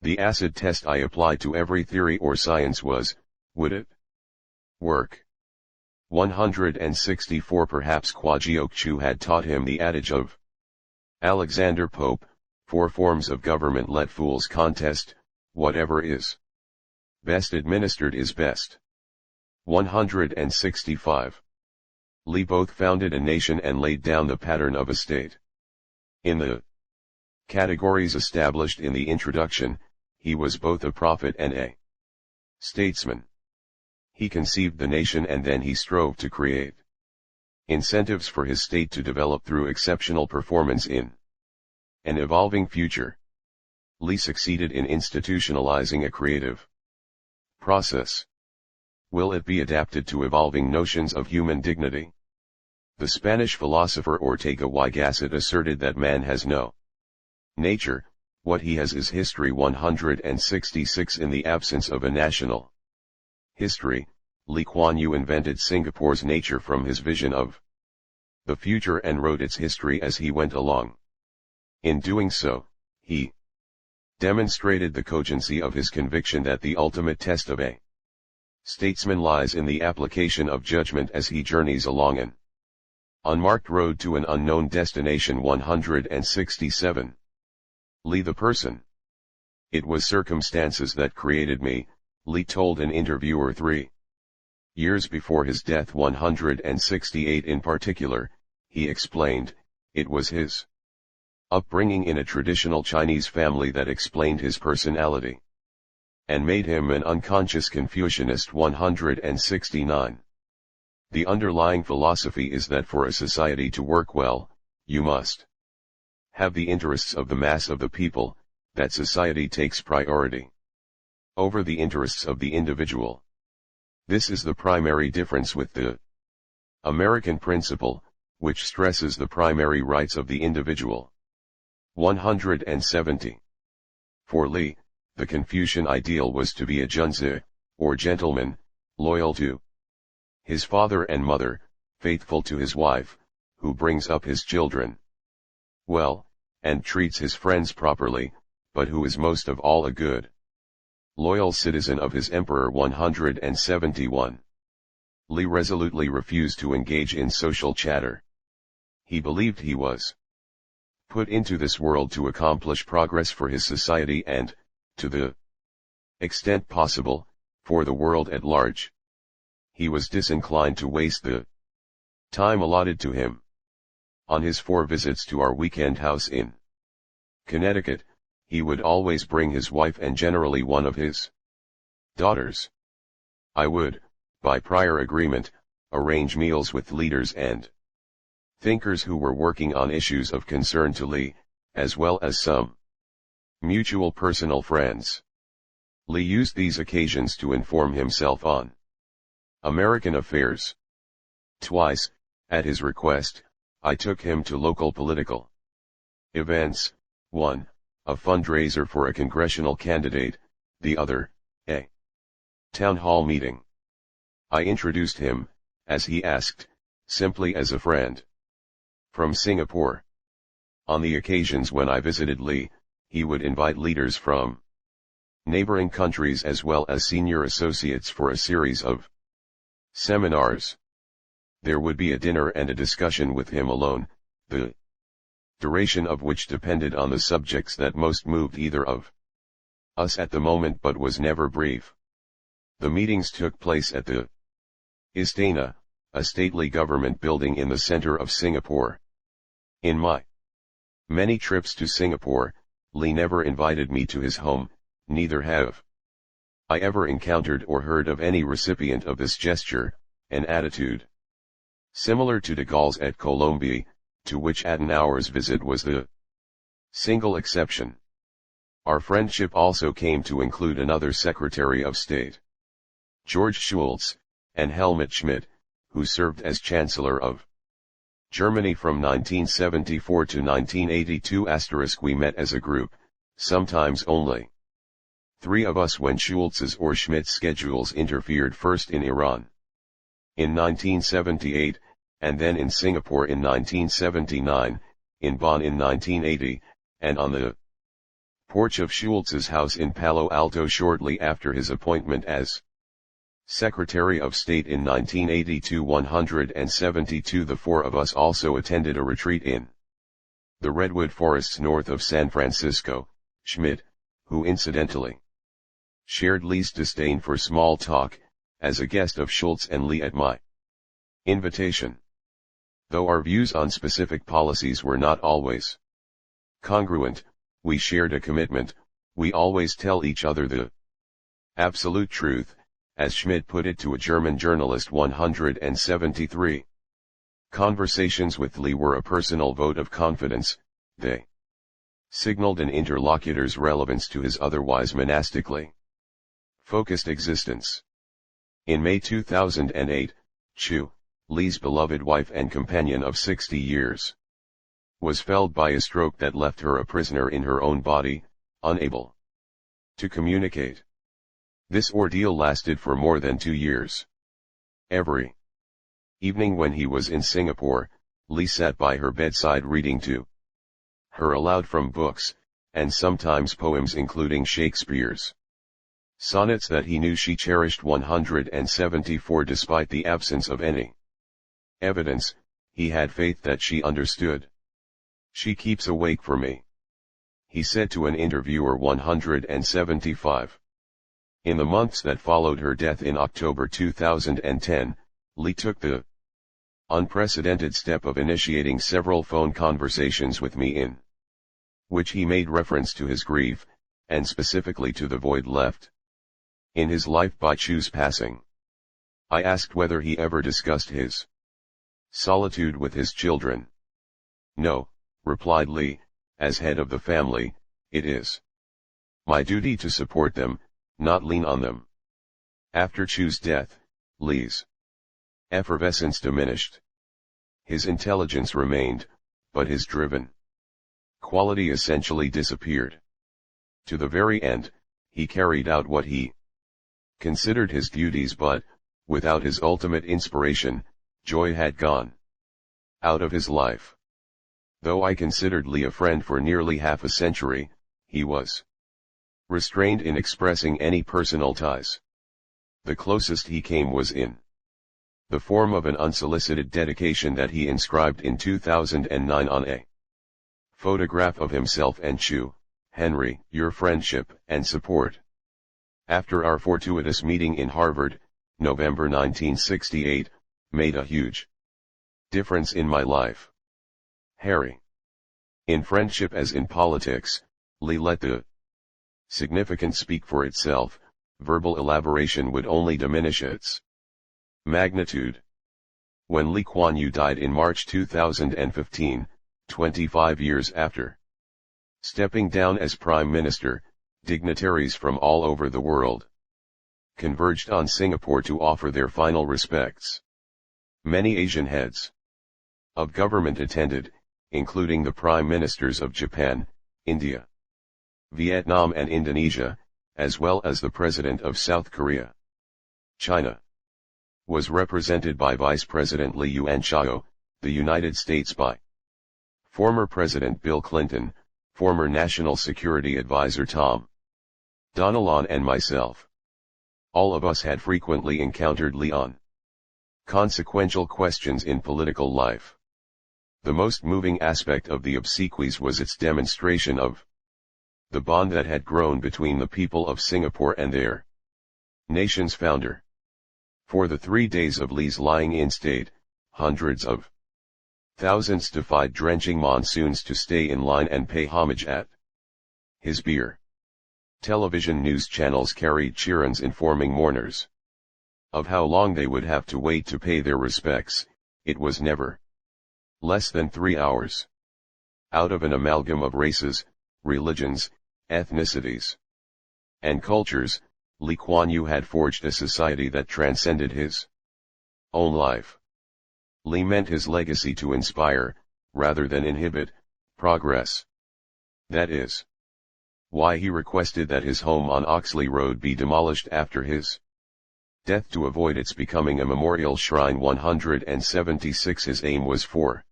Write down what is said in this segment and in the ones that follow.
The acid test I applied to every theory or science was, would it work? 164 Perhaps Kwajiochu had taught him the adage of Alexander Pope, 4 forms of government let fools contest, whatever is best administered is best. 165. Li both founded a nation and laid down the pattern of a state. In the categories established in the introduction, he was both a prophet and a statesman. He conceived the nation and then he strove to create incentives for his state to develop through exceptional performance in an evolving future. Li succeeded in institutionalizing a creative process. Will it be adapted to evolving notions of human dignity? The Spanish philosopher Ortega y Gasset asserted that man has no nature, what he has is history. 166 In the absence of a national history, Lee Kuan Yew invented Singapore's nature from his vision of the future and wrote its history as he went along. In doing so, he demonstrated the cogency of his conviction that the ultimate test of a statesman lies in the application of judgment as he journeys along an unmarked road to an unknown destination. 167. Lee the person. It was circumstances that created me, Lee told an interviewer 3 years before his death. 168 In particular, he explained, it was his upbringing in a traditional Chinese family that explained his personality and made him an unconscious Confucianist. 169. The underlying philosophy is that for a society to work well, you must have the interests of the mass of the people, that society takes priority over the interests of the individual. This is the primary difference with the American principle, which stresses the primary rights of the individual. 170. For Li, the Confucian ideal was to be a junzi, or gentleman, loyal to his father and mother, faithful to his wife, who brings up his children well, and treats his friends properly, but who is most of all a good, loyal citizen of his emperor. 171. Li resolutely refused to engage in social chatter. He believed he was put into this world to accomplish progress for his society and, to the extent possible, for the world at large. He was disinclined to waste the time allotted to him. On his 4 visits to our weekend house in Connecticut, he would always bring his wife and generally one of his daughters. I would, by prior agreement, arrange meals with leaders and thinkers who were working on issues of concern to Li, as well as some mutual personal friends. Li used these occasions to inform himself on American affairs. Twice, at his request, I took him to local political events, one, a fundraiser for a congressional candidate, the other, a town hall meeting. I introduced him, as he asked, simply as a friend from Singapore. On the occasions when I visited Li, he would invite leaders from neighboring countries as well as senior associates for a series of seminars. There would be a dinner and a discussion with him alone, the duration of which depended on the subjects that most moved either of us at the moment but was never brief. The meetings took place at the Istana, a stately government building in the center of Singapore. In my many trips to Singapore, Li never invited me to his home, neither have I ever encountered or heard of any recipient of this gesture, an attitude similar to de Gaulle's at Colombie, to which Adenauer's visit was the single exception. Our friendship also came to include another Secretary of State, George Schultz, and Helmut Schmidt, who served as Chancellor of Germany from 1974 to 1982. We met as a group, sometimes only 3 of us when Schultz's or Schmidt's schedules interfered, first in Iran in 1978, and then in Singapore in 1979, in Bonn in 1980, and on the porch of Schultz's house in Palo Alto shortly after his appointment as Secretary of State in 1982-172. The four of us also attended a retreat in the redwood forests north of San Francisco. Schmidt, who incidentally shared Lee's disdain for small talk, as a guest of Schultz and Lee at my invitation. Though our views on specific policies were not always congruent, we shared a commitment: we always tell each other the absolute truth, as Schmidt put it to a German journalist. 173. Conversations with Lee were a personal vote of confidence. They signaled an interlocutor's relevance to his otherwise monastically focused existence. In May 2008, Chu, Lee's beloved wife and companion of 60 years, was felled by a stroke that left her a prisoner in her own body, unable to communicate. This ordeal lasted for more than 2 years. Every evening when he was in Singapore, Lee sat by her bedside reading to her aloud from books, and sometimes poems including Shakespeare's sonnets that he knew she cherished. 174. Despite the absence of any evidence, he had faith that she understood. "She keeps awake for me," he said to an interviewer. 175. In the months that followed her death in October 2010, Lee took the unprecedented step of initiating several phone conversations with me in which he made reference to his grief, and specifically to the void left in his life by Chu's passing. I asked whether he ever discussed his solitude with his children. "No," replied Lee, "as head of the family, it is my duty to support them, not lean on them." After Chu's death, Lee's effervescence diminished. His intelligence remained, but his driven quality essentially disappeared. To the very end, he carried out what he considered his duties, but, without his ultimate inspiration, joy had gone out of his life. Though I considered Lee a friend for nearly half a century, he was restrained in expressing any personal ties. The closest he came was in the form of an unsolicited dedication that he inscribed in 2009 on a photograph of himself and Chu: "Henry, your friendship and support after our fortuitous meeting in Harvard, November 1968, made a huge difference in my life. Harry." In friendship as in politics, Lee let the significance speak for itself. Verbal elaboration would only diminish its magnitude. When Lee Kuan Yew died in March 2015, 25 years after stepping down as Prime Minister, dignitaries from all over the world converged on Singapore to offer their final respects. Many Asian heads of government attended, including the Prime Ministers of Japan, India, Vietnam and Indonesia, as well as the President of South Korea. China was represented by Vice President Li Yuanchao, the United States by former President Bill Clinton, former National Security Advisor Tom Donilon and myself. All of us had frequently encountered Lee on consequential questions in political life. The most moving aspect of the obsequies was its demonstration of the bond that had grown between the people of Singapore and their nation's founder. For the 3 days of Lee's lying in state, hundreds of thousands defied drenching monsoons to stay in line and pay homage at his bier. Television news channels carried cheerons informing mourners of how long they would have to wait to pay their respects. It was never less than 3 hours. Out of an amalgam of races, religions, ethnicities, and cultures, Lee Kuan Yew had forged a society that transcended his own life. Lee meant his legacy to inspire, rather than inhibit, progress. That is why he requested that his home on Oxley Road be demolished after his death to avoid its becoming a memorial shrine. 176. His aim was for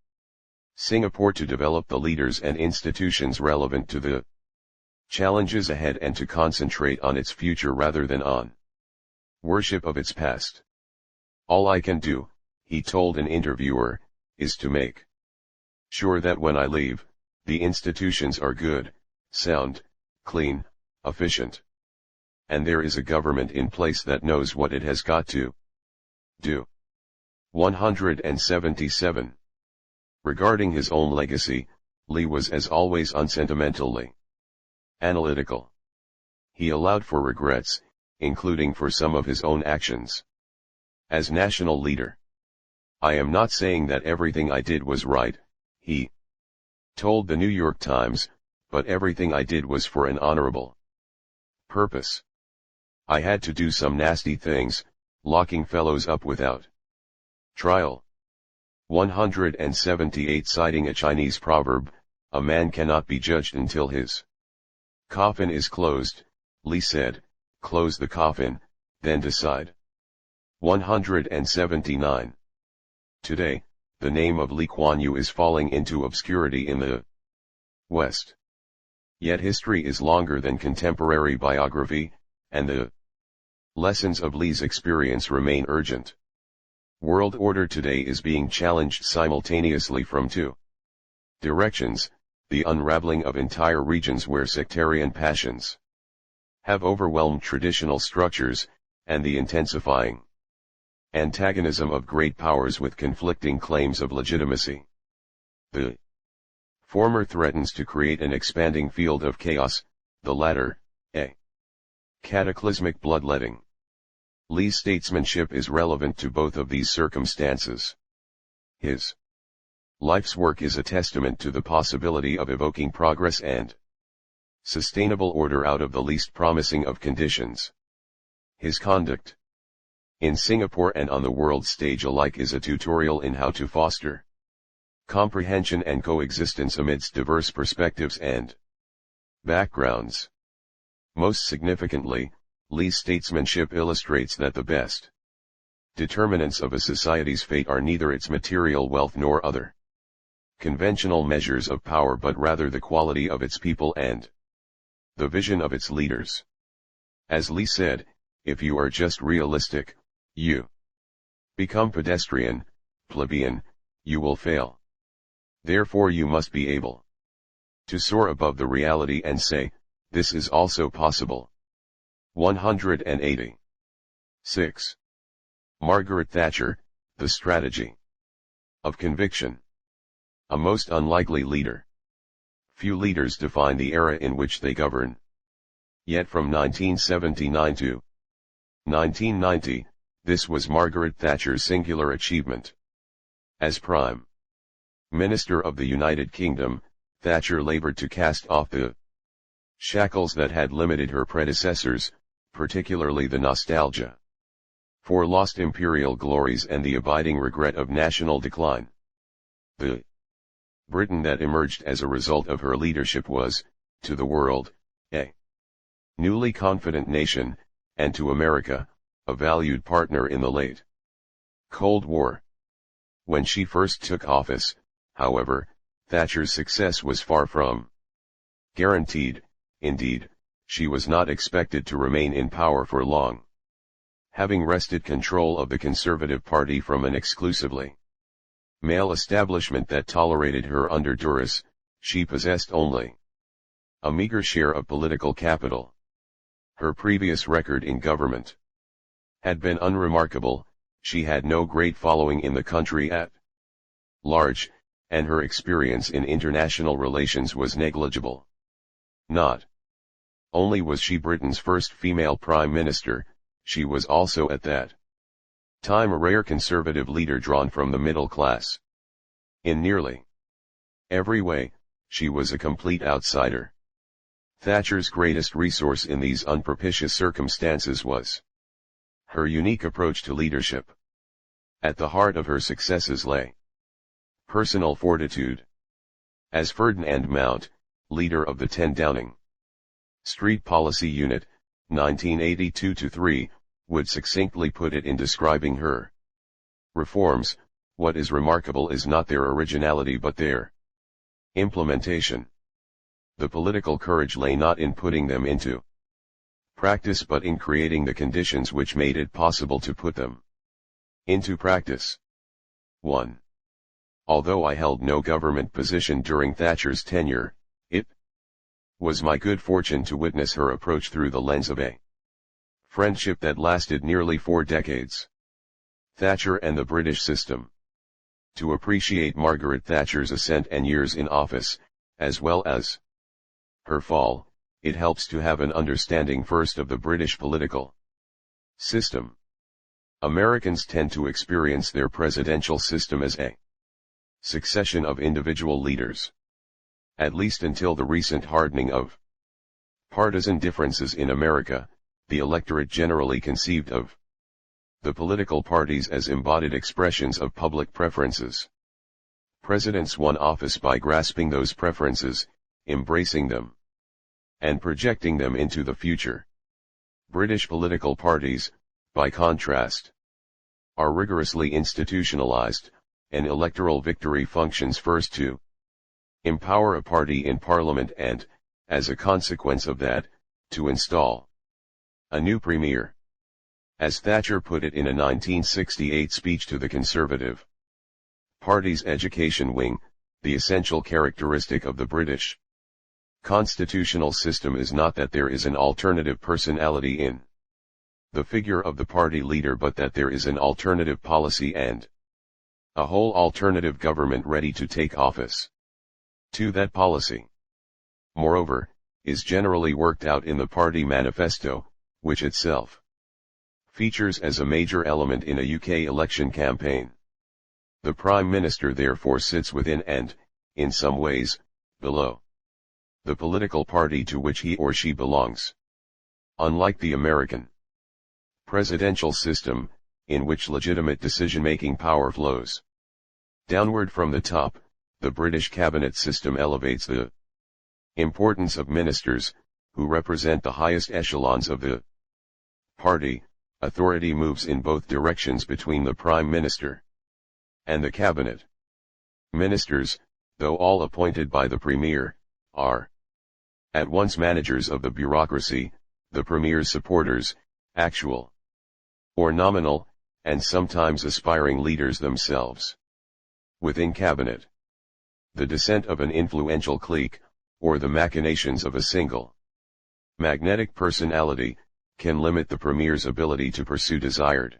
Singapore to develop the leaders and institutions relevant to the challenges ahead and to concentrate on its future rather than on worship of its past. All I can do, he told an interviewer, is to make sure that when I leave, the institutions are good, sound, clean, efficient. And there is a government in place that knows what it has got to do. 177. Regarding his own legacy, Lee was as always unsentimentally analytical. He allowed for regrets, including for some of his own actions. As national leader, I am not saying that everything I did was right, he told the New York Times, but everything I did was for an honorable purpose. I had to do some nasty things, locking fellows up without trial. 178. Citing a Chinese proverb, a man cannot be judged until his coffin is closed, Lee said, close the coffin, then decide. 179. Today, the name of Lee Kuan Yew is falling into obscurity in the West. Yet history is longer than contemporary biography, and the lessons of Lee's experience remain urgent. World order today is being challenged simultaneously from two directions: the unraveling of entire regions where sectarian passions have overwhelmed traditional structures, and the intensifying antagonism of great powers with conflicting claims of legitimacy. The former threatens to create an expanding field of chaos, the latter, a cataclysmic bloodletting. Lee's statesmanship is relevant to both of these circumstances. His life's work is a testament to the possibility of evoking progress and sustainable order out of the least promising of conditions. His conduct in Singapore and on the world stage alike is a tutorial in how to foster comprehension and coexistence amidst diverse perspectives and backgrounds. Most significantly, Lee's statesmanship illustrates that the best determinants of a society's fate are neither its material wealth nor other conventional measures of power, but rather the quality of its people and the vision of its leaders. As Lee said, if you are just realistic, you become pedestrian, plebeian, you will fail. Therefore you must be able to soar above the reality and say, this is also possible. 180. 6. Margaret Thatcher, the strategy of conviction. A most unlikely leader. Few leaders define the era in which they govern. Yet from 1979 to 1990, this was Margaret Thatcher's singular achievement. As Prime Minister of the United Kingdom, Thatcher labored to cast off the shackles that had limited her predecessors, particularly the nostalgia for lost imperial glories and the abiding regret of national decline. The Britain that emerged as a result of her leadership was, to the world, a newly confident nation, and to America, a valued partner in the late Cold War. When she first took office, however, Thatcher's success was far from guaranteed. Indeed, she was not expected to remain in power for long. Having wrested control of the Conservative Party from an exclusively male establishment that tolerated her under duress, she possessed only a meager share of political capital. Her previous record in government had been unremarkable, she had no great following in the country at large, and her experience in international relations was negligible. Not only was she Britain's first female prime minister, she was also at that time a rare conservative leader drawn from the middle class. In nearly every way, she was a complete outsider. Thatcher's greatest resource in these unpropitious circumstances was her unique approach to leadership. At the heart of her successes lay personal fortitude. As Ferdinand Mount, leader of the 10 Downing Street Policy Unit, 1982-3, would succinctly put it in describing her reforms, what is remarkable is not their originality but their implementation. The political courage lay not in putting them into practice but in creating the conditions which made it possible to put them into practice. 1. Although I held no government position during Thatcher's tenure, it was my good fortune to witness her approach through the lens of a friendship that lasted nearly 4 decades. Thatcher and the British system. To appreciate Margaret Thatcher's ascent and years in office, as well as her fall, it helps to have an understanding first of the British political system. Americans tend to experience their presidential system as a succession of individual leaders. At least until the recent hardening of partisan differences in America, the electorate generally conceived of the political parties as embodied expressions of public preferences. Presidents won office by grasping those preferences, embracing them, and projecting them into the future. British political parties, by contrast, are rigorously institutionalized. An electoral victory functions first to empower a party in Parliament and, as a consequence of that, to install a new premier. As Thatcher put it in a 1968 speech to the Conservative Party's education wing, the essential characteristic of the British constitutional system is not that there is an alternative personality in the figure of the party leader but that there is an alternative policy and a whole alternative government ready to take office. To that policy, moreover, is generally worked out in the party manifesto, which itself features as a major element in a UK election campaign. The Prime Minister therefore sits within and, in some ways, below the political party to which he or she belongs. Unlike the American presidential system, in which legitimate decision-making power flows downward from the top, the British cabinet system elevates the importance of ministers, who represent the highest echelons of the party. Authority moves in both directions between the Prime Minister and the cabinet. Ministers, though all appointed by the Premier, are at once managers of the bureaucracy, the Premier's supporters, actual or nominal, and sometimes aspiring leaders themselves. Within cabinet, the descent of an influential clique, or the machinations of a single magnetic personality, can limit the Premier's ability to pursue desired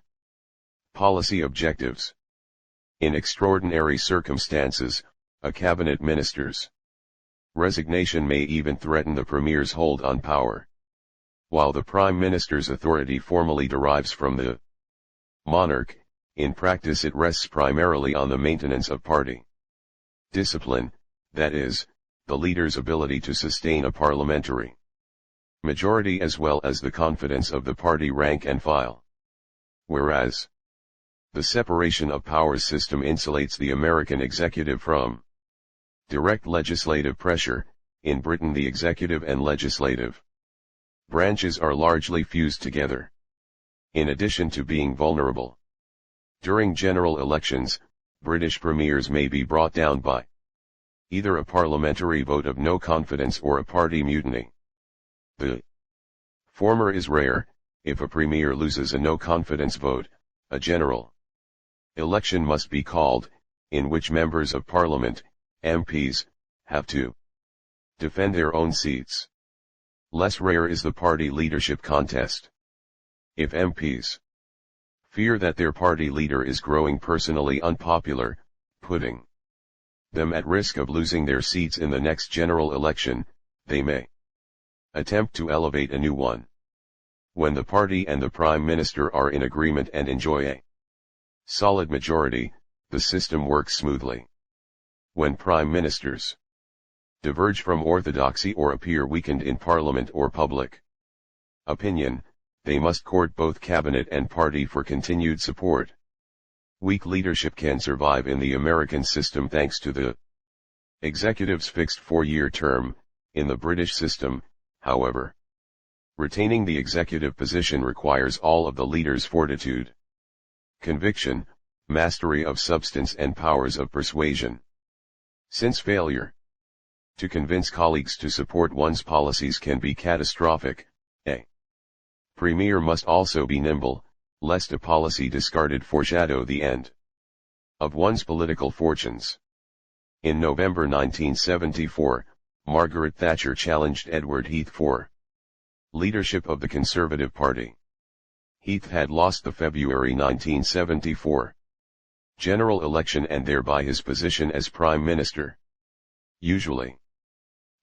policy objectives. In extraordinary circumstances, a cabinet minister's resignation may even threaten the Premier's hold on power. While the Prime Minister's authority formally derives from the monarch, in practice it rests primarily on the maintenance of party discipline, that is, the leader's ability to sustain a parliamentary majority as well as the confidence of the party rank and file. Whereas the separation of powers system insulates the American executive from direct legislative pressure, in Britain the executive and legislative branches are largely fused together. In addition to being vulnerable during general elections, British premiers may be brought down by either a parliamentary vote of no confidence or a party mutiny. The former is rare. If a premier loses a no-confidence vote, a general election must be called, in which members of parliament, MPs, have to defend their own seats. Less rare is the party leadership contest. If MPs fear that their party leader is growing personally unpopular, putting them at risk of losing their seats in the next general election, they may attempt to elevate a new one. When the party and the Prime Minister are in agreement and enjoy a solid majority, the system works smoothly. When Prime Ministers diverge from orthodoxy or appear weakened in Parliament or public opinion, they must court both cabinet and party for continued support. Weak leadership can survive in the American system thanks to the executive's fixed 4-year term. In the British system, however, retaining the executive position requires all of the leader's fortitude, conviction, mastery of substance and powers of persuasion. Since failure To convince colleagues to support one's policies can be catastrophic. A premier must also be nimble, lest a policy discarded foreshadow the end of one's political fortunes. In November 1974, Margaret Thatcher challenged Edward Heath for leadership of the Conservative Party. Heath had lost the February 1974 general election and thereby his position as Prime Minister. Usually,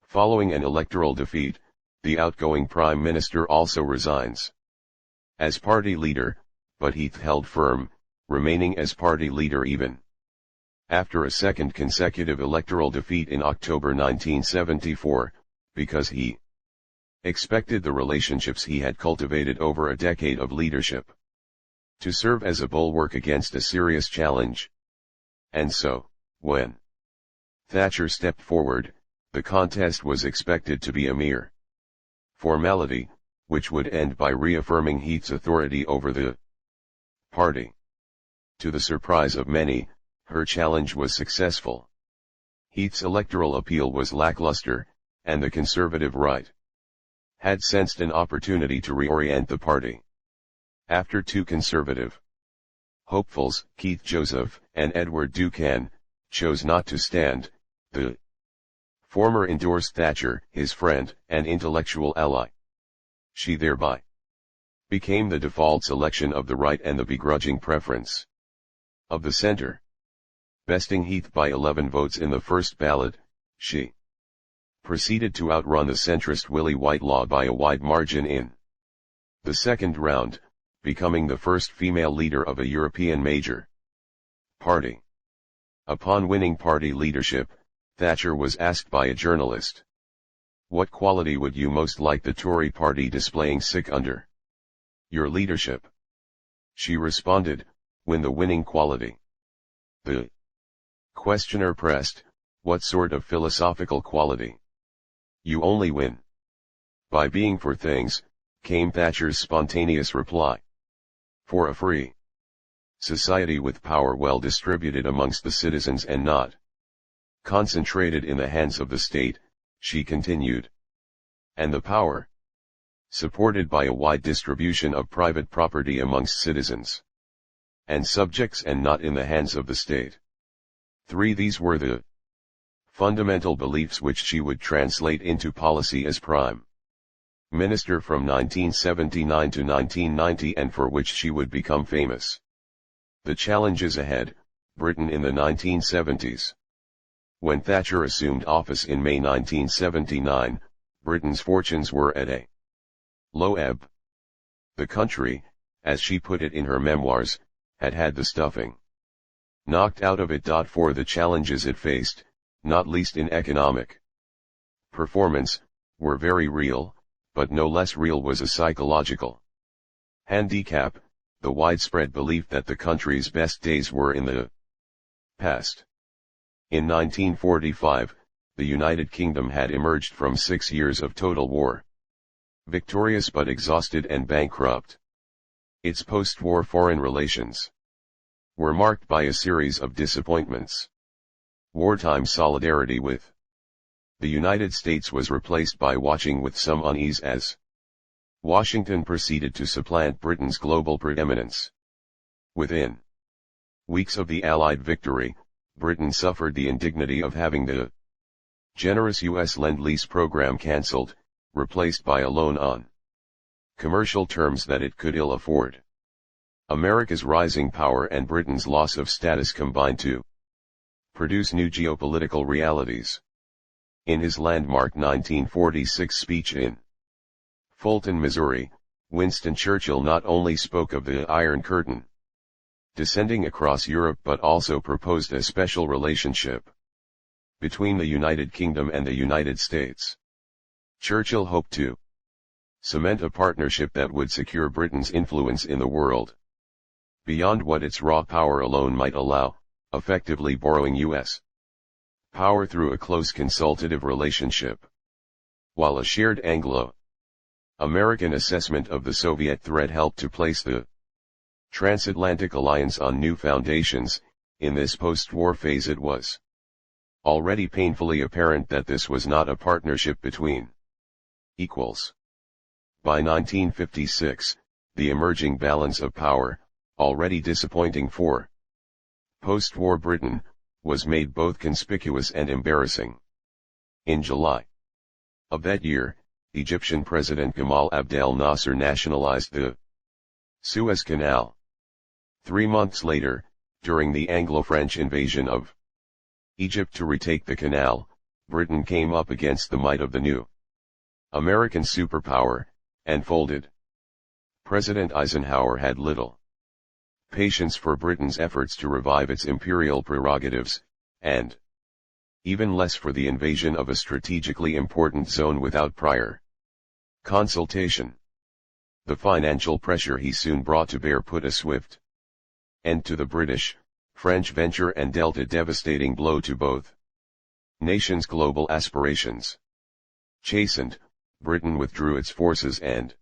following an electoral defeat, the outgoing Prime Minister also resigns as party leader, but Heath held firm, remaining as party leader even after a second consecutive electoral defeat in October 1974, because he expected the relationships he had cultivated over a decade of leadership to serve as a bulwark against a serious challenge. And so, when Thatcher stepped forward, the contest was expected to be a mere formality, which would end by reaffirming Heath's authority over the party. To the surprise of many, her challenge was successful. Heath's electoral appeal was lackluster, and the Conservative right had sensed an opportunity to reorient the party. After two Conservative hopefuls, Keith Joseph and Edward Buchan, chose not to stand, the former endorsed Thatcher, his friend and intellectual ally. She thereby became the default selection of the right and the begrudging preference of the center. Besting Heath by 11 votes in the first ballot, she proceeded to outrun the centrist Willie Whitelaw by a wide margin in the second round, becoming the first female leader of a European major party. Upon winning party leadership, Thatcher was asked by a journalist, "What quality would you most like the Tory party displaying under your leadership?" She responded, "Win the winning quality." The questioner pressed, "What sort of philosophical quality?" "You only win by being for things," came Thatcher's spontaneous reply. "For a free society with power well distributed amongst the citizens and not concentrated in the hands of the state," she continued. "And the power supported by a wide distribution of private property amongst citizens and subjects and not in the hands of the state." 3. These were the fundamental beliefs which she would translate into policy as Prime Minister from 1979 to 1990 and for which she would become famous. The challenges ahead, Britain in the 1970s. When Thatcher assumed office in May 1979, Britain's fortunes were at a low ebb. The country, as she put it in her memoirs, had had the stuffing knocked out of it. For the challenges it faced, not least in economic performance, were very real, but no less real was a psychological handicap, the widespread belief that the country's best days were in the past. In 1945, the United Kingdom had emerged from 6 years of total war, victorious but exhausted and bankrupt. Its post-war foreign relations were marked by a series of disappointments. Wartime solidarity with the United States was replaced by watching with some unease as Washington proceeded to supplant Britain's global preeminence. Within weeks of the Allied victory, Britain suffered the indignity of having the generous U.S. Lend-Lease program cancelled, replaced by a loan on commercial terms that it could ill afford. America's rising power and Britain's loss of status combined to produce new geopolitical realities. In his landmark 1946 speech in Fulton, Missouri, Winston Churchill not only spoke of the Iron Curtain descending across Europe but also proposed a special relationship between the United Kingdom and the United States. Churchill hoped to cement a partnership that would secure Britain's influence in the world beyond what its raw power alone might allow, effectively borrowing U.S. power through a close consultative relationship. While a shared Anglo-American assessment of the Soviet threat helped to place the transatlantic alliance on new foundations, in this post-war phase it was already painfully apparent that this was not a partnership between equals. By 1956, the emerging balance of power, already disappointing for post-war Britain, was made both conspicuous and embarrassing. In July of that year, Egyptian President Gamal Abdel Nasser nationalized the Suez Canal. 3 months later, during the Anglo-French invasion of Egypt to retake the canal, Britain came up against the might of the new American superpower, and folded. President Eisenhower had little patience for Britain's efforts to revive its imperial prerogatives, and even less for the invasion of a strategically important zone without prior consultation. The financial pressure he soon brought to bear put a swift end to the British-French venture and dealt a devastating blow to both nations' global aspirations. Chastened, Britain withdrew its forces and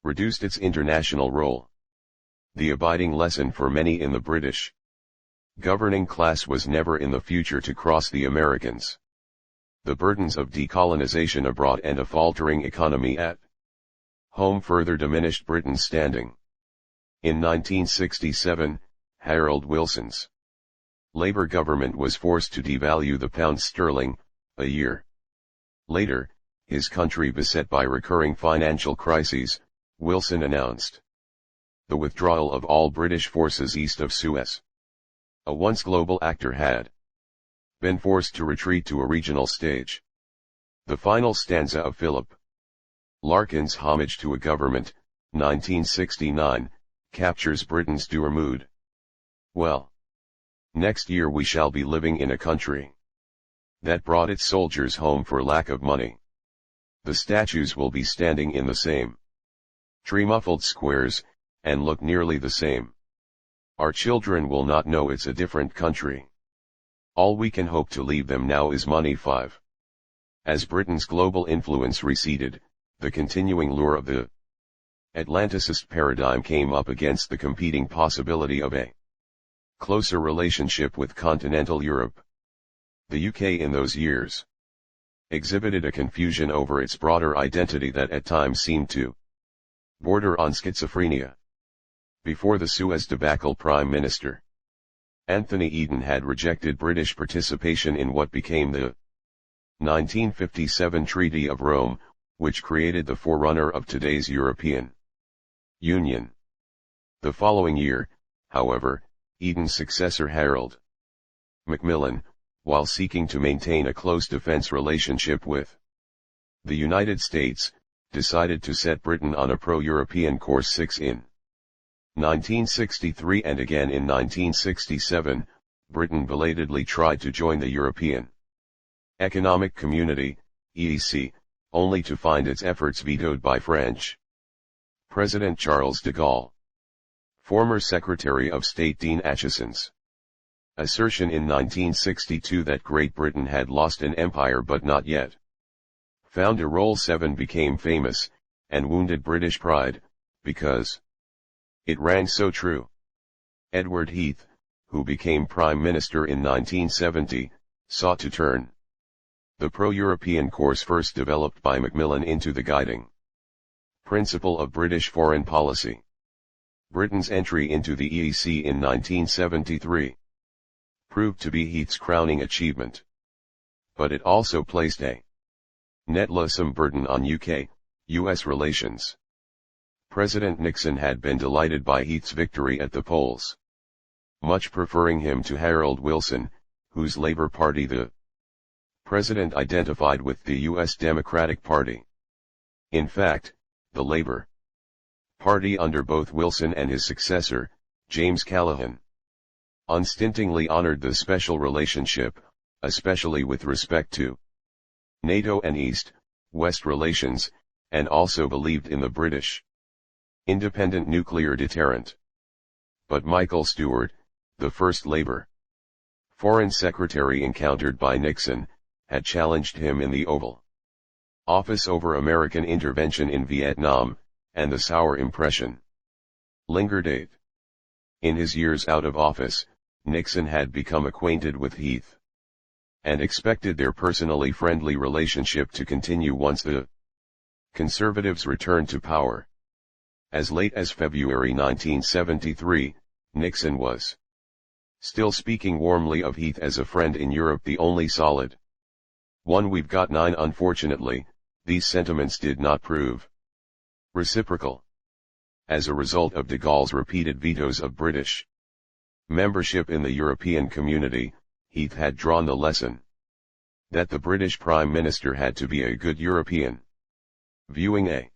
reduced its international role. The abiding lesson for many in the British governing class was never in the future to cross the Americans. The burdens of decolonization abroad and a faltering economy at home further diminished Britain's standing. In 1967, Harold Wilson's Labour government was forced to devalue the pound sterling. A year later, his country beset by recurring financial crises, Wilson announced the withdrawal of all British forces east of Suez. A once global actor had been forced to retreat to a regional stage. The final stanza of Philip Larkin's Homage to a Government, 1969, captures Britain's dour mood. Well, next year we shall be living in a country that brought its soldiers home for lack of money. The statues will be standing in the same tree-muffled squares, and look nearly the same. Our children will not know it's a different country. All we can hope to leave them now is money. 5. As Britain's global influence receded, the continuing lure of the Atlanticist paradigm came up against the competing possibility of a closer relationship with continental Europe. The UK in those years exhibited a confusion over its broader identity that at times seemed to border on schizophrenia. Before the Suez debacle, Prime Minister Anthony Eden had rejected British participation in what became the 1957 Treaty of Rome, which created the forerunner of today's European Union. The following year, however, Eden's successor Harold Macmillan, while seeking to maintain a close defense relationship with the United States, decided to set Britain on a pro-European course. 6. In 1963 and again in 1967, Britain belatedly tried to join the European Economic Community, EEC, only to find its efforts vetoed by French President Charles de Gaulle. Former Secretary of State Dean Acheson's assertion in 1962 that Great Britain had lost an empire but not yet found a role 7 became famous, and wounded British pride, because it rang so true. Edward Heath, who became Prime Minister in 1970, sought to turn the pro-European course first developed by Macmillan into the guiding principle of British foreign policy. Britain's entry into the EEC in 1973 proved to be Heath's crowning achievement. But it also placed a needless burden on UK-US relations. President Nixon had been delighted by Heath's victory at the polls, much preferring him to Harold Wilson, whose Labour Party the president identified with the U.S. Democratic Party. In fact, the Labour Party under both Wilson and his successor, James Callaghan, unstintingly honored the special relationship, especially with respect to NATO and East-West relations, and also believed in the British independent nuclear deterrent. But Michael Stewart, the first Labour Foreign Secretary encountered by Nixon, had challenged him in the Oval Office over American intervention in Vietnam, and the sour impression lingered. 8. In his years out of office, Nixon had become acquainted with Heath. and expected their personally friendly relationship to continue once the Conservatives returned to power. As late as February 1973, Nixon was still speaking warmly of Heath as a friend in Europe, the only solid one we've got. 9 Unfortunately, these sentiments did not prove reciprocal. As a result of de Gaulle's repeated vetoes of British membership in the European community, Heath had drawn the lesson that the British Prime Minister had to be a good European. Viewing a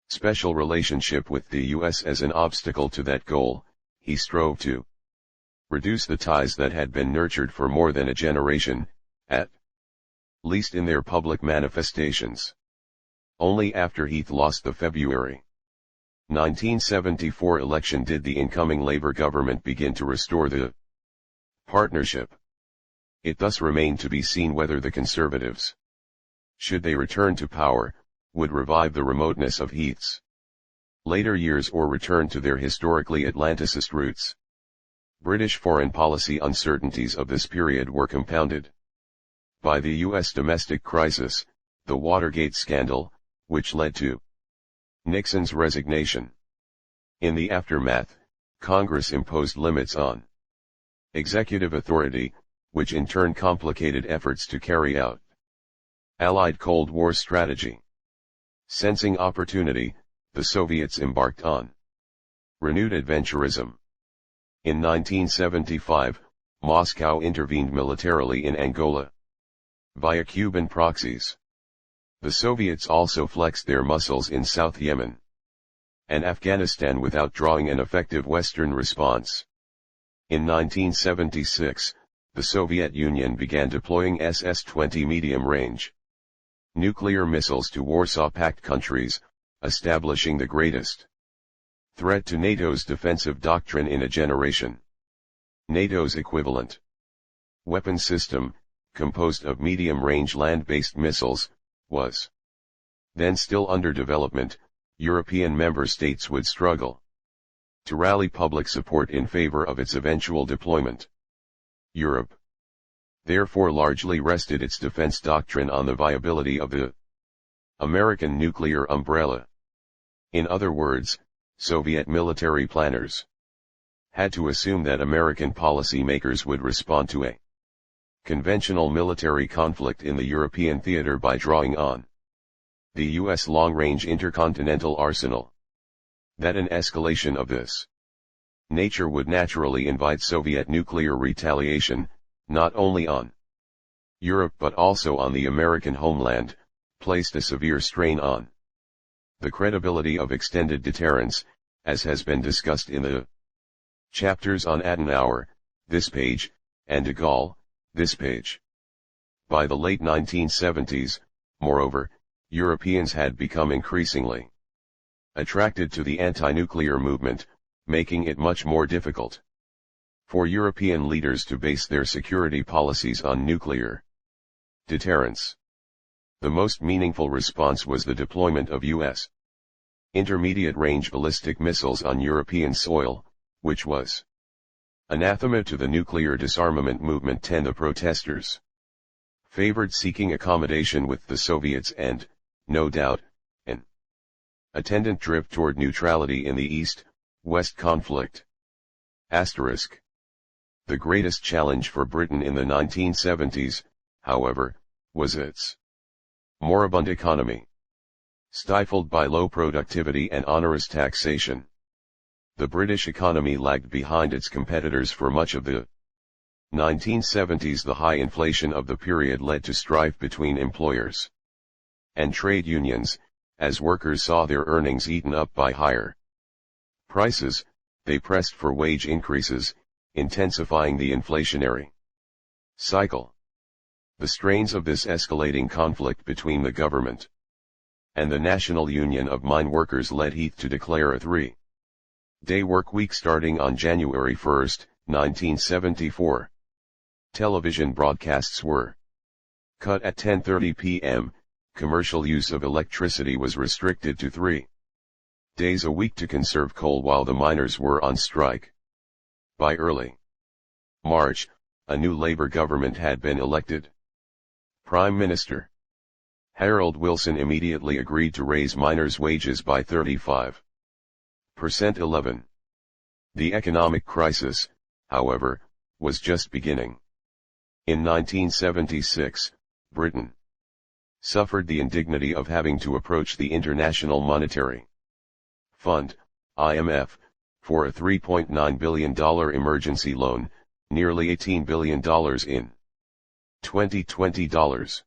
special relationship with the US as an obstacle to that goal, he strove to reduce the ties that had been nurtured for more than a generation, at least in their public manifestations. Only after Heath lost the February 1974 election did the incoming Labour government begin to restore the partnership. It thus remained to be seen whether the Conservatives, should they return to power, would revive the remoteness of Heath's later years or return to their historically Atlanticist roots. British foreign policy uncertainties of this period were compounded by the U.S. domestic crisis, the Watergate scandal, which led to Nixon's resignation. In the aftermath, Congress imposed limits on executive authority, which in turn complicated efforts to carry out Allied Cold War strategy. Sensing opportunity, the Soviets embarked on renewed adventurism. In 1975, Moscow intervened militarily in Angola via Cuban proxies. The Soviets also flexed their muscles in South Yemen and Afghanistan without drawing an effective Western response. In 1976, the Soviet Union began deploying SS-20 medium-range nuclear missiles to Warsaw Pact countries, establishing the greatest threat to NATO's defensive doctrine in a generation. NATO's equivalent weapon system, composed of medium-range land-based missiles, was then still under development. European member states would struggle to rally public support in favor of its eventual deployment. Europe, therefore, largely rested its defense doctrine on the viability of the American nuclear umbrella. In other words, Soviet military planners had to assume that American policymakers would respond to a conventional military conflict in the European theater by drawing on the U.S. long-range intercontinental arsenal. That an escalation of this nature would naturally invite Soviet nuclear retaliation, not only on Europe but also on the American homeland, placed a severe strain on the credibility of extended deterrence, as has been discussed in the chapters on Adenauer, this page, and de Gaulle, this page. By the late 1970s, moreover, Europeans had become increasingly attracted to the anti-nuclear movement, making it much more difficult for European leaders to base their security policies on nuclear deterrence. The most meaningful response was the deployment of U.S. intermediate-range ballistic missiles on European soil, which was anathema to the nuclear disarmament movement. 10 The protesters favored seeking accommodation with the Soviets and, no doubt, an attendant drift toward neutrality in the East-West conflict. Asterisk. The greatest challenge for Britain in the 1970s, however, was its moribund economy, stifled by low productivity and onerous taxation. The British economy lagged behind its competitors for much of the 1970s. The high inflation of the period led to strife between employers and trade unions. As workers saw their earnings eaten up by higher prices, they pressed for wage increases, intensifying the inflationary cycle. The strains of this escalating conflict between the government and the National Union of Mine Workers led Heath to declare a 3-day work week starting on January 1, 1974. Television broadcasts were cut at 10:30 p.m., commercial use of electricity was restricted to 3 days a week to conserve coal while the miners were on strike. By early March, a new Labour government had been elected. Prime Minister Harold Wilson immediately agreed to raise miners' wages by 35%. 11. The economic crisis, however, was just beginning. In 1976, Britain suffered the indignity of having to approach the International Monetary Fund, IMF, for a $3.9 billion emergency loan, nearly $18 billion in 2020 dollars.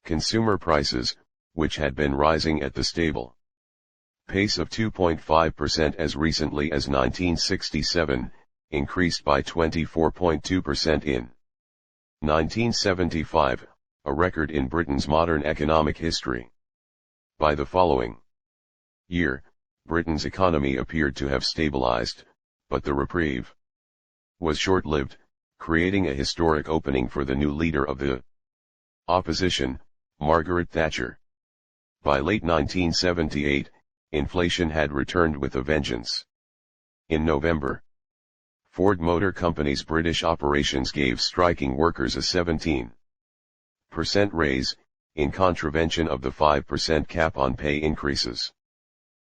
Consumer prices, which had been rising at the stable pace of 2.5% as recently as 1967, increased by 24.2% in 1975, a record in Britain's modern economic history. By the following year, Britain's economy appeared to have stabilized, but the reprieve was short-lived, creating a historic opening for the new leader of the opposition, Margaret Thatcher. By late 1978, inflation had returned with a vengeance. In November, Ford Motor Company's British operations gave striking workers a 17% raise, in contravention of the 5% cap on pay increases,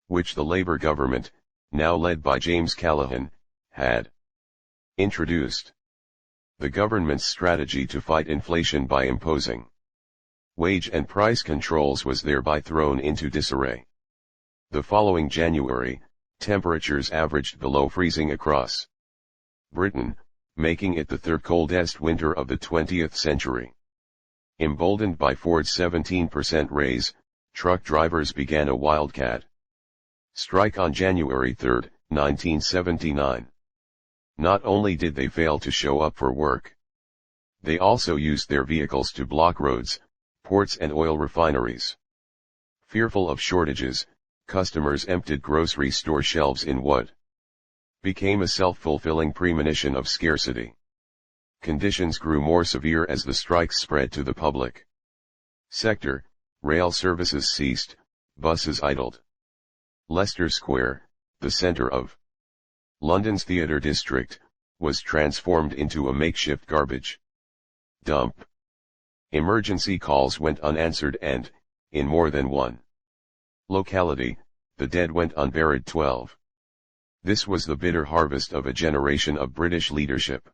which the Labour government, now led by James Callaghan, had introduced. The government's strategy to fight inflation by imposing wage and price controls was thereby thrown into disarray. The following January, temperatures averaged below freezing across Britain, making it the third coldest winter of the 20th century. Emboldened by Ford's 17% raise, truck drivers began a wildcat strike on January 3, 1979. Not only did they fail to show up for work, they also used their vehicles to block roads, ports and oil refineries. Fearful of shortages, customers emptied grocery store shelves in what became a self-fulfilling premonition of scarcity. Conditions grew more severe as the strikes spread to the public sector, rail services ceased, buses idled. Leicester Square, the centre of London's theatre district, was transformed into a makeshift garbage dump. Emergency calls went unanswered and, in more than one locality, the dead went unburied. 12. This was the bitter harvest of a generation of British leadership,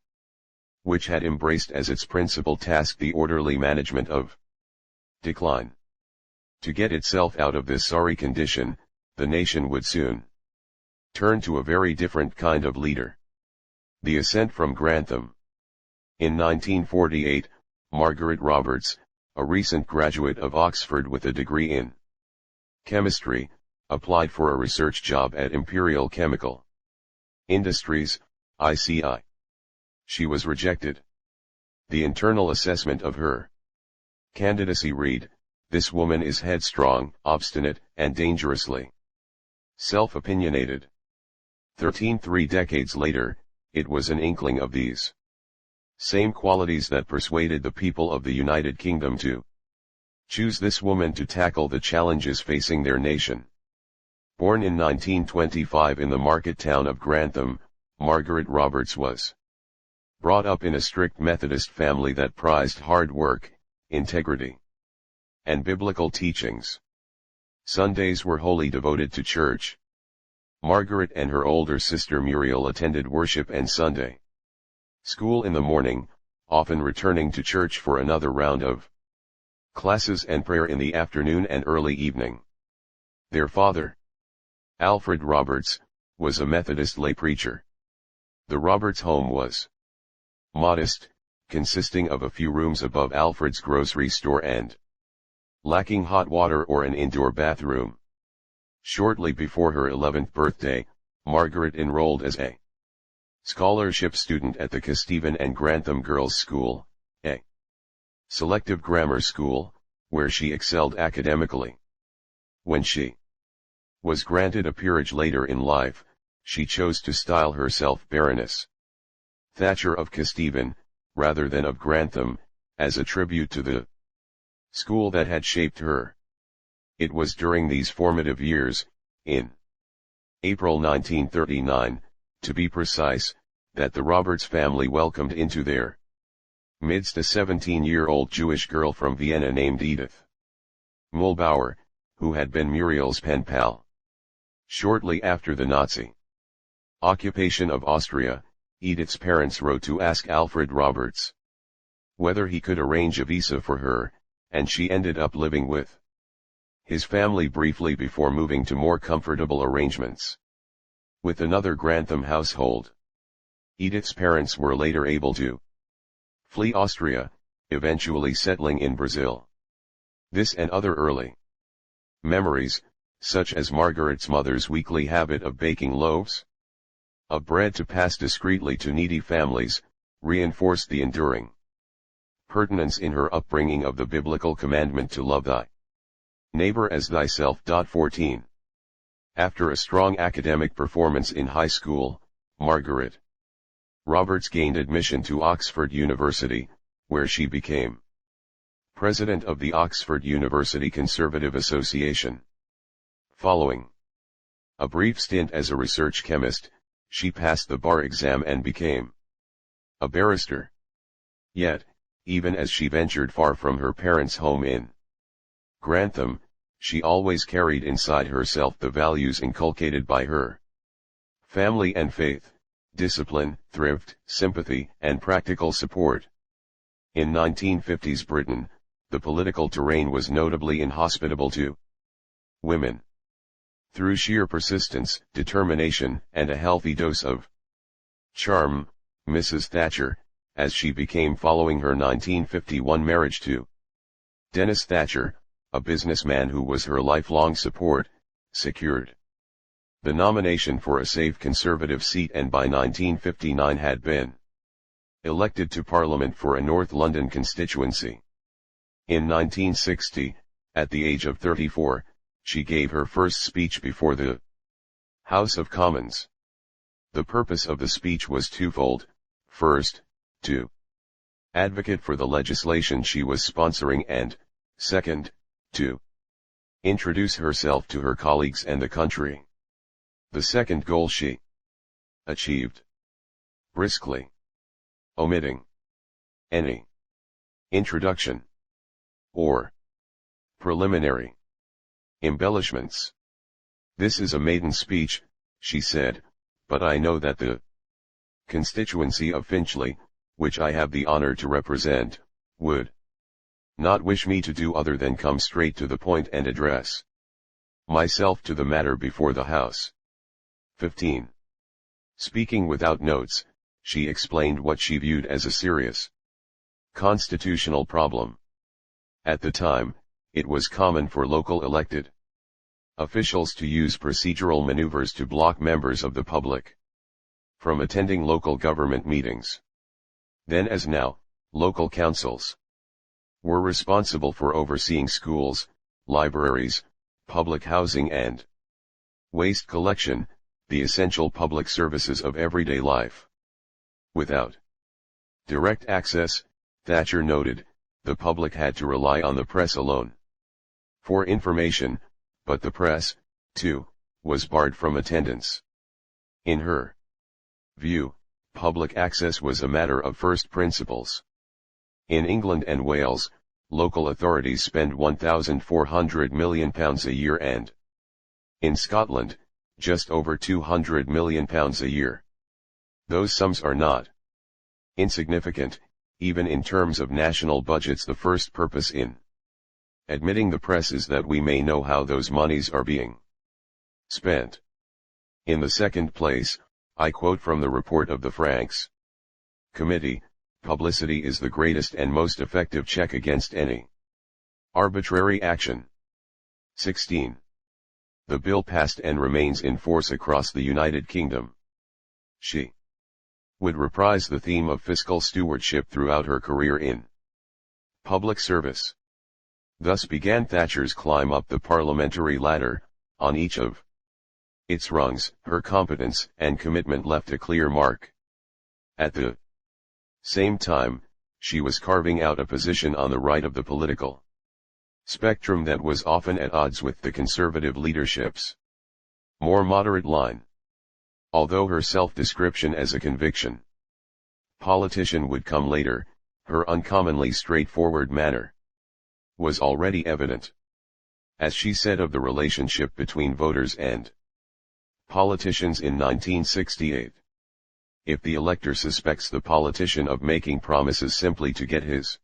which had embraced as its principal task the orderly management of decline. To get itself out of this sorry condition, the nation would soon turn to a very different kind of leader. The ascent from Grantham. In 1948, Margaret Roberts, a recent graduate of Oxford with a degree in chemistry, applied for a research job at Imperial Chemical Industries, ICI. She was rejected. The internal assessment of her candidacy read, "This woman is headstrong, obstinate, and dangerously self-opinionated." 3 decades later, it was an inkling of these same qualities that persuaded the people of the United Kingdom to choose this woman to tackle the challenges facing their nation. Born in 1925 in the market town of Grantham, Margaret Roberts was brought up in a strict Methodist family that prized hard work, integrity, and biblical teachings. Sundays were wholly devoted to church. Margaret and her older sister Muriel attended worship and Sunday school in the morning, often returning to church for another round of classes and prayer in the afternoon and early evening. Their father, Alfred Roberts, was a Methodist lay preacher. The Roberts home was modest, consisting of a few rooms above Alfred's grocery store and lacking hot water or an indoor bathroom. Shortly before her 11th birthday, Margaret enrolled as a scholarship student at the Kesteven and Grantham Girls' School, a selective grammar school, where she excelled academically. When she was granted a peerage later in life, she chose to style herself Baroness Thatcher of Kesteven, rather than of Grantham, as a tribute to the school that had shaped her. It was during these formative years, in April 1939, to be precise, that the Roberts family welcomed into their midst a 17-year-old Jewish girl from Vienna named Edith Muhlbauer, who had been Muriel's pen pal. Shortly after the Nazi occupation of Austria, Edith's parents wrote to ask Alfred Roberts whether he could arrange a visa for her, and she ended up living with his family briefly before moving to more comfortable arrangements with another Grantham household. Edith's parents were later able to flee Austria, eventually settling in Brazil. This and other early memories, such as Margaret's mother's weekly habit of baking loaves of bread to pass discreetly to needy families, reinforced the enduring pertinence in her upbringing of the biblical commandment to love thy neighbor as thyself. 14. After a strong academic performance in high school, Margaret Roberts gained admission to Oxford University, where she became president of the Oxford University Conservative Association. Following a brief stint as a research chemist, she passed the bar exam and became a barrister. Yet, even as she ventured far from her parents' home in Grantham, she always carried inside herself the values inculcated by her family and faith: discipline, thrift, sympathy, and practical support. In 1950s Britain, the political terrain was notably inhospitable to women. Through sheer persistence, determination, and a healthy dose of charm, Mrs. Thatcher, as she became following her 1951 marriage to Dennis Thatcher, a businessman who was her lifelong support, secured the nomination for a safe Conservative seat and by 1959 had been elected to Parliament for a North London constituency. In 1960, at the age of 34, she gave her first speech before the House of Commons. The purpose of the speech was twofold: first, to advocate for the legislation she was sponsoring, and, second, to introduce herself to her colleagues and the country. The second goal she achieved briskly, omitting any introduction or preliminary embellishments. "This is a maiden speech," she said, "but I know that the constituency of Finchley, which I have the honor to represent, would not wish me to do other than come straight to the point and address myself to the matter before the House." 15. Speaking without notes, she explained what she viewed as a serious constitutional problem. At the time, it was common for local elected officials to use procedural maneuvers to block members of the public from attending local government meetings. Then as now, local councils were responsible for overseeing schools, libraries, public housing and waste collection, the essential public services of everyday life. Without direct access, Thatcher noted, the public had to rely on the press alone for information, but the press, too, was barred from attendance. In her view, public access was a matter of first principles. In England and Wales, local authorities spend £1,400 million a year, and in Scotland, just over £200 million a year. Those sums are not insignificant, even in terms of national budgets. The first purpose in admitting the press is that we may know how those monies are being spent. In the second place, I quote from the report of the Franks Committee, "Publicity is the greatest and most effective check against any arbitrary action." 16. The bill passed and remains in force across the United Kingdom. She would reprise the theme of fiscal stewardship throughout her career in public service. Thus began Thatcher's climb up the parliamentary ladder. On each of its rungs, her competence and commitment left a clear mark. At the same time, she was carving out a position on the right of the political spectrum that was often at odds with the Conservative leadership's more moderate line. Although her self-description as a conviction politician would come later, Her uncommonly straightforward manner was already evident. As she said of the relationship between voters and politicians in 1968. If the elector suspects the politician of making promises simply to get his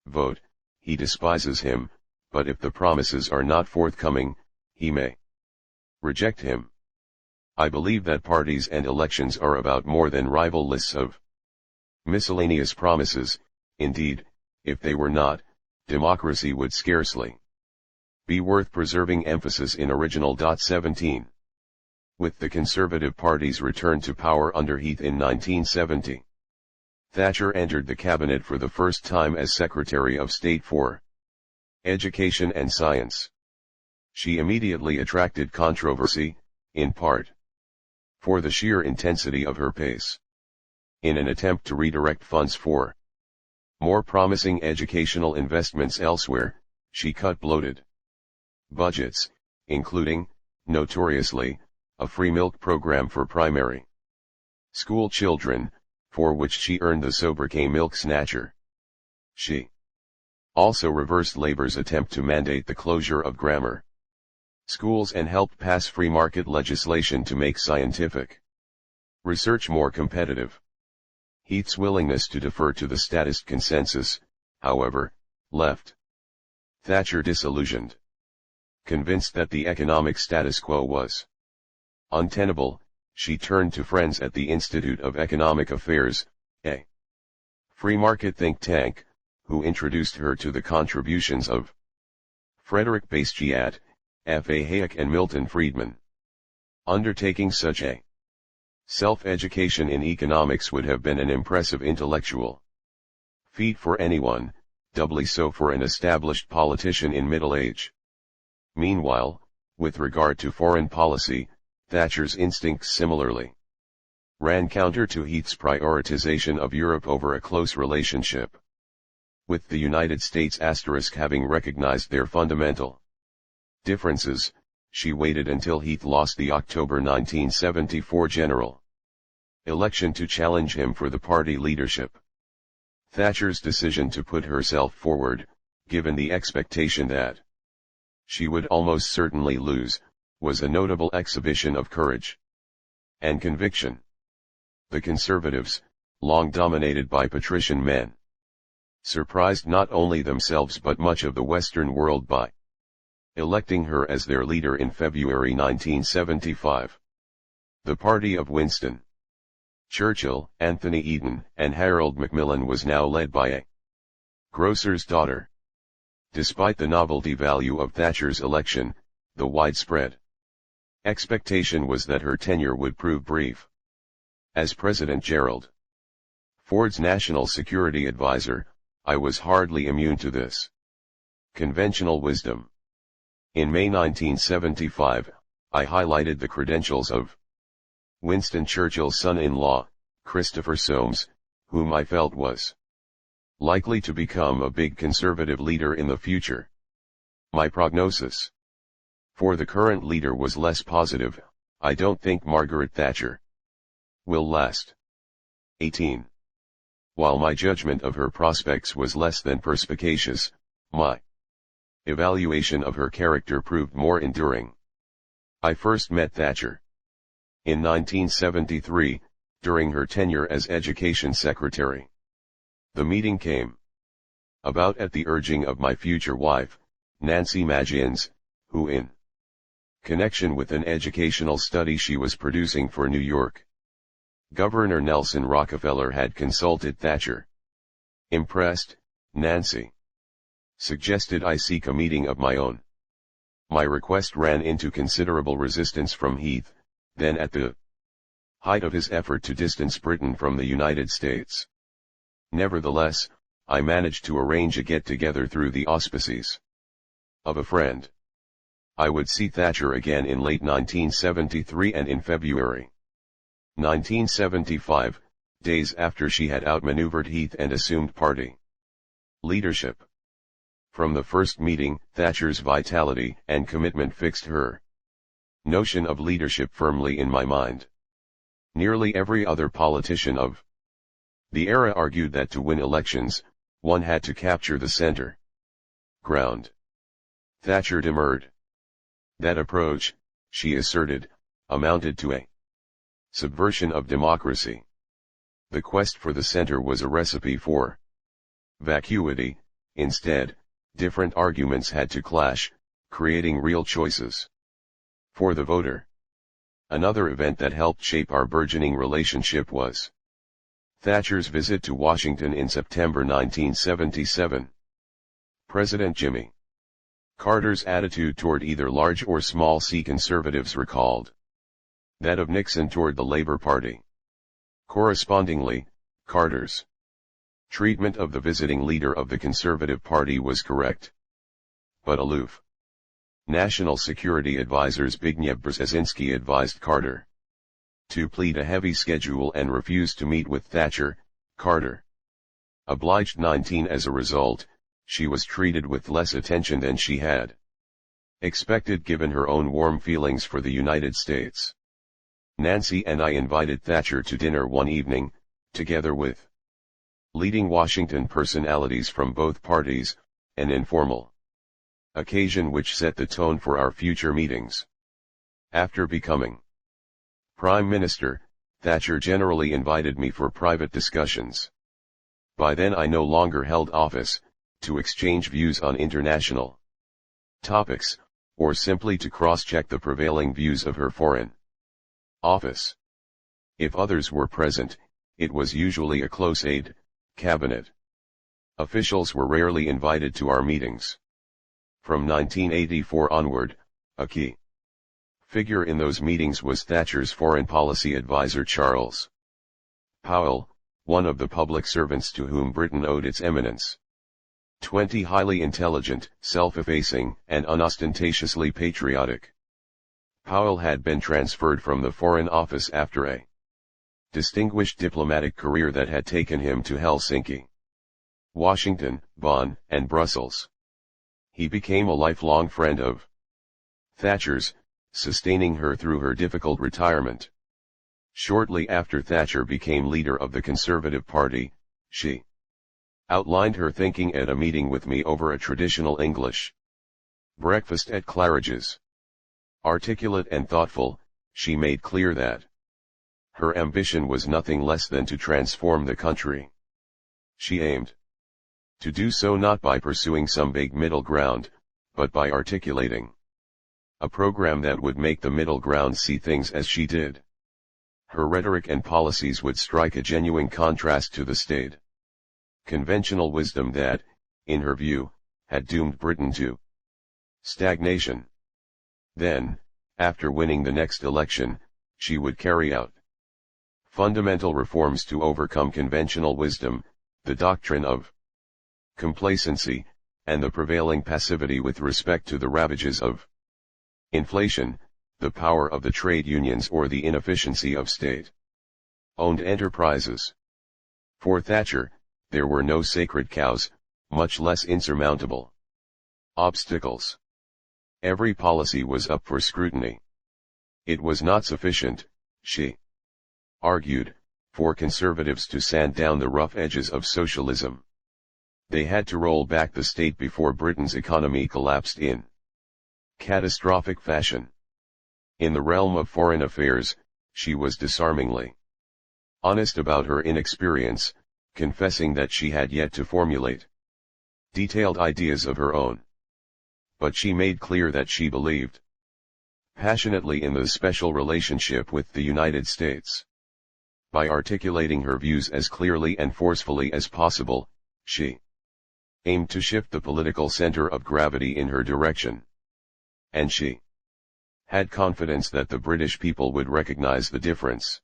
vote, he despises him, but if the promises are not forthcoming, he may reject him. I believe that parties and elections are about more than rival lists of miscellaneous promises. Indeed, if they were not, democracy would scarcely be worth preserving. Emphasis in original. 17. With the Conservative Party's return to power under Heath in 1970, Thatcher entered the cabinet for the first time as Secretary of State for Education and Science. She immediately attracted controversy, in part for the sheer intensity of her pace. In an attempt to redirect funds for more promising educational investments elsewhere, she cut bloated budgets, including, notoriously, a free milk program for primary school children, for which she earned the sobriquet Milk Snatcher. She also reversed Labour's attempt to mandate the closure of grammar schools and helped pass free market legislation to make scientific research more competitive. Heath's willingness to defer to the statist consensus, however, left Thatcher disillusioned. Convinced that the economic status quo was untenable, she turned to friends at the Institute of Economic Affairs, a free market think tank, who introduced her to the contributions of Frederick Bastiat, F. A. Hayek and Milton Friedman. Undertaking such a self-education in economics would have been an impressive intellectual feat for anyone, doubly so for an established politician in middle age. Meanwhile, with regard to foreign policy, Thatcher's instincts similarly ran counter to Heath's prioritization of Europe over a close relationship with the United States. Having recognized their fundamental differences, she waited until Heath lost the October 1974 general election to challenge him for the party leadership. Thatcher's decision to put herself forward, given the expectation that she would almost certainly lose, was a notable exhibition of courage and conviction. The Conservatives, long dominated by patrician men, surprised not only themselves but much of the Western world by electing her as their leader in February 1975. The party of Winston Churchill, Anthony Eden, and Harold Macmillan was now led by a grocer's daughter. Despite the novelty value of Thatcher's election, the widespread expectation was that her tenure would prove brief. As President Gerald Ford's national security advisor, I was hardly immune to this conventional wisdom. In May 1975, I highlighted the credentials of Winston Churchill's son-in-law, Christopher Soames, whom I felt was likely to become a big conservative leader in the future. My prognosis for the current leader was less positive. I don't think Margaret Thatcher will last. 18. While my judgment of her prospects was less than perspicacious, my evaluation of her character proved more enduring. I first met Thatcher in 1973, during her tenure as Education Secretary. The meeting came about at the urging of my future wife, Nancy Magians, who in connection with an educational study she was producing for New York Governor Nelson Rockefeller had consulted Thatcher. Impressed, Nancy suggested I seek a meeting of my own. My request ran into considerable resistance from Heath, then at the height of his effort to distance Britain from the United States. Nevertheless, I managed to arrange a get-together through the auspices of a friend. I would see Thatcher again in late 1973 and in February 1975, days after she had outmaneuvered Heath and assumed party leadership. From the first meeting, Thatcher's vitality and commitment fixed her notion of leadership firmly in my mind. Nearly every other politician of The era argued that to win elections, one had to capture the center ground. Thatcher demurred. That approach, she asserted, amounted to a subversion of democracy. The quest for the center was a recipe for vacuity. Instead, different arguments had to clash, creating real choices for the voter. Another event that helped shape our burgeoning relationship was Thatcher's visit to Washington in September 1977. President Jimmy Carter's attitude toward either large or small C conservatives recalled that of Nixon toward the Labor Party. Correspondingly, Carter's treatment of the visiting leader of the Conservative Party was correct, but aloof. National Security Advisor Zbigniew Brzezinski advised Carter to plead a heavy schedule and refuse to meet with Thatcher. Carter obliged. 19 As a result, she was treated with less attention than she had expected given her own warm feelings for the United States. Nancy and I invited Thatcher to dinner one evening, together with leading Washington personalities from both parties, an informal occasion which set the tone for our future meetings. After becoming Prime Minister, Thatcher generally invited me for private discussions. By then I no longer held office, to exchange views on international topics, or simply to cross-check the prevailing views of her foreign office. If others were present, it was usually a close aide, cabinet. Officials were rarely invited to our meetings. From 1984 onward, a key figure in those meetings was Thatcher's foreign policy advisor Charles Powell, one of the public servants to whom Britain owed its eminence. 20 Highly intelligent, self-effacing, and unostentatiously patriotic. Powell had been transferred from the Foreign Office after a distinguished diplomatic career that had taken him to Helsinki, Washington, Bonn, and Brussels. He became a lifelong friend of Thatcher's, sustaining her through her difficult retirement. Shortly after Thatcher became leader of the Conservative Party, she outlined her thinking at a meeting with me over a traditional English breakfast at Claridge's. Articulate and thoughtful, she made clear that her ambition was nothing less than to transform the country. She aimed to do so not by pursuing some vague middle ground, but by articulating a program that would make the middle ground see things as she did. Her rhetoric and policies would strike a genuine contrast to the staid, conventional wisdom that, in her view, had doomed Britain to stagnation. Then, after winning the next election, she would carry out fundamental reforms to overcome conventional wisdom, the doctrine of complacency, and the prevailing passivity with respect to the ravages of inflation, the power of the trade unions or the inefficiency of state-owned enterprises. For Thatcher, there were no sacred cows, much less insurmountable obstacles. Every policy was up for scrutiny. It was not sufficient, she argued, for conservatives to sand down the rough edges of socialism. They had to roll back the state before Britain's economy collapsed in catastrophic fashion. In the realm of foreign affairs, she was disarmingly honest about her inexperience, confessing that she had yet to formulate detailed ideas of her own. But she made clear that she believed passionately in the special relationship with the United States. By articulating her views as clearly and forcefully as possible, she aimed to shift the political center of gravity in her direction. And she had confidence that the British people would recognize the difference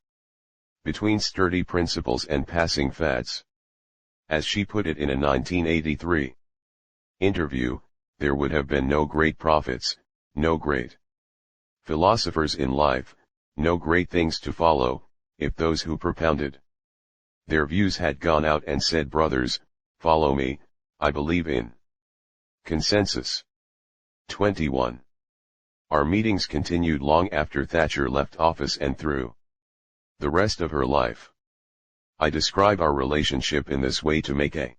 between sturdy principles and passing fads. As she put it in a 1983 interview, there would have been no great prophets, no great philosophers in life, no great things to follow, if those who propounded their views had gone out and said, "Brothers, follow me, I believe in consensus." 21. Our meetings continued long after Thatcher left office and through the rest of her life. I describe our relationship in this way to make a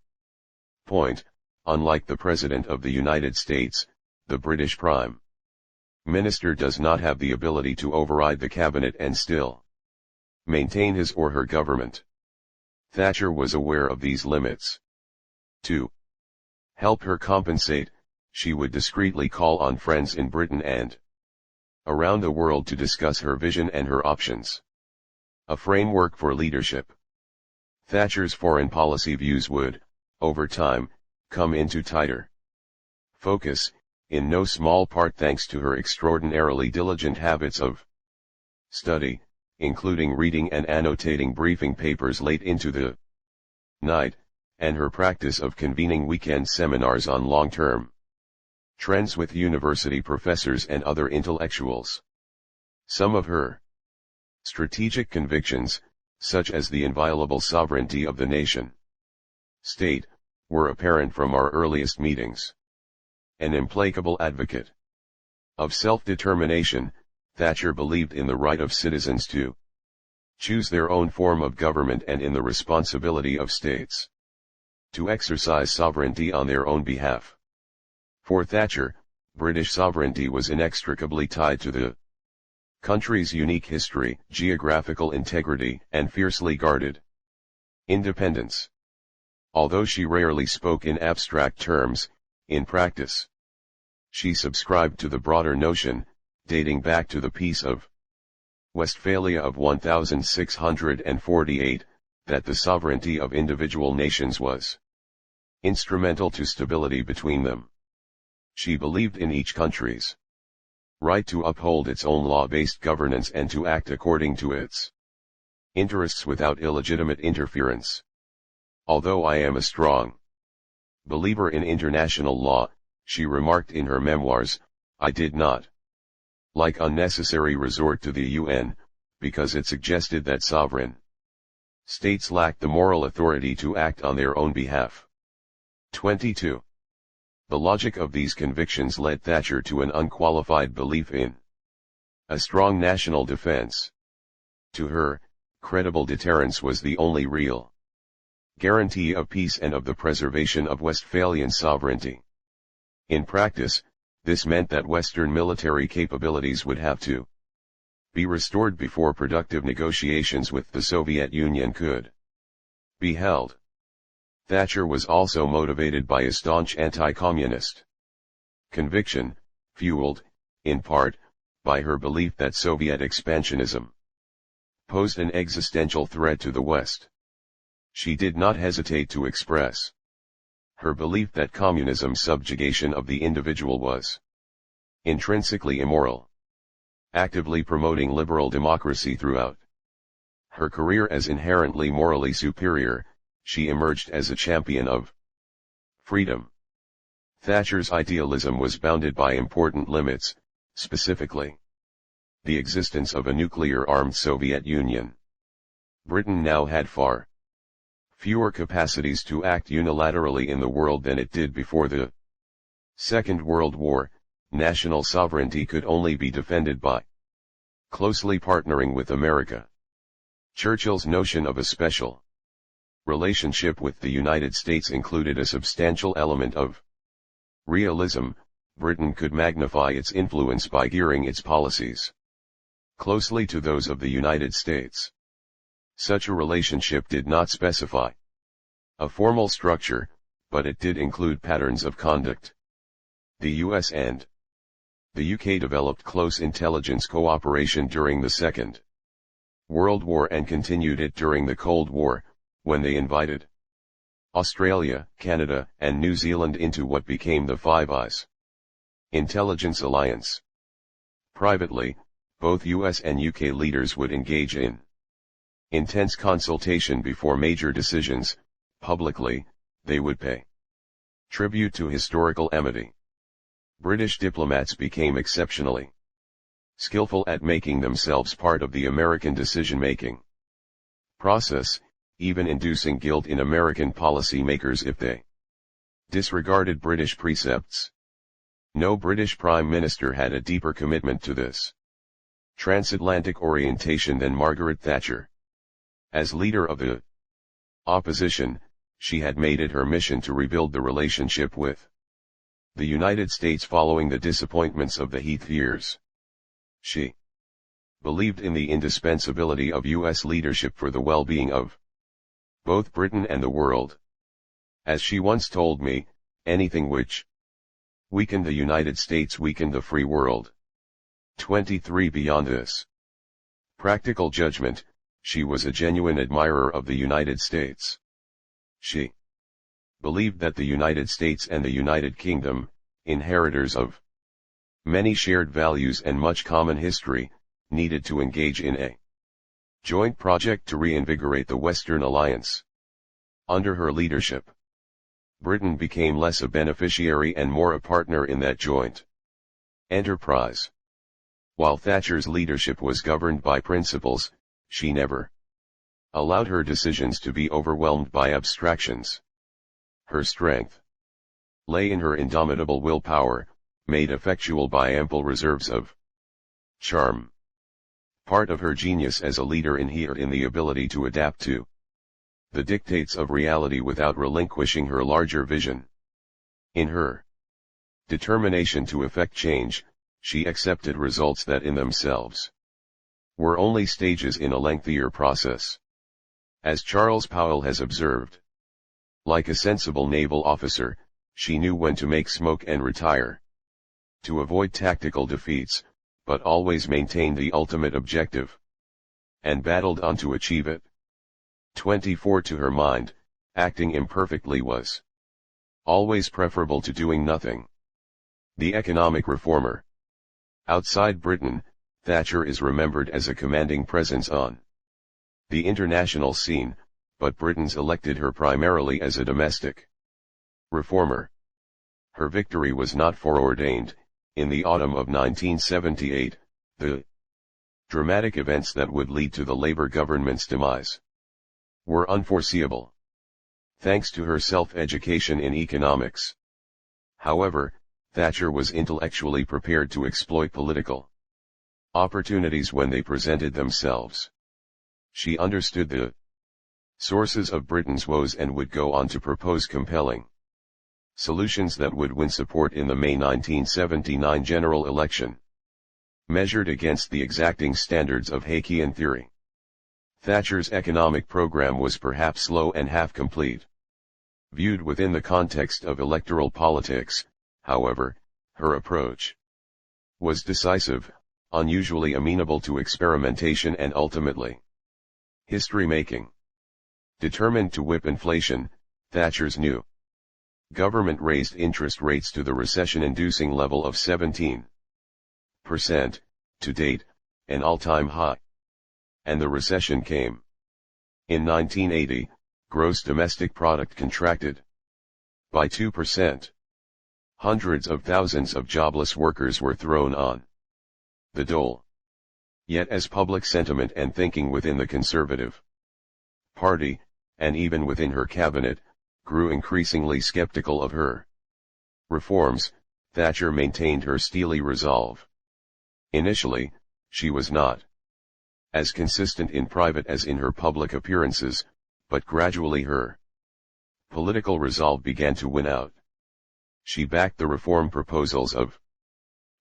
point. Unlike the President of the United States, the British Prime Minister does not have the ability to override the cabinet and still maintain his or her government. Thatcher was aware of these limits. To help her compensate, she would discreetly call on friends in Britain and around the world to discuss her vision and her options. A framework for leadership. Thatcher's foreign policy views would, over time, come into tighter focus, in no small part thanks to her extraordinarily diligent habits of study, including reading and annotating briefing papers late into the night, and her practice of convening weekend seminars on long-term trends with university professors and other intellectuals. Some of her strategic convictions, such as the inviolable sovereignty of the nation state, were apparent from our earliest meetings. An implacable advocate of self-determination, Thatcher believed in the right of citizens to choose their own form of government and in the responsibility of states to exercise sovereignty on their own behalf. For Thatcher, British sovereignty was inextricably tied to the country's unique history, geographical integrity, and fiercely guarded independence. Although she rarely spoke in abstract terms, in practice, she subscribed to the broader notion, dating back to the Peace of Westphalia of 1648, that the sovereignty of individual nations was instrumental to stability between them. She believed in each country's right to uphold its own law-based governance and to act according to its interests without illegitimate interference. Although I am a strong believer in international law, she remarked in her memoirs, I did not like unnecessary resort to the UN, because it suggested that sovereign states lacked the moral authority to act on their own behalf. 22. The logic of these convictions led Thatcher to an unqualified belief in a strong national defense. To her, credible deterrence was the only real guarantee of peace and of the preservation of Westphalian sovereignty. In practice, this meant that Western military capabilities would have to be restored before productive negotiations with the Soviet Union could be held. Thatcher was also motivated by a staunch anti-communist conviction, fueled, in part, by her belief that Soviet expansionism posed an existential threat to the West. She did not hesitate to express her belief that communism's subjugation of the individual was intrinsically immoral, actively promoting liberal democracy throughout her career as inherently morally superior. She emerged as a champion of freedom. Thatcher's idealism was bounded by important limits, specifically the existence of a nuclear-armed Soviet Union. Britain now had far fewer capacities to act unilaterally in the world than it did before the Second World War. National sovereignty could only be defended by closely partnering with America. Churchill's notion of a special relationship with the United States included a substantial element of realism. Britain could magnify its influence by gearing its policies closely to those of the United States. Such a relationship did not specify a formal structure, but it did include patterns of conduct. The US and the UK developed close intelligence cooperation during the Second World War and continued it during the Cold War, when they invited Australia, Canada, and New Zealand into what became the Five Eyes intelligence alliance. Privately, both US and UK leaders would engage in intense consultation before major decisions. Publicly, they would pay tribute to historical amity. British diplomats became exceptionally skillful at making themselves part of the American decision-making process, even inducing guilt in American policymakers if they disregarded British precepts. No British Prime Minister had a deeper commitment to this transatlantic orientation than Margaret Thatcher. As leader of the opposition, she had made it her mission to rebuild the relationship with the United States following the disappointments of the Heath years. She believed in the indispensability of U.S. leadership for the well-being of both Britain and the world. As she once told me, anything which weakened the United States weakened the free world. 23 Beyond this practical judgment, she was a genuine admirer of the United States. She believed that the United States and the United Kingdom, inheritors of many shared values and much common history, needed to engage in a joint project to reinvigorate the Western alliance. Under her leadership, Britain became less a beneficiary and more a partner in that joint enterprise. While Thatcher's leadership was governed by principles, she never allowed her decisions to be overwhelmed by abstractions. Her strength lay in her indomitable willpower, made effectual by ample reserves of charm. Part of her genius as a leader inhered in the ability to adapt to the dictates of reality without relinquishing her larger vision. In her determination to effect change, she accepted results that in themselves were only stages in a lengthier process. As Charles Powell has observed, like a sensible naval officer, she knew when to make smoke and retire, to avoid tactical defeats, but always maintained the ultimate objective, and battled on to achieve it. 24 To her mind, acting imperfectly was always preferable to doing nothing. The economic reformer. Outside Britain, Thatcher is remembered as a commanding presence on the international scene, but Britons elected her primarily as a domestic reformer. Her victory was not foreordained. In the autumn of 1978, the dramatic events that would lead to the Labour government's demise were unforeseeable, thanks to her self-education in economics. However, Thatcher was intellectually prepared to exploit political opportunities when they presented themselves. She understood the sources of Britain's woes and would go on to propose compelling solutions that would win support in the May 1979 general election. Measured against the exacting standards of Hayekian theory, Thatcher's economic program was perhaps slow and half-complete. Viewed within the context of electoral politics, however, her approach was decisive, unusually amenable to experimentation and ultimately history-making. Determined to whip inflation, Thatcher's new government raised interest rates to the recession-inducing level of 17%, to date, an all-time high. And the recession came. In 1980, gross domestic product contracted by 2%. Hundreds of thousands of jobless workers were thrown on the dole. Yet as public sentiment and thinking within the Conservative Party, and even within her cabinet, grew increasingly skeptical of her reforms, Thatcher maintained her steely resolve. Initially, she was not as consistent in private as in her public appearances, but gradually her political resolve began to win out. She backed the reform proposals of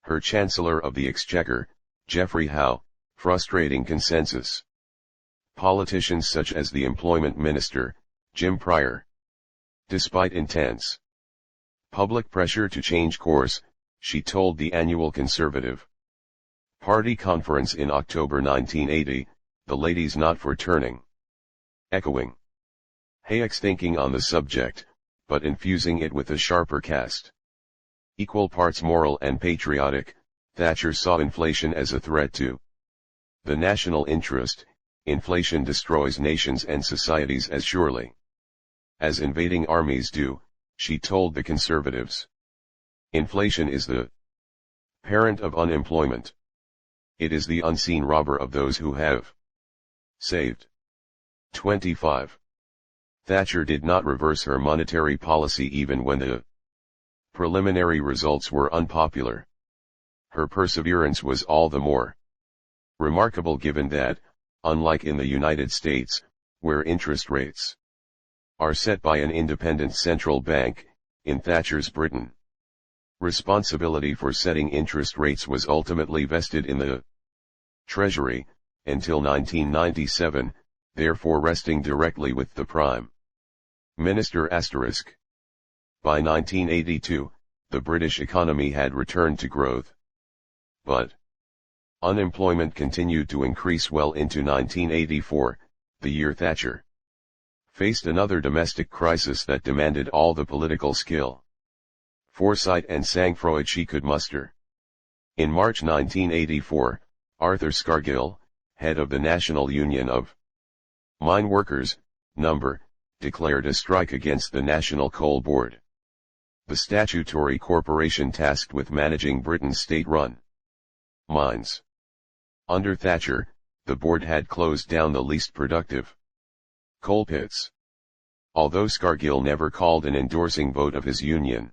her Chancellor of the Exchequer, Geoffrey Howe, frustrating consensus politicians such as the Employment Minister, Jim Pryor. Despite intense public pressure to change course, she told the annual Conservative Party conference in October 1980, "The lady's not for turning." Echoing Hayek's thinking on the subject, but infusing it with a sharper cast. Equal parts moral and patriotic, Thatcher saw inflation as a threat to the national interest. Inflation destroys nations and societies as surely as invading armies do, she told the Conservatives. Inflation is the parent of unemployment. It is the unseen robber of those who have saved. 25. Thatcher did not reverse her monetary policy even when the preliminary results were unpopular. Her perseverance was all the more remarkable given that, unlike in the United States, where interest rates are set by an independent central bank, in Thatcher's Britain. Responsibility for setting interest rates was ultimately vested in the Treasury, until 1997, therefore resting directly with the Prime Minister *. By 1982, the British economy had returned to growth. But unemployment continued to increase well into 1984, the year Thatcher faced another domestic crisis that demanded all the political skill, foresight and sang-froid she could muster. In March 1984, Arthur Scargill, head of the National Union of Mine Workers, No. declared a strike against the National Coal Board, the statutory corporation tasked with managing Britain's state-run mines. Under Thatcher, the board had closed down the least productive coal pits. Although Scargill never called an endorsing vote of his union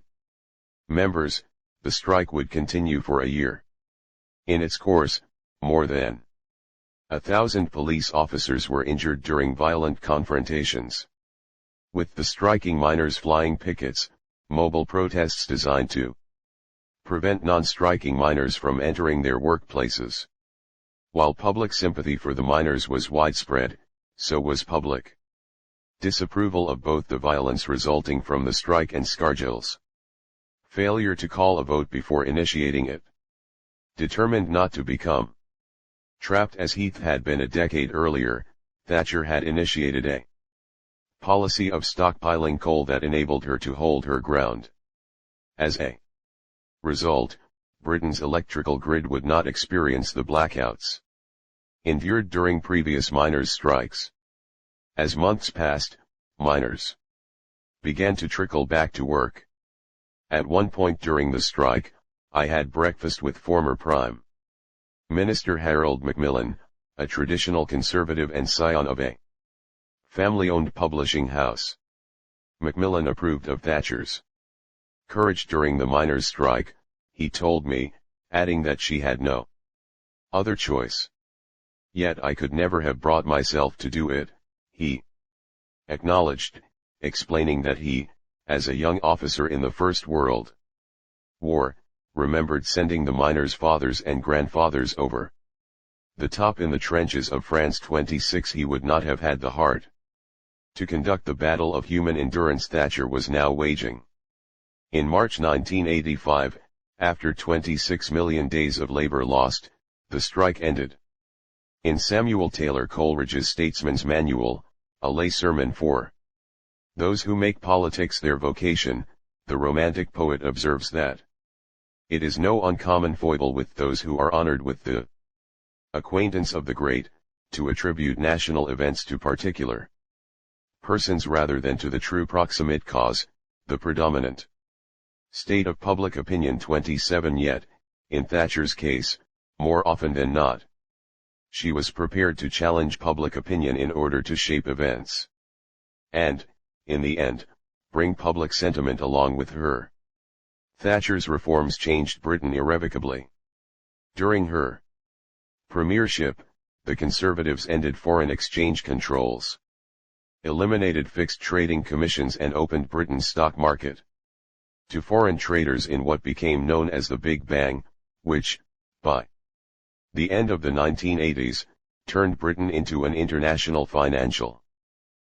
members, the strike would continue for a year. In its course, more than 1,000 police officers were injured during violent confrontations with the striking miners, flying pickets, mobile protests designed to prevent non-striking miners from entering their workplaces. While public sympathy for the miners was widespread, so was public disapproval of both the violence resulting from the strike and Scargill's failure to call a vote before initiating it. Determined not to become trapped as Heath had been a decade earlier, Thatcher had initiated a policy of stockpiling coal that enabled her to hold her ground. As a result, Britain's electrical grid would not experience the blackouts endured during previous miners' strikes. As months passed, miners began to trickle back to work. At one point during the strike, I had breakfast with former Prime Minister Harold Macmillan, a traditional conservative and scion of a family-owned publishing house. Macmillan approved of Thatcher's courage during the miners' strike, he told me, adding that she had no other choice. Yet I could never have brought myself to do it, he acknowledged, explaining that he, as a young officer in the First World War, remembered sending the miners' fathers and grandfathers over the top in the trenches of France 26. He would not have had the heart to conduct the battle of human endurance Thatcher was now waging. In March 1985, after 26 million days of labor lost, the strike ended. In Samuel Taylor Coleridge's Statesman's Manual, a lay sermon for those who make politics their vocation, the Romantic poet observes that it is no uncommon foible with those who are honored with the acquaintance of the great, to attribute national events to particular persons rather than to the true proximate cause, the predominant state of public opinion. 27 Yet, in Thatcher's case, more often than not, she was prepared to challenge public opinion in order to shape events, and, in the end, bring public sentiment along with her. Thatcher's reforms changed Britain irrevocably. During her premiership, the Conservatives ended foreign exchange controls, eliminated fixed trading commissions and opened Britain's stock market to foreign traders in what became known as the Big Bang, which, by the end of the 1980s, turned Britain into an international financial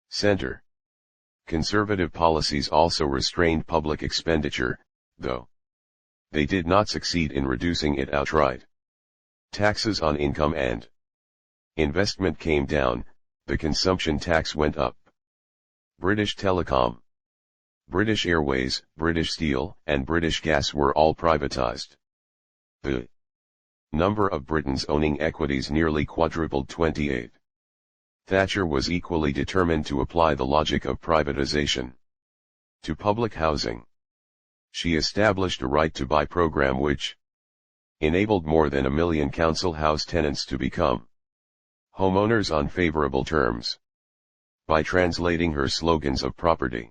center. Conservative policies also restrained public expenditure, though they did not succeed in reducing it outright. Taxes on income and investment came down, the consumption tax went up. British Telecom, British Airways, British Steel, and British Gas were all privatized. The number of Britons owning equities nearly quadrupled. 28. Thatcher was equally determined to apply the logic of privatization to public housing. She established a right-to-buy program which enabled more than 1 million council house tenants to become homeowners on favorable terms. By translating her slogans of property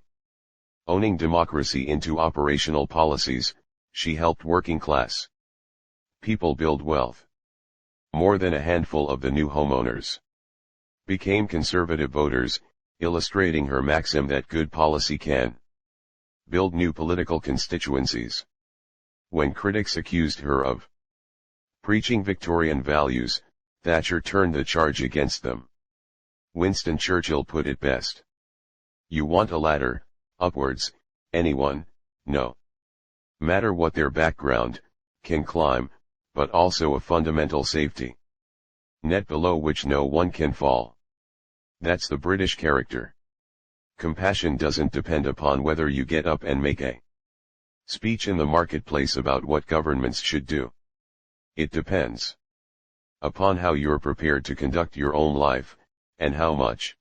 owning democracy into operational policies, she helped working-class people build wealth. More than a handful of the new homeowners became Conservative voters, illustrating her maxim that good policy can build new political constituencies. When critics accused her of preaching Victorian values, Thatcher turned the charge against them. Winston Churchill put it best. You want a ladder, upwards, anyone, no matter what their background, can climb, but also a fundamental safety net below which no one can fall. That's the British character. Compassion doesn't depend upon whether you get up and make a speech in the marketplace about what governments should do. It depends upon how you're prepared to conduct your own life, and how much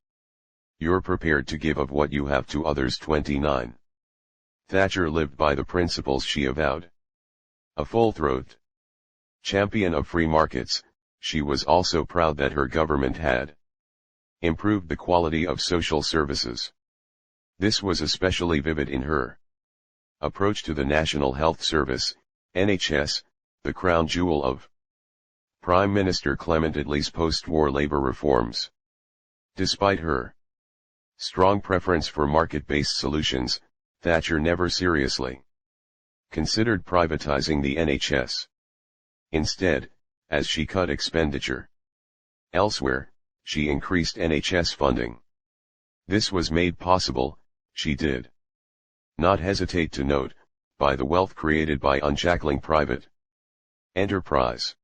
you're prepared to give of what you have to others. 29. Thatcher lived by the principles she avowed. A full-throated champion of free markets, she was also proud that her government had improved the quality of social services. This was especially vivid in her approach to the National Health Service, NHS, the crown jewel of Prime Minister Clement Attlee's post-war labour reforms. Despite her strong preference for market-based solutions, Thatcher never seriously considered privatising the NHS. Instead, as she cut expenditure elsewhere, she increased NHS funding. This was made possible, she did not hesitate to note, by the wealth created by unshackling private enterprise.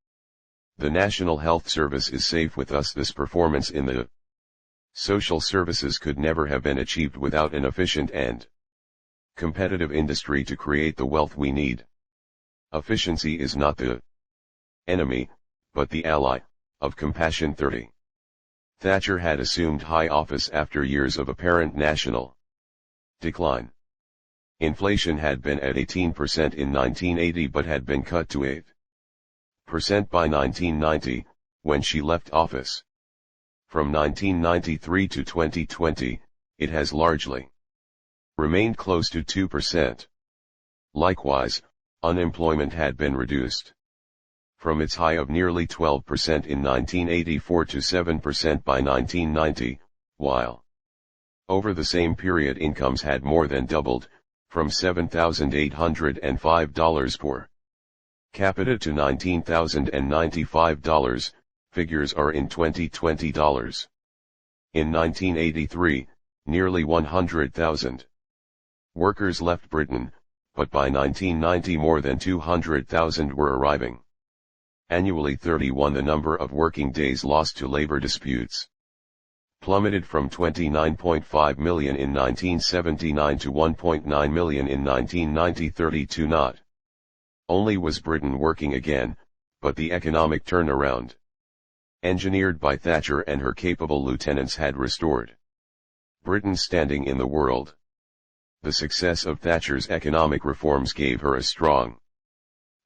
The National Health Service is safe with us. This performance in the social services could never have been achieved without an efficient and competitive industry to create the wealth we need. Efficiency is not the enemy, but the ally, of compassion. 30. Thatcher had assumed high office after years of apparent national decline. Inflation had been at 18% in 1980 but had been cut to 8% by 1990, when she left office. From 1993 to 2020, it has largely remained close to 2%. Likewise, unemployment had been reduced from its high of nearly 12% in 1984 to 7% by 1990, while over the same period incomes had more than doubled, from $7,805 per capita to $19,095, figures are in 2020 dollars. In 1983, nearly 100,000 workers left Britain, but by 1990 more than 200,000 were arriving. Annually 31 the number of working days lost to labor disputes plummeted from 29.5 million in 1979 to 1.9 million in 1990. 32 Not only was Britain working again, but the economic turnaround engineered by Thatcher and her capable lieutenants had restored Britain's standing in the world. The success of Thatcher's economic reforms gave her a strong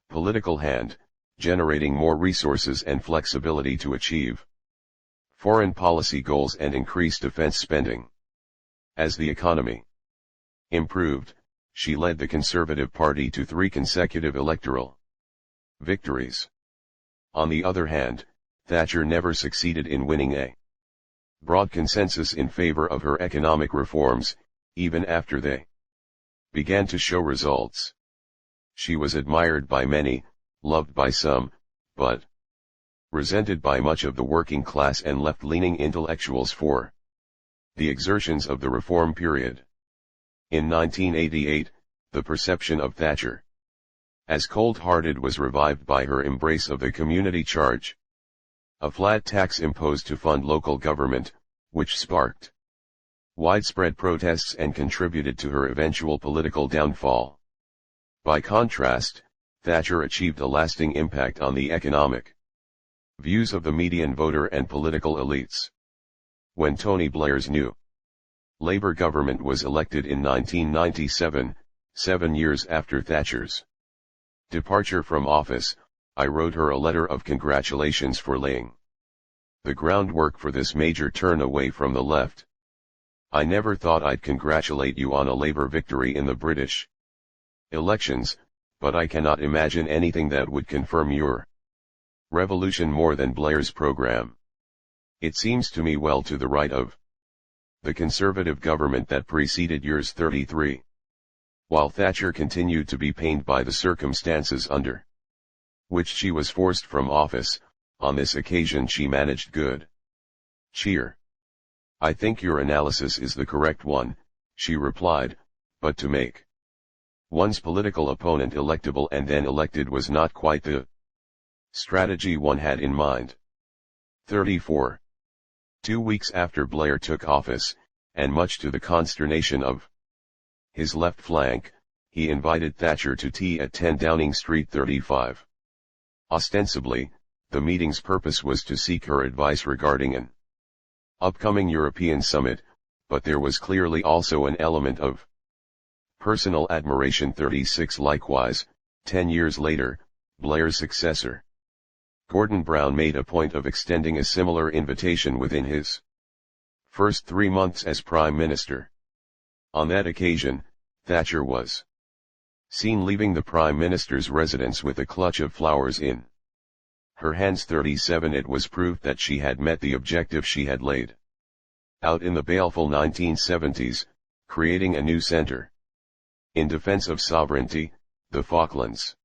political hand, generating more resources and flexibility to achieve foreign policy goals and increase defense spending. As the economy improved, she led the Conservative Party to 3 consecutive electoral victories. On the other hand, Thatcher never succeeded in winning a broad consensus in favor of her economic reforms, even after they began to show results. She was admired by many, loved by some, but resented by much of the working class and left-leaning intellectuals for the exertions of the reform period. In 1988, the perception of Thatcher as cold-hearted was revived by her embrace of the community charge, a flat tax imposed to fund local government, which sparked widespread protests and contributed to her eventual political downfall. By contrast, Thatcher achieved a lasting impact on the economic views of the median voter and political elites. When Tony Blair's new Labour government was elected in 1997, 7 years after Thatcher's departure from office, I wrote her a letter of congratulations for laying the groundwork for this major turn away from the left. I never thought I'd congratulate you on a Labour victory in the British elections, but I cannot imagine anything that would confirm your revolution more than Blair's program. It seems to me well to the right of the Conservative government that preceded years 33. While Thatcher continued to be pained by the circumstances under which she was forced from office, on this occasion she managed good cheer. "I think your analysis is the correct one," she replied, "but to make one's political opponent electable and then elected was not quite the strategy one had in mind." 34. 2 weeks after Blair took office, and much to the consternation of his left flank, he invited Thatcher to tea at 10 Downing Street 35. Ostensibly, the meeting's purpose was to seek her advice regarding an upcoming European summit, but there was clearly also an element of personal admiration. 36. Likewise, 10 years later, Blair's successor, Gordon Brown, made a point of extending a similar invitation within his first 3 months as Prime Minister. On that occasion, Thatcher was seen leaving the Prime Minister's residence with a clutch of flowers in her hands. 37. It was proved that she had met the objective she had laid out in the baleful 1970s, creating a new center in defense of sovereignty, the Falklands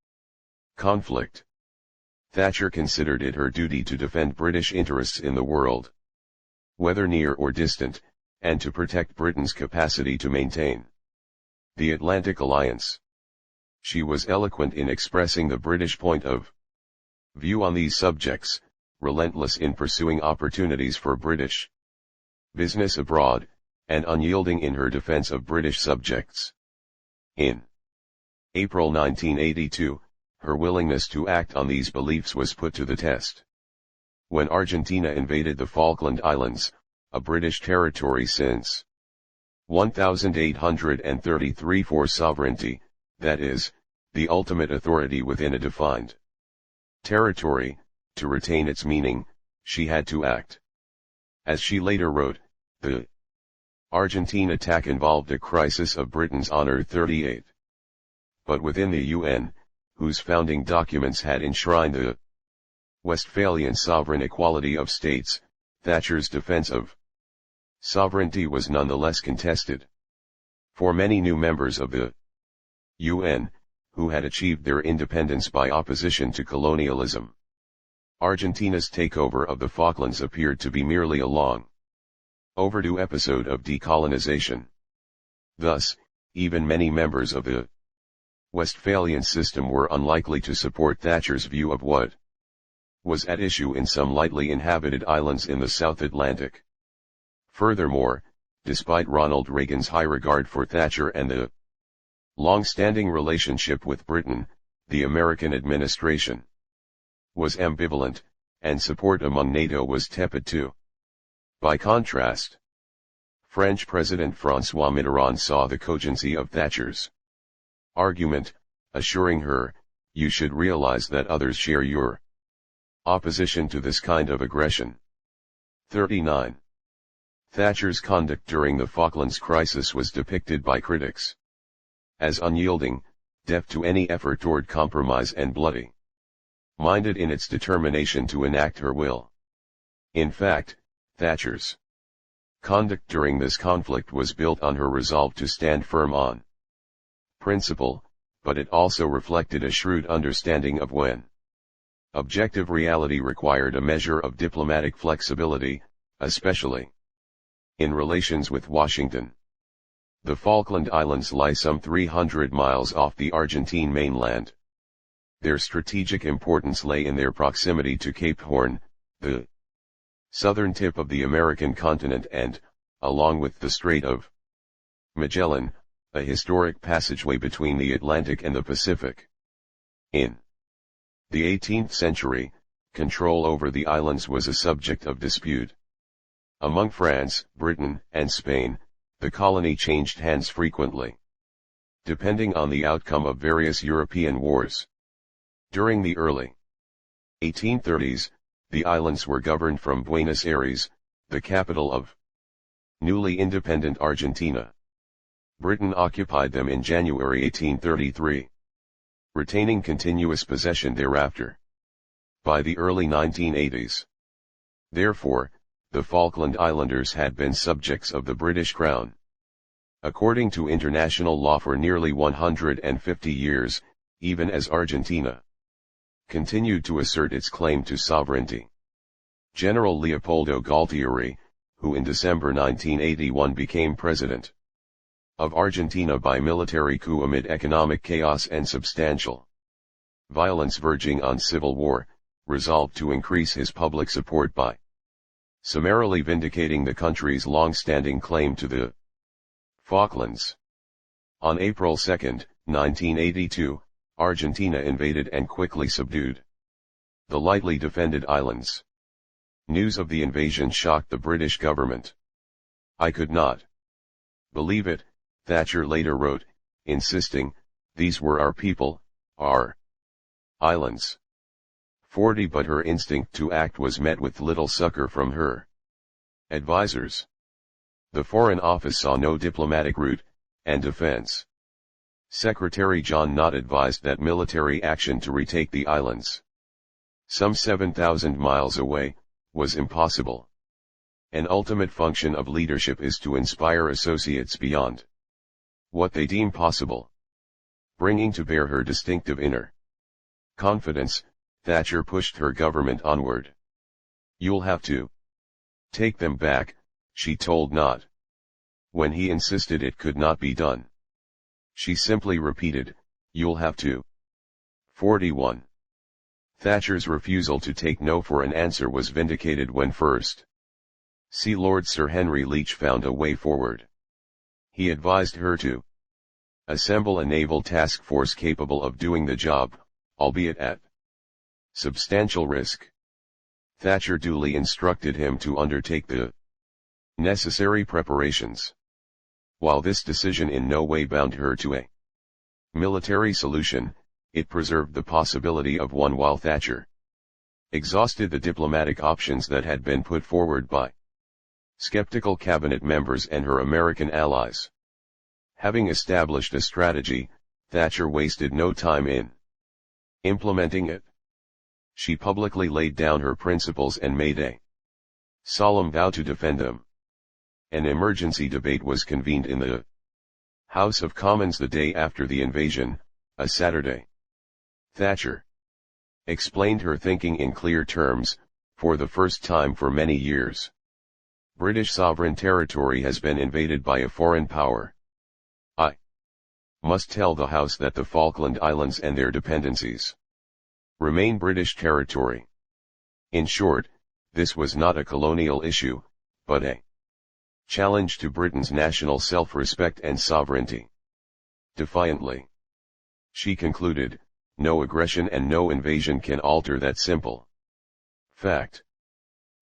conflict. Thatcher considered it her duty to defend British interests in the world, whether near or distant, and to protect Britain's capacity to maintain the Atlantic Alliance. She was eloquent in expressing the British point of view on these subjects, relentless in pursuing opportunities for British business abroad, and unyielding in her defense of British subjects. In April 1982, her willingness to act on these beliefs was put to the test. When Argentina invaded the Falkland Islands, a British territory since 1833 for sovereignty, that is, the ultimate authority within a defined territory, to retain its meaning, she had to act. As she later wrote, the Argentine attack involved a crisis of Britain's honor. 38. But within the UN, whose founding documents had enshrined the Westphalian sovereign equality of states, Thatcher's defense of sovereignty was nonetheless contested. For many new members of the UN, who had achieved their independence by opposition to colonialism, Argentina's takeover of the Falklands appeared to be merely a long overdue episode of decolonization. Thus, even many members of the Westphalian system were unlikely to support Thatcher's view of what was at issue in some lightly inhabited islands in the South Atlantic. Furthermore, despite Ronald Reagan's high regard for Thatcher and the long-standing relationship with Britain, the American administration was ambivalent, and support among NATO was tepid too. By contrast, French President François Mitterrand saw the cogency of Thatcher's argument, assuring her, "You should realize that others share your opposition to this kind of aggression." 39. Thatcher's conduct during the Falklands crisis was depicted by critics as unyielding, deaf to any effort toward compromise, and bloody-minded in its determination to enact her will. In fact, Thatcher's conduct during this conflict was built on her resolve to stand firm on principle, but it also reflected a shrewd understanding of when objective reality required a measure of diplomatic flexibility, especially in relations with Washington. The Falkland Islands lie some 300 miles off the Argentine mainland. Their strategic importance lay in their proximity to Cape Horn, the southern tip of the American continent, and, along with the Strait of Magellan, a historic passageway between the Atlantic and the Pacific. In the 18th century, control over the islands was a subject of dispute. Among France, Britain, and Spain, the colony changed hands frequently, depending on the outcome of various European wars. During the early 1830s, the islands were governed from Buenos Aires, the capital of newly independent Argentina. Britain occupied them in January 1833, retaining continuous possession thereafter. By the early 1980s, therefore, the Falkland Islanders had been subjects of the British Crown. According to international law for nearly 150 years, even as Argentina continued to assert its claim to sovereignty. General Leopoldo Galtieri, who in December 1981 became president of Argentina by military coup amid economic chaos and substantial violence verging on civil war, resolved to increase his public support by summarily vindicating the country's long-standing claim to the Falklands. On April 2, 1982, Argentina invaded and quickly subdued the lightly defended islands. News of the invasion shocked the British government. "I could not believe it," Thatcher later wrote, insisting, "These were our people, our islands." 40 But her instinct to act was met with little succor from her advisers. The Foreign Office saw no diplomatic route, and Defense Secretary John Nott advised that military action to retake the islands, some 7,000 miles away, was impossible. An ultimate function of leadership is to inspire associates beyond what they deem possible. Bringing to bear her distinctive inner confidence, Thatcher pushed her government onward. "You'll have to take them back," she told Nott. When he insisted it could not be done, she simply repeated, "You'll have to." 41. Thatcher's refusal to take no for an answer was vindicated when First Sea Lord Sir Henry Leach found a way forward. He advised her to assemble a naval task force capable of doing the job, albeit at substantial risk. Thatcher duly instructed him to undertake the necessary preparations. While this decision in no way bound her to a military solution, it preserved the possibility of one while Thatcher exhausted the diplomatic options that had been put forward by skeptical cabinet members and her American allies. Having established a strategy, Thatcher wasted no time in implementing it. She publicly laid down her principles and made a solemn vow to defend them. An emergency debate was convened in the House of Commons the day after the invasion, a Saturday. Thatcher explained her thinking in clear terms, for the first time for many years. British sovereign territory has been invaded by a foreign power. I must tell the House that the Falkland Islands and their dependencies remain British territory. In short, this was not a colonial issue, but a challenge to Britain's national self-respect and sovereignty. Defiantly, she concluded, no aggression and no invasion can alter that simple fact.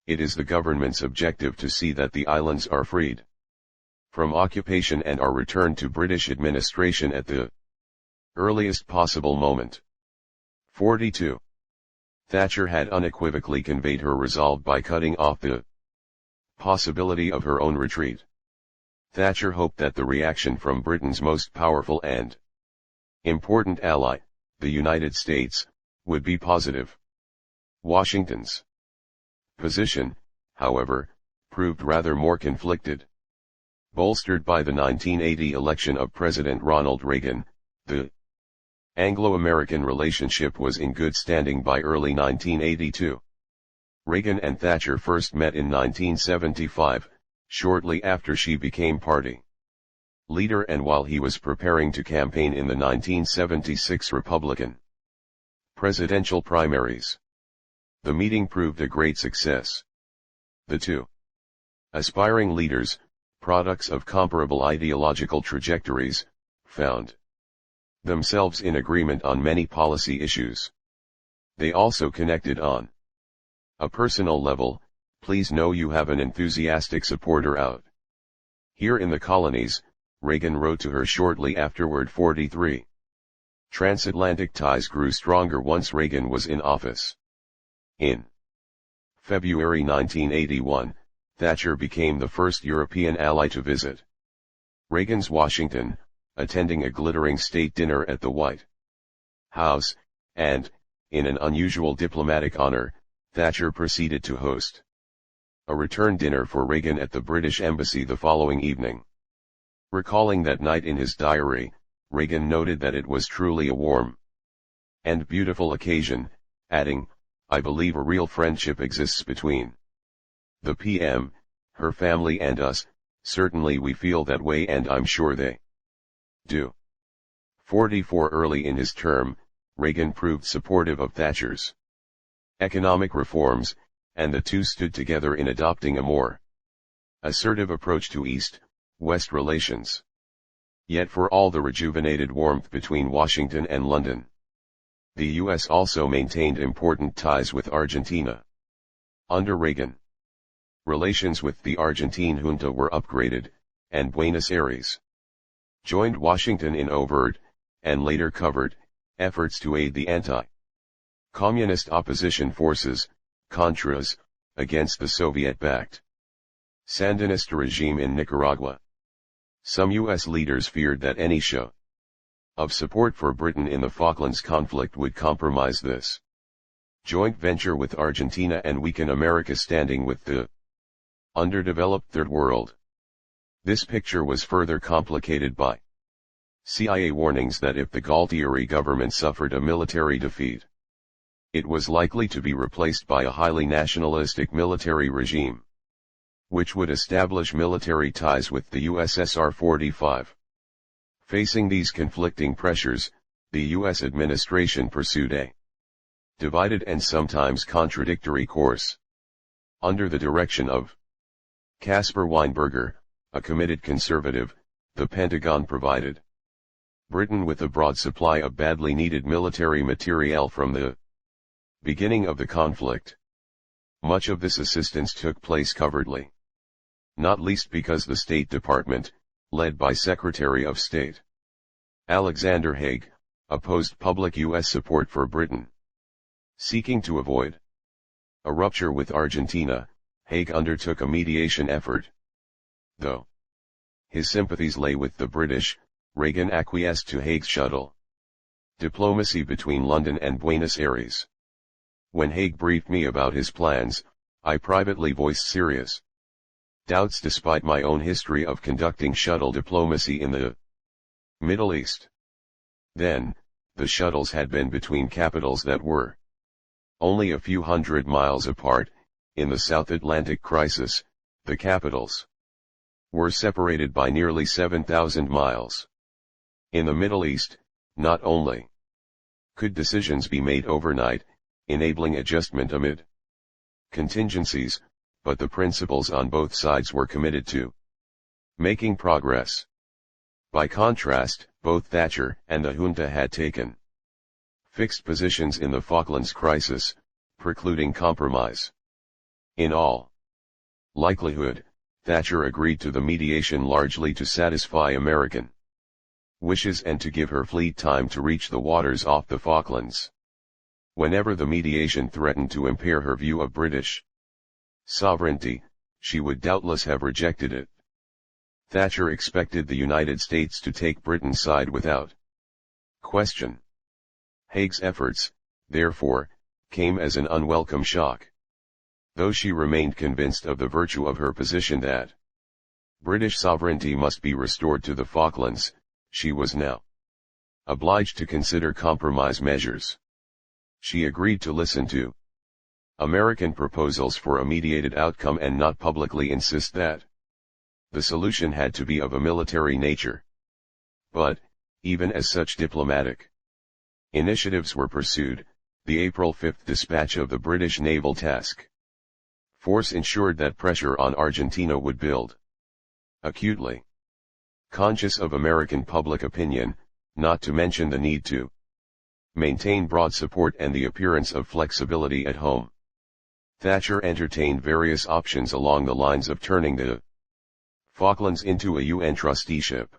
It is the government's objective to see that the islands are freed from occupation and are returned to British administration at the earliest possible moment. 42. Thatcher had unequivocally conveyed her resolve by cutting off the possibility of her own retreat. Thatcher hoped that the reaction from Britain's most powerful and important ally, the United States, would be positive. Washington's position, however, proved rather more conflicted. Bolstered by the 1980 election of President Ronald Reagan, the Anglo-American relationship was in good standing by early 1982. Reagan and Thatcher first met in 1975, shortly after she became party leader and while he was preparing to campaign in the 1976 Republican presidential primaries. The meeting proved a great success. The two aspiring leaders, products of comparable ideological trajectories, found themselves in agreement on many policy issues. They also connected on a personal level. Please know you have an enthusiastic supporter out here in the colonies, Reagan wrote to her shortly afterward. 43. Transatlantic ties grew stronger once Reagan was in office. In February 1981, Thatcher became the first European ally to visit Reagan's Washington, attending a glittering state dinner at the White House, and, in an unusual diplomatic honor, Thatcher proceeded to host A return dinner for Reagan at the British Embassy the following evening. Recalling that night in his diary, Reagan noted that it was truly a warm and beautiful occasion, adding, "I believe a real friendship exists between the PM, her family and us. Certainly we feel that way and I'm sure they do." 44 Early in his term, Reagan proved supportive of Thatcher's economic reforms, and the two stood together in adopting a more assertive approach to East-West relations. Yet for all the rejuvenated warmth between Washington and London, the U.S. also maintained important ties with Argentina. Under Reagan, relations with the Argentine junta were upgraded, and Buenos Aires joined Washington in overt, and later covert, efforts to aid the anti-communist opposition forces, Contras, against the Soviet-backed Sandinista regime in Nicaragua. Some U.S. leaders feared that any show of support for Britain in the Falklands conflict would compromise this joint venture with Argentina and weaken America's standing with the underdeveloped Third World. This picture was further complicated by CIA warnings that if the Galtieri government suffered a military defeat, it was likely to be replaced by a highly nationalistic military regime, which would establish military ties with the USSR. 45. Facing these conflicting pressures, the U.S. administration pursued a divided and sometimes contradictory course. Under the direction of Caspar Weinberger, a committed conservative, the Pentagon provided Britain with a broad supply of badly needed military materiel from the beginning of the conflict. Much of this assistance took place covertly, not least because the State Department, led by Secretary of State Alexander Haig, opposed public U.S. support for Britain. Seeking to avoid a rupture with Argentina, Haig undertook a mediation effort. Though his sympathies lay with the British, Reagan acquiesced to Haig's shuttle diplomacy between London and Buenos Aires. When Haig briefed me about his plans, I privately voiced serious doubts despite my own history of conducting shuttle diplomacy in the Middle East. Then, the shuttles had been between capitals that were only a few hundred miles apart. In the South Atlantic crisis, the capitals were separated by nearly 7,000 miles. In the Middle East, not only could decisions be made overnight, enabling adjustment amid contingencies, but the principals on both sides were committed to making progress. By contrast, both Thatcher and the junta had taken fixed positions in the Falklands crisis, precluding compromise. In all likelihood, Thatcher agreed to the mediation largely to satisfy American wishes and to give her fleet time to reach the waters off the Falklands. Whenever the mediation threatened to impair her view of British sovereignty, she would doubtless have rejected it. Thatcher expected the United States to take Britain's side without question. Haig's efforts, therefore, came as an unwelcome shock. Though she remained convinced of the virtue of her position that British sovereignty must be restored to the Falklands, she was now obliged to consider compromise measures. She agreed to listen to American proposals for a mediated outcome and not publicly insist that the solution had to be of a military nature. But, even as such diplomatic initiatives were pursued, the April 5 dispatch of the British Naval Task Force ensured that pressure on Argentina would build. Acutely conscious of American public opinion, not to mention the need to maintain broad support and the appearance of flexibility at home, Thatcher entertained various options along the lines of turning the Falklands into a UN trusteeship.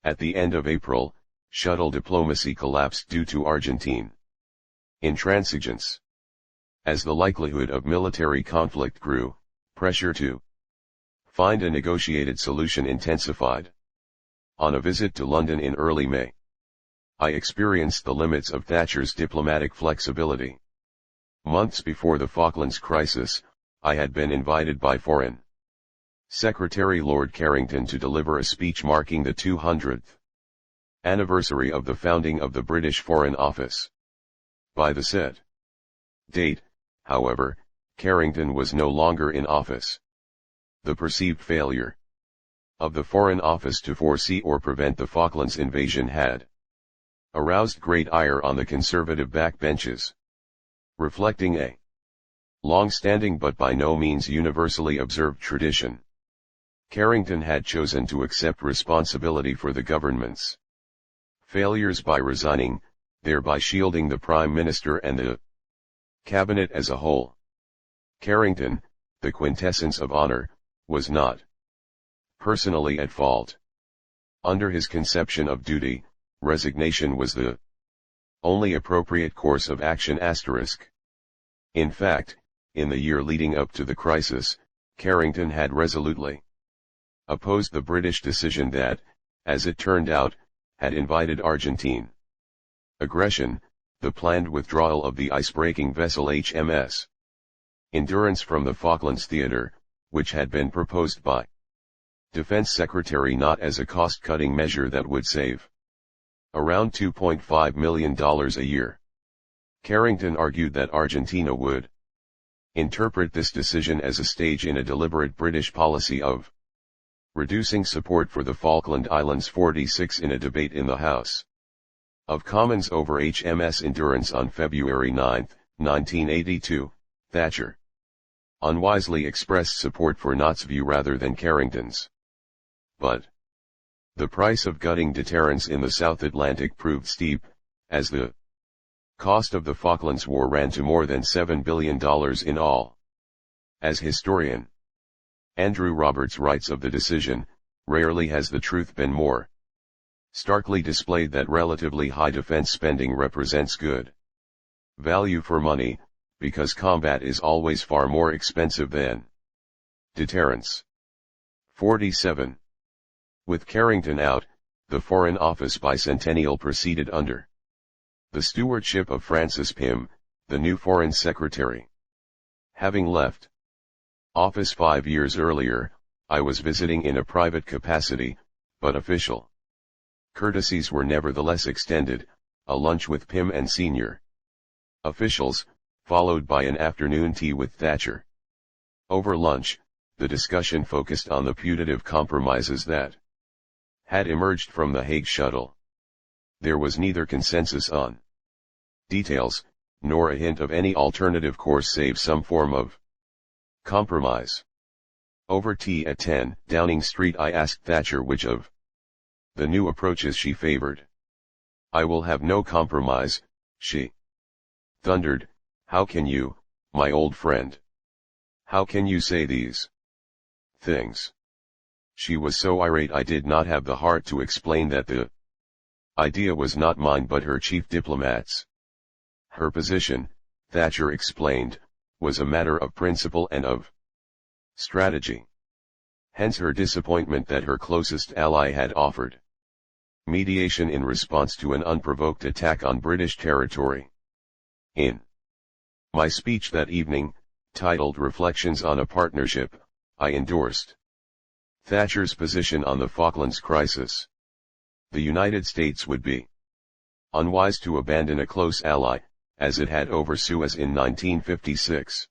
At the end of April, shuttle diplomacy collapsed due to Argentine intransigence. As the likelihood of military conflict grew, pressure to find a negotiated solution intensified. On a visit to London in early May, I experienced the limits of Thatcher's diplomatic flexibility. Months before the Falklands crisis, I had been invited by Foreign Secretary Lord Carrington to deliver a speech marking the 200th anniversary of the founding of the British Foreign Office. By the said date, however, Carrington was no longer in office. The perceived failure of the Foreign Office to foresee or prevent the Falklands invasion had aroused great ire on the conservative backbenches. Reflecting a long-standing but by no means universally observed tradition, Carrington had chosen to accept responsibility for the government's failures by resigning, thereby shielding the Prime Minister and the Cabinet as a whole. Carrington, the quintessence of honor, was not personally at fault. Under his conception of duty, resignation was the only appropriate course of action. In fact, in the year leading up to the crisis, Carrington had resolutely opposed the British decision that, as it turned out, had invited Argentine aggression, the planned withdrawal of the ice-breaking vessel HMS Endurance from the Falklands Theater, which had been proposed by Defense Secretary Knott as a cost-cutting measure that would save around $2.5 million a year. Carrington argued that Argentina would interpret this decision as a stage in a deliberate British policy of reducing support for the Falkland Islands. 46 In a debate in the House of Commons over HMS Endurance on February 9, 1982, Thatcher unwisely expressed support for Knott's view rather than Carrington's. But the price of gutting deterrence in the South Atlantic proved steep, as the cost of the Falklands War ran to more than $7 billion in all. As historian Andrew Roberts writes of the decision, rarely has the truth been more starkly displayed that relatively high defense spending represents good value for money, because combat is always far more expensive than deterrence. 47. With Carrington out, the Foreign Office bicentennial proceeded under the stewardship of Francis Pym, the new Foreign Secretary. Having left office 5 years earlier, I was visiting in a private capacity, but official courtesies were nevertheless extended, a lunch with Pym and senior officials, followed by an afternoon tea with Thatcher. Over lunch, the discussion focused on the putative compromises that had emerged from the Hague shuttle. There was neither consensus on details, nor a hint of any alternative course save some form of compromise. Over tea at 10 Downing Street I asked Thatcher which of the new approaches she favored. "I will have no compromise," she thundered. "How can you, my old friend? How can you say these things?" She was so irate I did not have the heart to explain that the idea was not mine but her chief diplomat's. Her position, Thatcher explained, was a matter of principle and of strategy. Hence her disappointment that her closest ally had offered mediation in response to an unprovoked attack on British territory. In my speech that evening, titled Reflections on a Partnership, I endorsed Thatcher's position on the Falklands crisis. The United States would be unwise to abandon a close ally, as it had over Suez in 1956.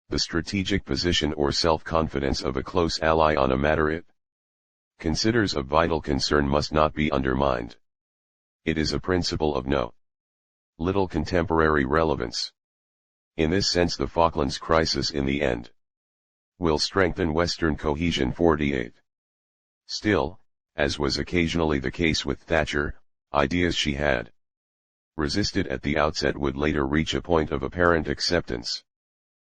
The strategic position or self-confidence of a close ally on a matter it considers of vital concern must not be undermined. It is a principle of no little contemporary relevance. In this sense the Falklands crisis in the end will strengthen Western cohesion. 48. Still, as was occasionally the case with Thatcher, ideas she had resisted at the outset would later reach a point of apparent acceptance.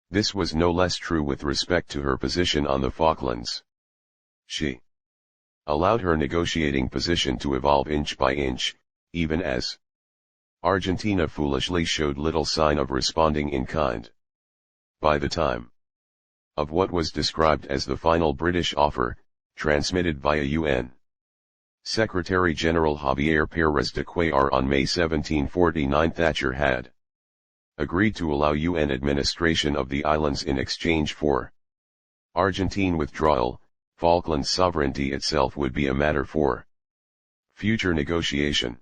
This was no less true with respect to her position on the Falklands. She allowed her negotiating position to evolve inch by inch, even as Argentina foolishly showed little sign of responding in kind. By the time of what was described as the final British offer, transmitted via UN Secretary-General Javier Pérez de Cuellar on May 1749, Thatcher had agreed to allow UN administration of the islands in exchange for Argentine withdrawal. Falklands sovereignty itself would be a matter for future negotiation.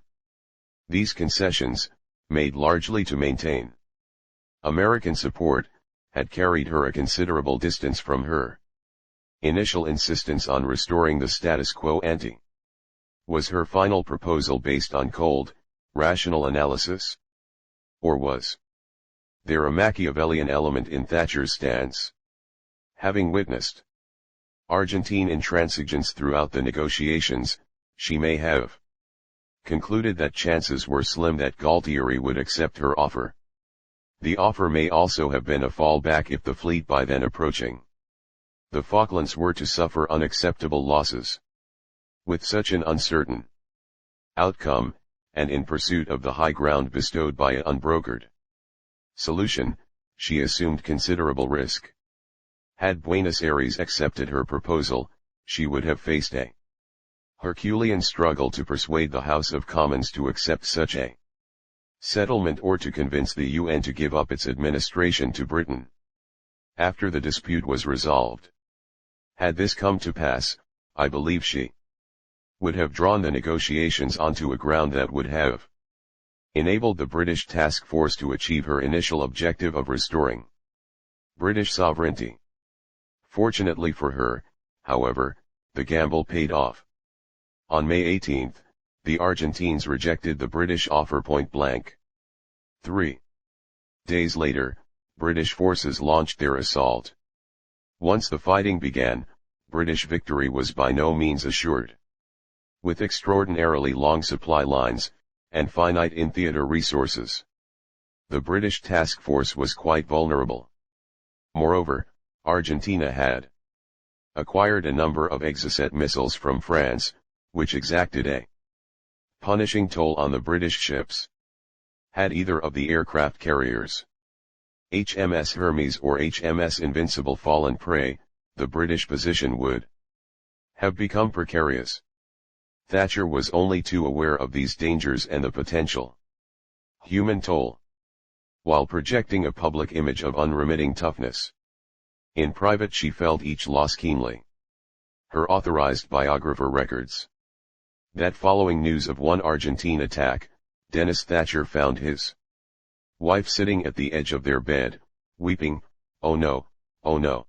These concessions, made largely to maintain American support, had carried her a considerable distance from her initial insistence on restoring the status quo ante. Was her final proposal based on cold, rational analysis? Or was there a Machiavellian element in Thatcher's stance? Having witnessed Argentine intransigence throughout the negotiations, she may have concluded that chances were slim that Galtieri would accept her offer. The offer may also have been a fallback if the fleet by then approaching the Falklands were to suffer unacceptable losses. With such an uncertain outcome, and in pursuit of the high ground bestowed by an unbrokered solution, she assumed considerable risk. Had Buenos Aires accepted her proposal, she would have faced a Herculean struggle to persuade the House of Commons to accept such a settlement or to convince the UN to give up its administration to Britain. After the dispute was resolved, had this come to pass, I believe she would have drawn the negotiations onto a ground that would have enabled the British task force to achieve her initial objective of restoring British sovereignty. Fortunately for her, however, the gamble paid off. On May 18, the Argentines rejected the British offer point blank. 3 days later, British forces launched their assault. Once the fighting began, British victory was by no means assured. With extraordinarily long supply lines, and finite in-theater resources, the British task force was quite vulnerable. Moreover, Argentina had acquired a number of Exocet missiles from France, which exacted a punishing toll on the British ships. Had either of the aircraft carriers, HMS Hermes or HMS Invincible, fallen prey, the British position would have become precarious. Thatcher was only too aware of these dangers and the potential human toll, while projecting a public image of unremitting toughness. In private she felt each loss keenly. Her authorized biographer records that following news of one Argentine attack, Dennis Thatcher found his wife sitting at the edge of their bed, weeping, "Oh no, oh no.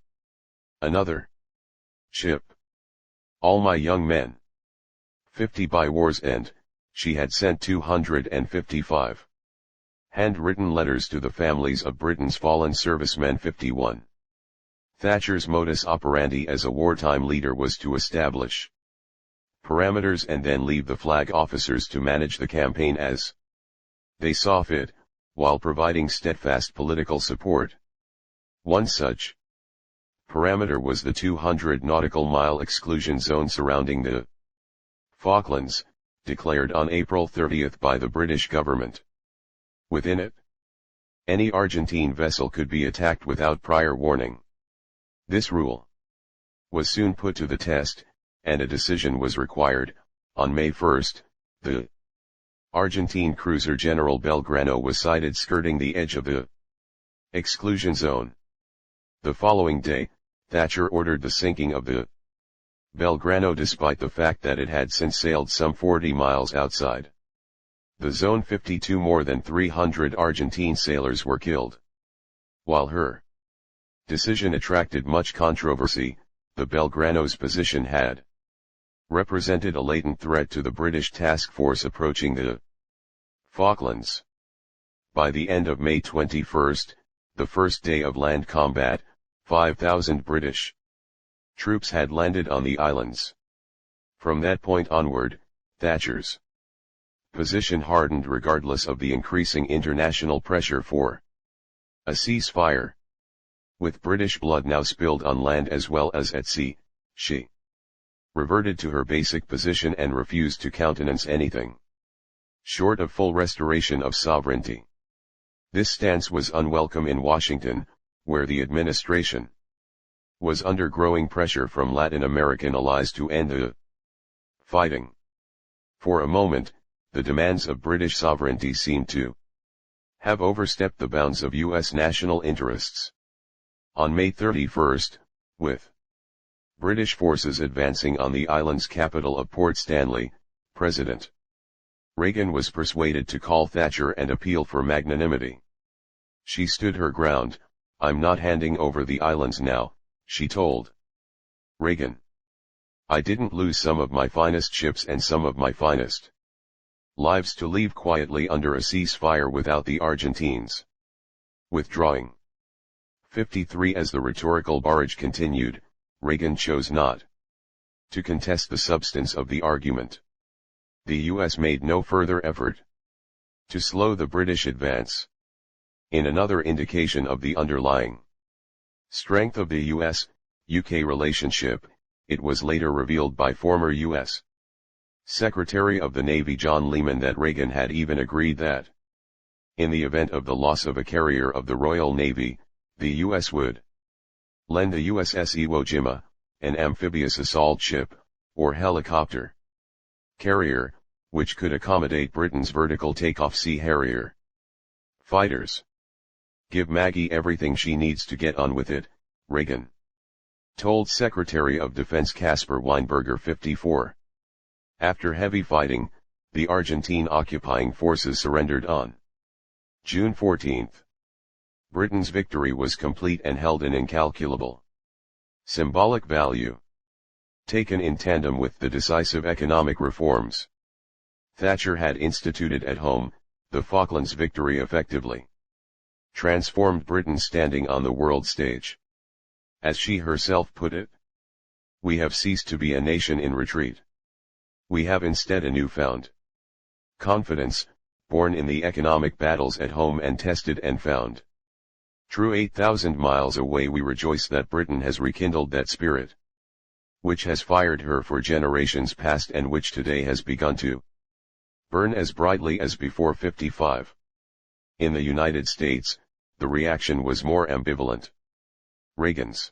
Another ship. All my young men." 50 by war's end, she had sent 255 handwritten letters to the families of Britain's fallen servicemen. 51. Thatcher's modus operandi as a wartime leader was to establish parameters and then leave the flag officers to manage the campaign as they saw fit, while providing steadfast political support. One such parameter was the 200 nautical mile exclusion zone surrounding the Falklands, declared on April 30 by the British government. Within it, any Argentine vessel could be attacked without prior warning. This rule was soon put to the test, and a decision was required. On May 1, the Argentine cruiser General Belgrano was sighted skirting the edge of the exclusion zone. The following day, Thatcher ordered the sinking of the Belgrano despite the fact that it had since sailed some 40 miles outside the zone. 52 more than 300 Argentine sailors were killed. While her decision attracted much controversy, the Belgrano's position had represented a latent threat to the British task force approaching the Falklands. By the end of May 21, the first day of land combat, 5,000 British troops had landed on the islands. From that point onward, Thatcher's position hardened regardless of the increasing international pressure for a ceasefire. With British blood now spilled on land as well as at sea, she reverted to her basic position and refused to countenance anything short of full restoration of sovereignty. This stance was unwelcome in Washington, where the administration was under growing pressure from Latin American allies to end the fighting. For a moment, the demands of British sovereignty seemed to have overstepped the bounds of U.S. national interests. On May 31, with British forces advancing on the island's capital of Port Stanley, President Reagan was persuaded to call Thatcher and appeal for magnanimity. She stood her ground. "I'm not handing over the islands now," she told Reagan. "I didn't lose some of my finest ships and some of my finest lives to leave quietly under a ceasefire without the Argentines withdrawing." 53 As the rhetorical barrage continued, Reagan chose not to contest the substance of the argument. The U.S. made no further effort to slow the British advance. In another indication of the underlying strength of the U.S.-UK relationship, it was later revealed by former U.S. Secretary of the Navy John Lehman that Reagan had even agreed that, in the event of the loss of a carrier of the Royal Navy, the U.S. would lend the USS Iwo Jima, an amphibious assault ship, or helicopter carrier, which could accommodate Britain's vertical takeoff Sea Harrier fighters. "Give Maggie everything she needs to get on with it," Reagan told Secretary of Defense Caspar Weinberger. 54. After heavy fighting, the Argentine occupying forces surrendered on June 14. Britain's victory was complete and held an incalculable symbolic value. Taken in tandem with the decisive economic reforms Thatcher had instituted at home, the Falklands victory effectively transformed Britain's standing on the world stage. As she herself put it, "We have ceased to be a nation in retreat. We have instead a newfound confidence, born in the economic battles at home and tested and found true. 8,000 miles away we rejoice that Britain has rekindled that spirit which has fired her for generations past and which today has begun to burn as brightly as before." 55. In the United States, the reaction was more ambivalent. Reagan's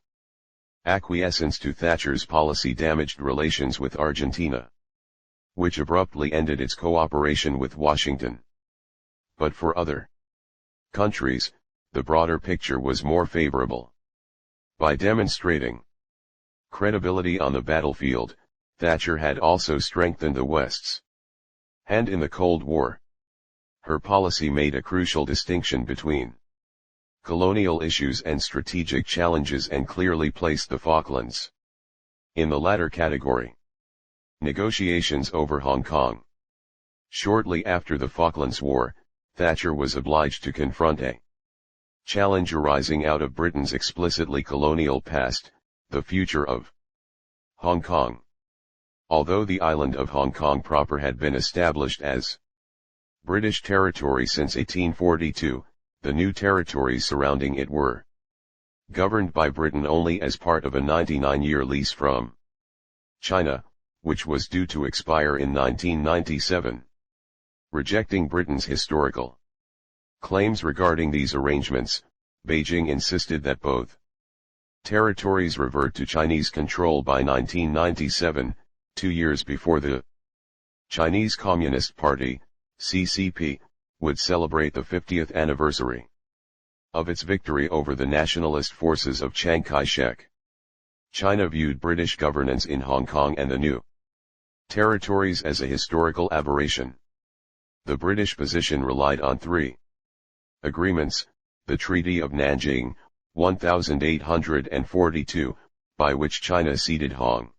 acquiescence to Thatcher's policy damaged relations with Argentina, which abruptly ended its cooperation with Washington. But for other countries, the broader picture was more favorable. By demonstrating credibility on the battlefield, Thatcher had also strengthened the West's hand in the Cold War. Her policy made a crucial distinction between colonial issues and strategic challenges and clearly placed the Falklands in the latter category. Negotiations over Hong Kong. Shortly after the Falklands War, Thatcher was obliged to confront a challenge arising out of Britain's explicitly colonial past, the future of Hong Kong. Although the island of Hong Kong proper had been established as British territory since 1842, the new territories surrounding it were governed by Britain only as part of a 99-year lease from China, which was due to expire in 1997. Rejecting Britain's historical claims regarding these arrangements, Beijing insisted that both territories revert to Chinese control by 1997, 2 years before the Chinese Communist Party, CCP, would celebrate the 50th anniversary of its victory over the nationalist forces of Chiang Kai-shek. China viewed British governance in Hong Kong and the new territories as a historical aberration. The British position relied on 3 agreements: the Treaty of Nanjing, 1842, by which China ceded Hong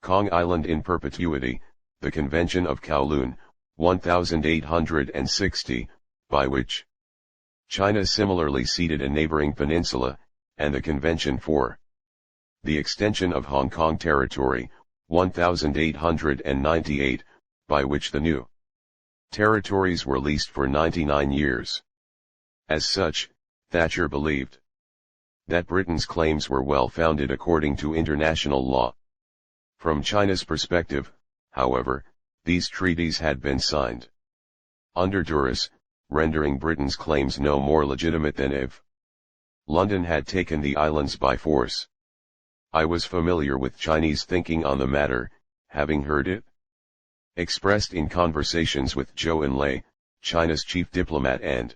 Kong Island in perpetuity, the Convention of Kowloon, 1860, by which China similarly ceded a neighboring peninsula, and the Convention for the Extension of Hong Kong Territory, 1898, by which the new territories were leased for 99 years. As such, Thatcher believed that Britain's claims were well founded according to international law. From China's perspective, however, these treaties had been signed under duress, rendering Britain's claims no more legitimate than if London had taken the islands by force. "I was familiar with Chinese thinking on the matter, having heard it expressed in conversations with Zhou Enlai, China's chief diplomat and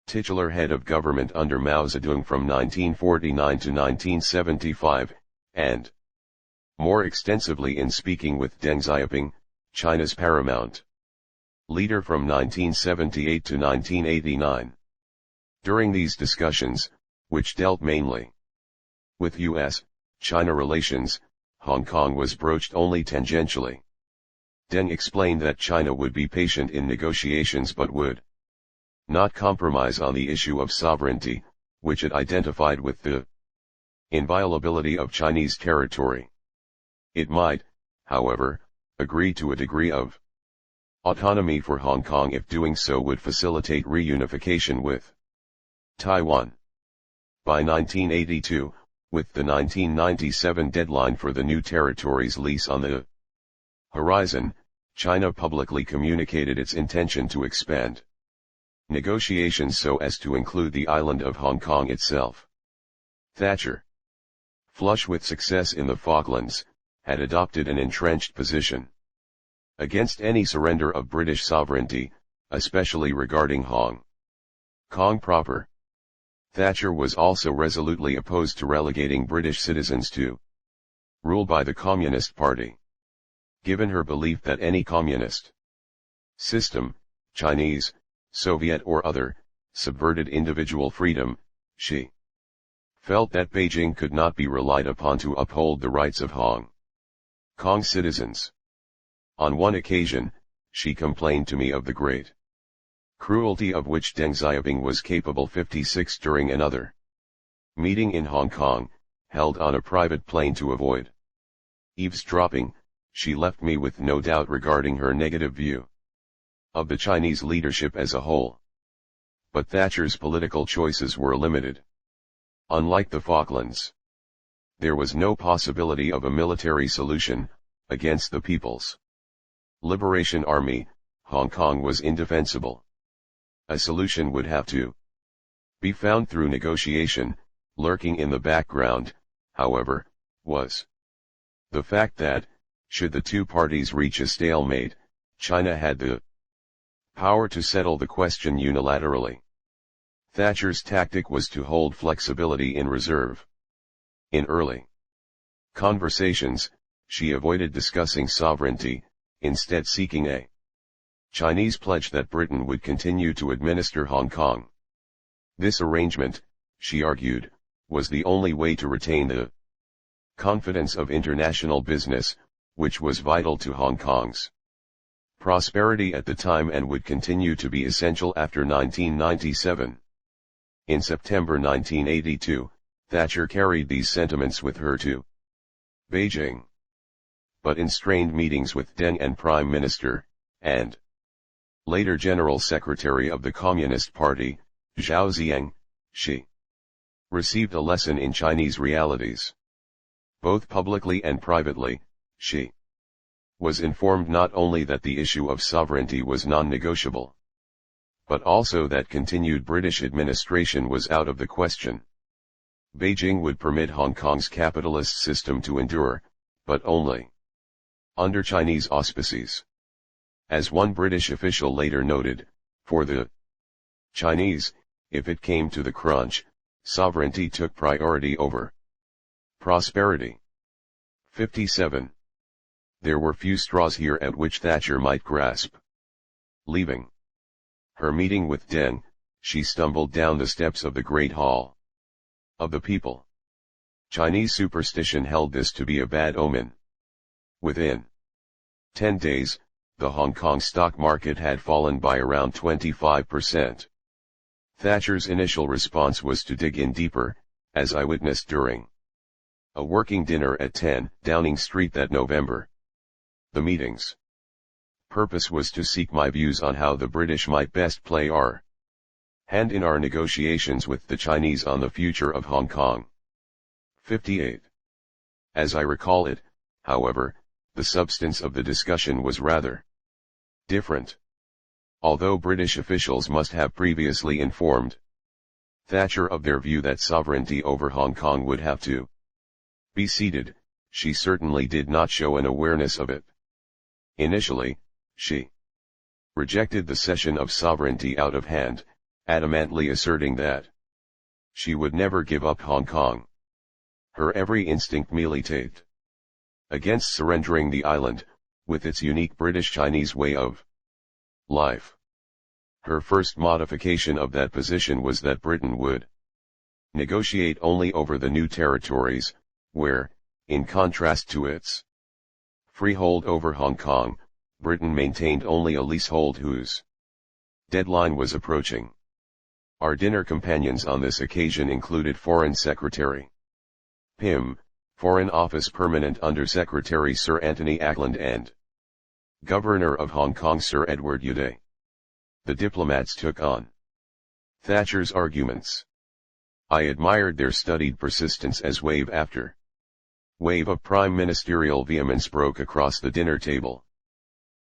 titular head of government under Mao Zedong from 1949 to 1975, and more extensively in speaking with Deng Xiaoping, China's paramount leader from 1978 to 1989. During these discussions, which dealt mainly with U.S.-China relations, Hong Kong was broached only tangentially. Deng explained that China would be patient in negotiations but would not compromise on the issue of sovereignty, which it identified with the inviolability of Chinese territory. It might, however, agree to a degree of autonomy for Hong Kong if doing so would facilitate reunification with Taiwan. By 1982, with the 1997 deadline for the new territories lease on the horizon, China publicly communicated its intention to expand negotiations so as to include the island of Hong Kong itself. Thatcher, flush with success in the Falklands, had adopted an entrenched position against any surrender of British sovereignty, especially regarding Hong Kong proper. Thatcher was also resolutely opposed to relegating British citizens to rule by the Communist Party. Given her belief that any communist system, Chinese, Soviet or other, subverted individual freedom, she felt that Beijing could not be relied upon to uphold the rights of Hong Kong citizens. On one occasion, she complained to me of the great cruelty of which Deng Xiaoping was capable. 56 During another meeting in Hong Kong, held on a private plane to avoid eavesdropping, she left me with no doubt regarding her negative view of the Chinese leadership as a whole. But Thatcher's political choices were limited. Unlike the Falklands, there was no possibility of a military solution against the People's Liberation Army. Hong Kong was indefensible. A solution would have to be found through negotiation. Lurking in the background, however, was the fact that, should the two parties reach a stalemate, China had the power to settle the question unilaterally. Thatcher's tactic was to hold flexibility in reserve. In early conversations, she avoided discussing sovereignty, instead seeking a Chinese pledge that Britain would continue to administer Hong Kong. This arrangement, she argued, was the only way to retain the confidence of international business, which was vital to Hong Kong's prosperity at the time and would continue to be essential after 1997. In September 1982, Thatcher carried these sentiments with her to Beijing. But in strained meetings with Deng and Prime Minister, and later General Secretary of the Communist Party, Zhao Ziyang, she received a lesson in Chinese realities. Both publicly and privately, she was informed not only that the issue of sovereignty was non-negotiable, but also that continued British administration was out of the question. Beijing would permit Hong Kong's capitalist system to endure, but only under Chinese auspices. As one British official later noted, for the Chinese, if it came to the crunch, sovereignty took priority over prosperity. 57. There were few straws here at which Thatcher might grasp. Leaving her meeting with Deng, she stumbled down the steps of the Great Hall of the People. Chinese superstition held this to be a bad omen. Within 10 days, the Hong Kong stock market had fallen by around 25%. Thatcher's initial response was to dig in deeper, as I witnessed during a working dinner at 10 Downing Street that November. The meeting's purpose was to seek my views on how the British might best play our hand in our negotiations with the Chinese on the future of Hong Kong. 58. As I recall it, however, the substance of the discussion was rather different. Although British officials must have previously informed Thatcher of their view that sovereignty over Hong Kong would have to be ceded, she certainly did not show an awareness of it. Initially, she rejected the cession of sovereignty out of hand, adamantly asserting that she would never give up Hong Kong. Her every instinct militated against surrendering the island, with its unique British-Chinese way of life. Her first modification of that position was that Britain would negotiate only over the new territories, where, in contrast to its freehold over Hong Kong, Britain maintained only a leasehold whose deadline was approaching. Our dinner companions on this occasion included Foreign Secretary Pim, Foreign Office Permanent Under Secretary Sir Anthony Ackland and Governor of Hong Kong Sir Edward Uday. The diplomats took on Thatcher's arguments. I admired their studied persistence as wave after wave of prime ministerial vehemence broke across the dinner table.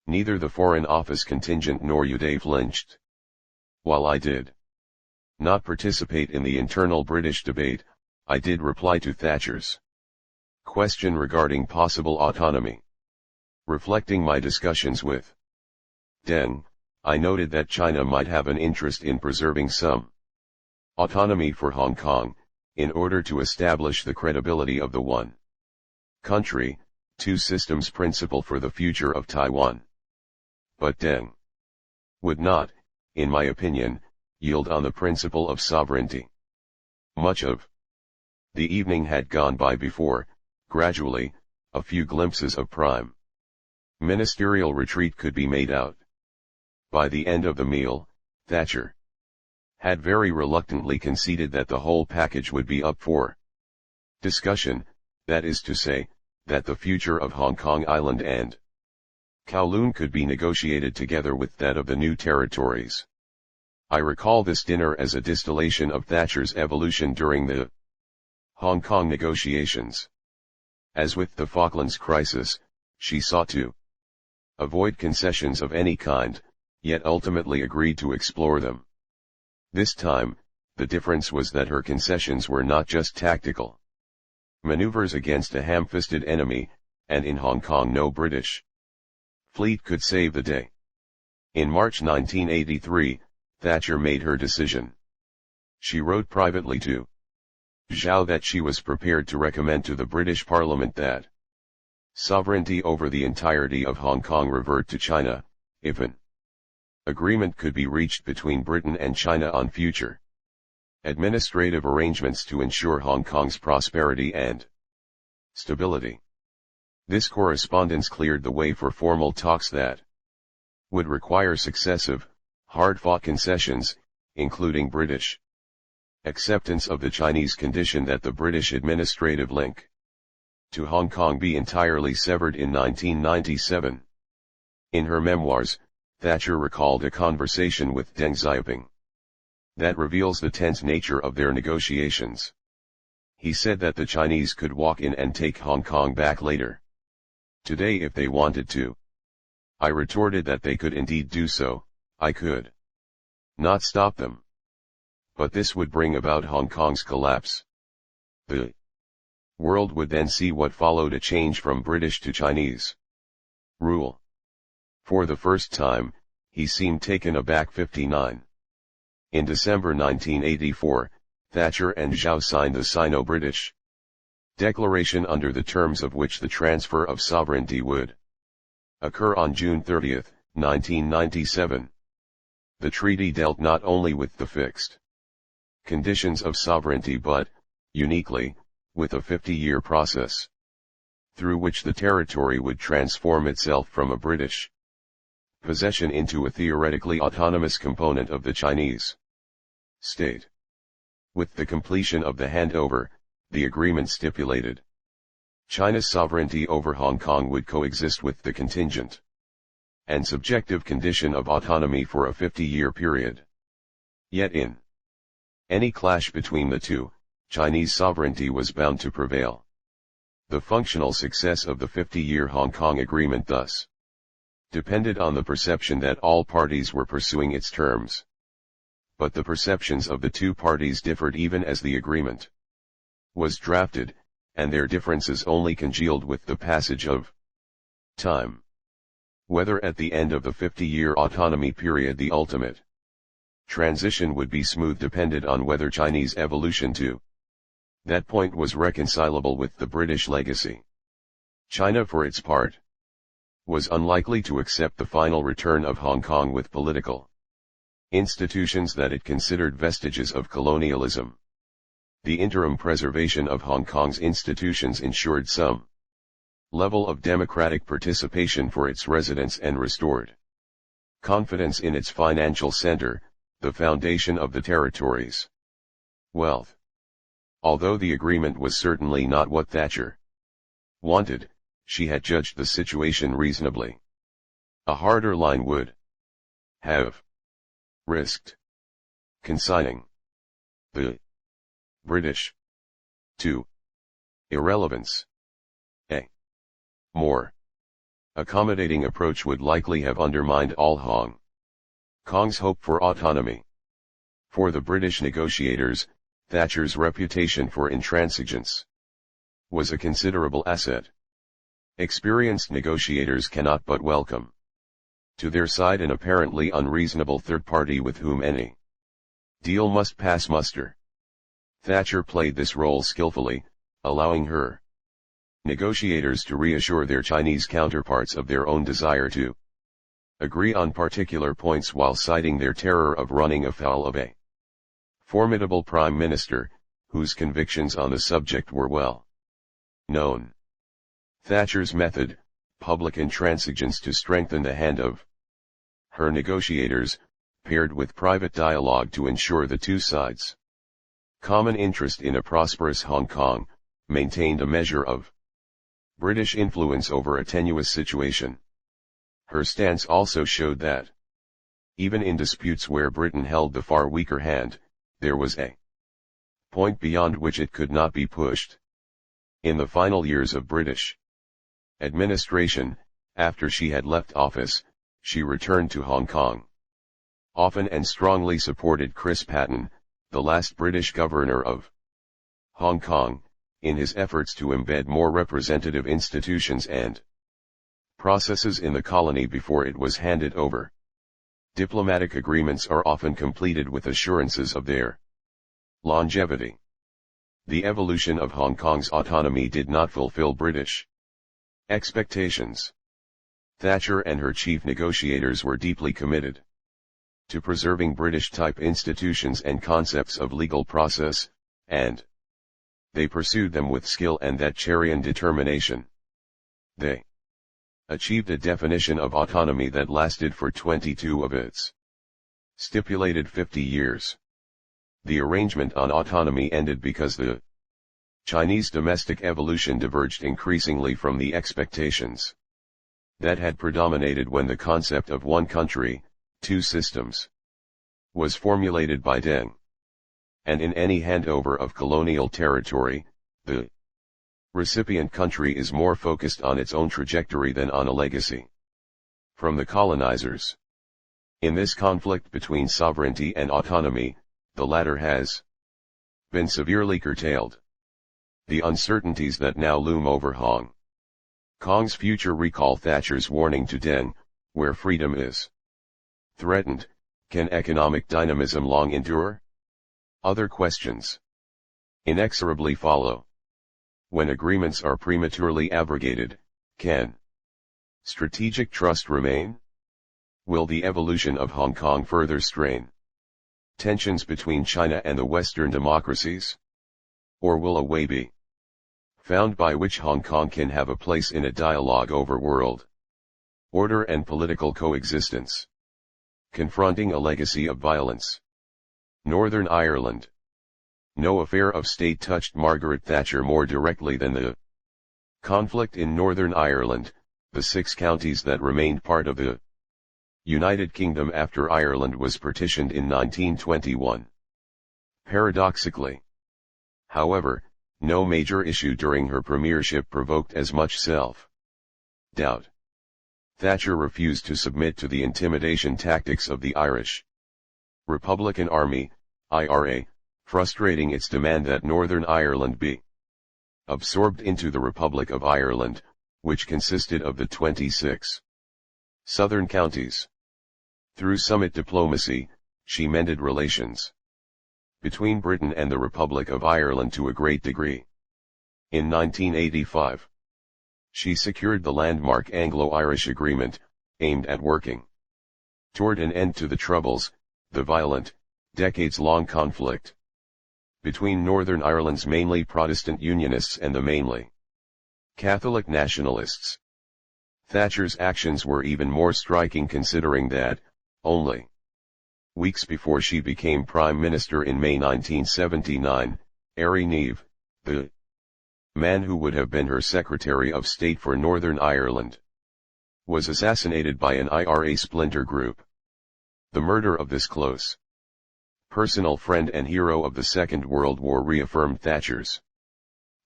Neither the Foreign Office contingent nor Uday flinched. While I did not participate in the internal British debate, I did reply to Thatcher's question regarding possible autonomy. Reflecting my discussions with Deng, I noted that China might have an interest in preserving some autonomy for Hong Kong, in order to establish the credibility of the one country, two systems principle for the future of Taiwan. But Deng would not, in my opinion, yield on the principle of sovereignty. Much of the evening had gone by before, gradually, a few glimpses of prime ministerial retreat could be made out. By the end of the meal, Thatcher had very reluctantly conceded that the whole package would be up for discussion, that is to say, that the future of Hong Kong Island and Kowloon could be negotiated together with that of the new territories. I recall this dinner as a distillation of Thatcher's evolution during the Hong Kong negotiations. As with the Falklands crisis, she sought to avoid concessions of any kind, yet ultimately agreed to explore them. This time, the difference was that her concessions were not just tactical maneuvers against a ham-fisted enemy, and in Hong Kong no British fleet could save the day. In March 1983, Thatcher made her decision. She wrote privately to Zhao that she was prepared to recommend to the British Parliament that sovereignty over the entirety of Hong Kong revert to China, if an agreement could be reached between Britain and China on future administrative arrangements to ensure Hong Kong's prosperity and stability. This correspondence cleared the way for formal talks that would require successive, hard-fought concessions, including British acceptance of the Chinese condition that the British administrative link to Hong Kong be entirely severed in 1997. In her memoirs, Thatcher recalled a conversation with Deng Xiaoping that reveals the tense nature of their negotiations. He said that the Chinese could walk in and take Hong Kong back later today if they wanted to. I retorted that they could indeed do so, I could not stop them. But this would bring about Hong Kong's collapse. The world would then see what followed, a change from British to Chinese rule. For the first time, he seemed taken aback. 59. In December 1984, Thatcher and Zhao signed the Sino-British Declaration, under the terms of which the transfer of sovereignty would occur on June 30, 1997. The treaty dealt not only with the fixed conditions of sovereignty but, uniquely, with a 50-year process through which the territory would transform itself from a British possession into a theoretically autonomous component of the Chinese state. With the completion of the handover, the agreement stipulated China's sovereignty over Hong Kong would coexist with the contingent and subjective condition of autonomy for a 50-year period. Yet in any clash between the two, Chinese sovereignty was bound to prevail. The functional success of the 50-year Hong Kong agreement thus depended on the perception that all parties were pursuing its terms. But the perceptions of the two parties differed even as the agreement was drafted, and their differences only congealed with the passage of time. Whether at the end of the 50-year autonomy period the ultimate transition would be smooth depended on whether Chinese evolution to that point was reconcilable with the British legacy. China, for its part, was unlikely to accept the final return of Hong Kong with political institutions that it considered vestiges of colonialism. The interim preservation of Hong Kong's institutions ensured some level of democratic participation for its residents and restored confidence in its financial center, the foundation of the territory's wealth. Although the agreement was certainly not what Thatcher wanted, she had judged the situation reasonably. A harder line would have risked consigning the British to irrelevance. A more accommodating approach would likely have undermined all Hong Kong's hope for autonomy. For the British negotiators, Thatcher's reputation for intransigence was a considerable asset. Experienced negotiators cannot but welcome to their side an apparently unreasonable third party with whom any deal must pass muster. Thatcher played this role skillfully, allowing her negotiators to reassure their Chinese counterparts of their own desire to agree on particular points while citing their terror of running afoul of a formidable prime minister, whose convictions on the subject were well known. Thatcher's method, public intransigence to strengthen the hand of her negotiators, paired with private dialogue to ensure the two sides' common interest in a prosperous Hong Kong, maintained a measure of British influence over a tenuous situation. Her stance also showed that, even in disputes where Britain held the far weaker hand, there was a point beyond which it could not be pushed. In the final years of British administration, after she had left office, she returned to Hong Kong. Often and strongly supported Chris Patten, the last British governor of Hong Kong, in his efforts to embed more representative institutions and processes in the colony before it was handed over. Diplomatic agreements are often completed with assurances of their longevity. The evolution of Hong Kong's autonomy did not fulfill British expectations. Thatcher and her chief negotiators were deeply committed to preserving British-type institutions and concepts of legal process, and they pursued them with skill and Thatcherian determination. They achieved a definition of autonomy that lasted for 22 of its stipulated 50 years. The arrangement on autonomy ended because the Chinese domestic evolution diverged increasingly from the expectations that had predominated when the concept of one country, two systems was formulated by Deng. And in any handover of colonial territory, the recipient country is more focused on its own trajectory than on a legacy from the colonizers. In this conflict between sovereignty and autonomy, the latter has been severely curtailed. The uncertainties that now loom over Hong Kong's future recall Thatcher's warning to Deng, where freedom is threatened, can economic dynamism long endure? Other questions inexorably follow. When agreements are prematurely abrogated, can strategic trust remain? Will the evolution of Hong Kong further strain tensions between China and the Western democracies? Or will a way be found by which Hong Kong can have a place in a dialogue over world order and political coexistence? Confronting a legacy of violence. Northern Ireland. No affair of state touched Margaret Thatcher more directly than the conflict in Northern Ireland, the 6 counties that remained part of the United Kingdom after Ireland was partitioned in 1921. Paradoxically, however, no major issue during her premiership provoked as much self-doubt. Thatcher refused to submit to the intimidation tactics of the Irish Republican Army, IRA, frustrating its demand that Northern Ireland be absorbed into the Republic of Ireland, which consisted of the 26 southern counties. Through summit diplomacy, she mended relations between Britain and the Republic of Ireland to a great degree. In 1985, she secured the landmark Anglo-Irish Agreement, aimed at working toward an end to the Troubles, the violent, decades-long conflict between Northern Ireland's mainly Protestant Unionists and the mainly Catholic nationalists. Thatcher's actions were even more striking considering that, only weeks before she became Prime Minister in May 1979, Harry Neave, the man who would have been her Secretary of State for Northern Ireland, was assassinated by an IRA splinter group. The murder of this close personal friend and hero of the Second World War reaffirmed Thatcher's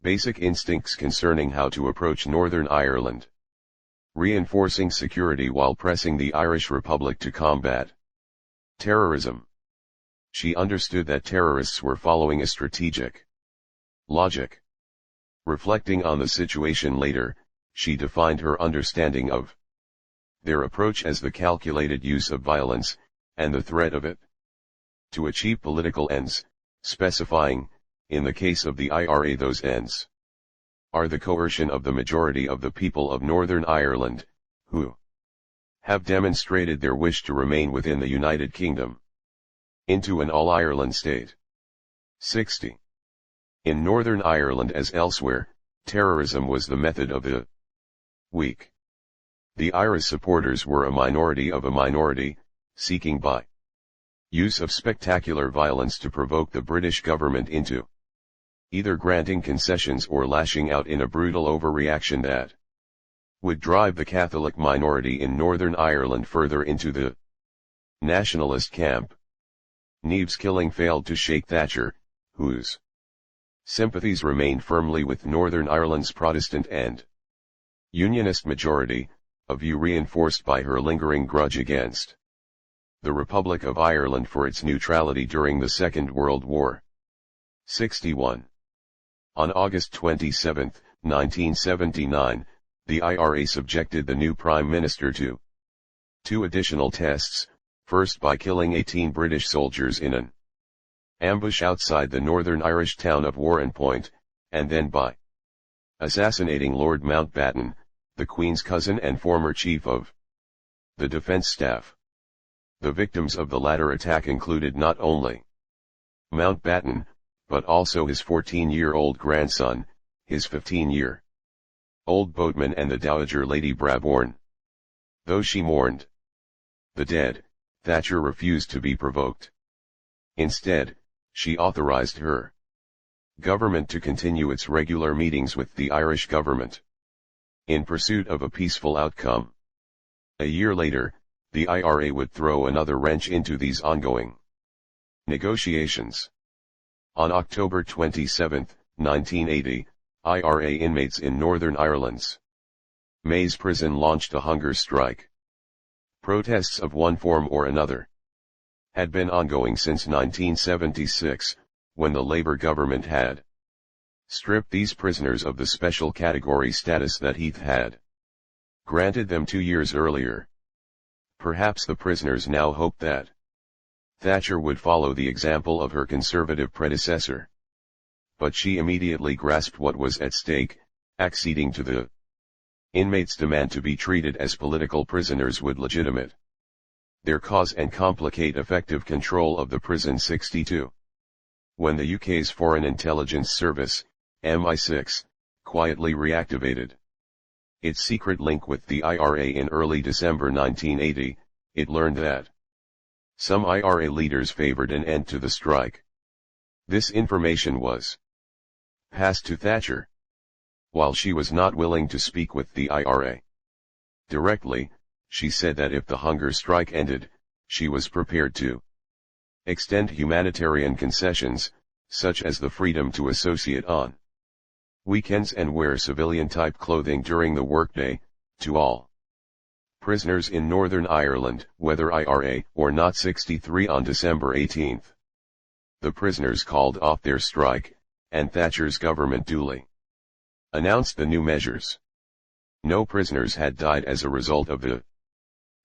basic instincts concerning how to approach Northern Ireland, reinforcing security while pressing the Irish Republic to combat terrorism. She understood that terrorists were following a strategic logic. Reflecting on the situation later, she defined her understanding of their approach as the calculated use of violence, and the threat of it, to achieve political ends, specifying, in the case of the IRA those ends are the coercion of the majority of the people of Northern Ireland, who have demonstrated their wish to remain within the United Kingdom, into an all-Ireland state. 60. In Northern Ireland as elsewhere, terrorism was the method of the weak. The IRA's supporters were a minority of a minority, seeking by use of spectacular violence to provoke the British government into either granting concessions or lashing out in a brutal overreaction that would drive the Catholic minority in Northern Ireland further into the nationalist camp. Neave's killing failed to shake Thatcher, whose sympathies remained firmly with Northern Ireland's Protestant and Unionist majority, a view reinforced by her lingering grudge against the Republic of Ireland for its neutrality during the Second World War. 61. On August 27, 1979, the IRA subjected the new Prime Minister to 2 additional tests, first by killing 18 British soldiers in an ambush outside the Northern Irish town of Warrenpoint, and then by assassinating Lord Mountbatten, the Queen's cousin and former Chief of the Defence Staff. The victims of the latter attack included not only Mountbatten, but also his 14-year-old grandson, his 15-year-old boatman and the Dowager Lady Brabourne. Though she mourned the dead, Thatcher refused to be provoked. Instead, she authorized her government to continue its regular meetings with the Irish government in pursuit of a peaceful outcome. A year later, the IRA would throw another wrench into these ongoing negotiations. On October 27, 1980, IRA inmates in Northern Ireland's Maze prison launched a hunger strike. Protests of one form or another had been ongoing since 1976, when the Labour government had stripped these prisoners of the special category status that Heath had granted them 2 years earlier. Perhaps the prisoners now hoped that Thatcher would follow the example of her conservative predecessor. But she immediately grasped what was at stake, acceding to the inmates' demand to be treated as political prisoners would legitimate their cause and complicate effective control of the prison. 62. When the UK's Foreign Intelligence Service, MI6, quietly reactivated its secret link with the IRA in early December 1980, it learned that some IRA leaders favored an end to the strike. This information was passed to Thatcher. While she was not willing to speak with the IRA directly, she said that if the hunger strike ended, she was prepared to extend humanitarian concessions, such as the freedom to associate on weekends and wear civilian-type clothing during the workday, to all prisoners in Northern Ireland, whether IRA or not. 63. On December 18, the prisoners called off their strike, and Thatcher's government duly announced the new measures. No prisoners had died as a result of the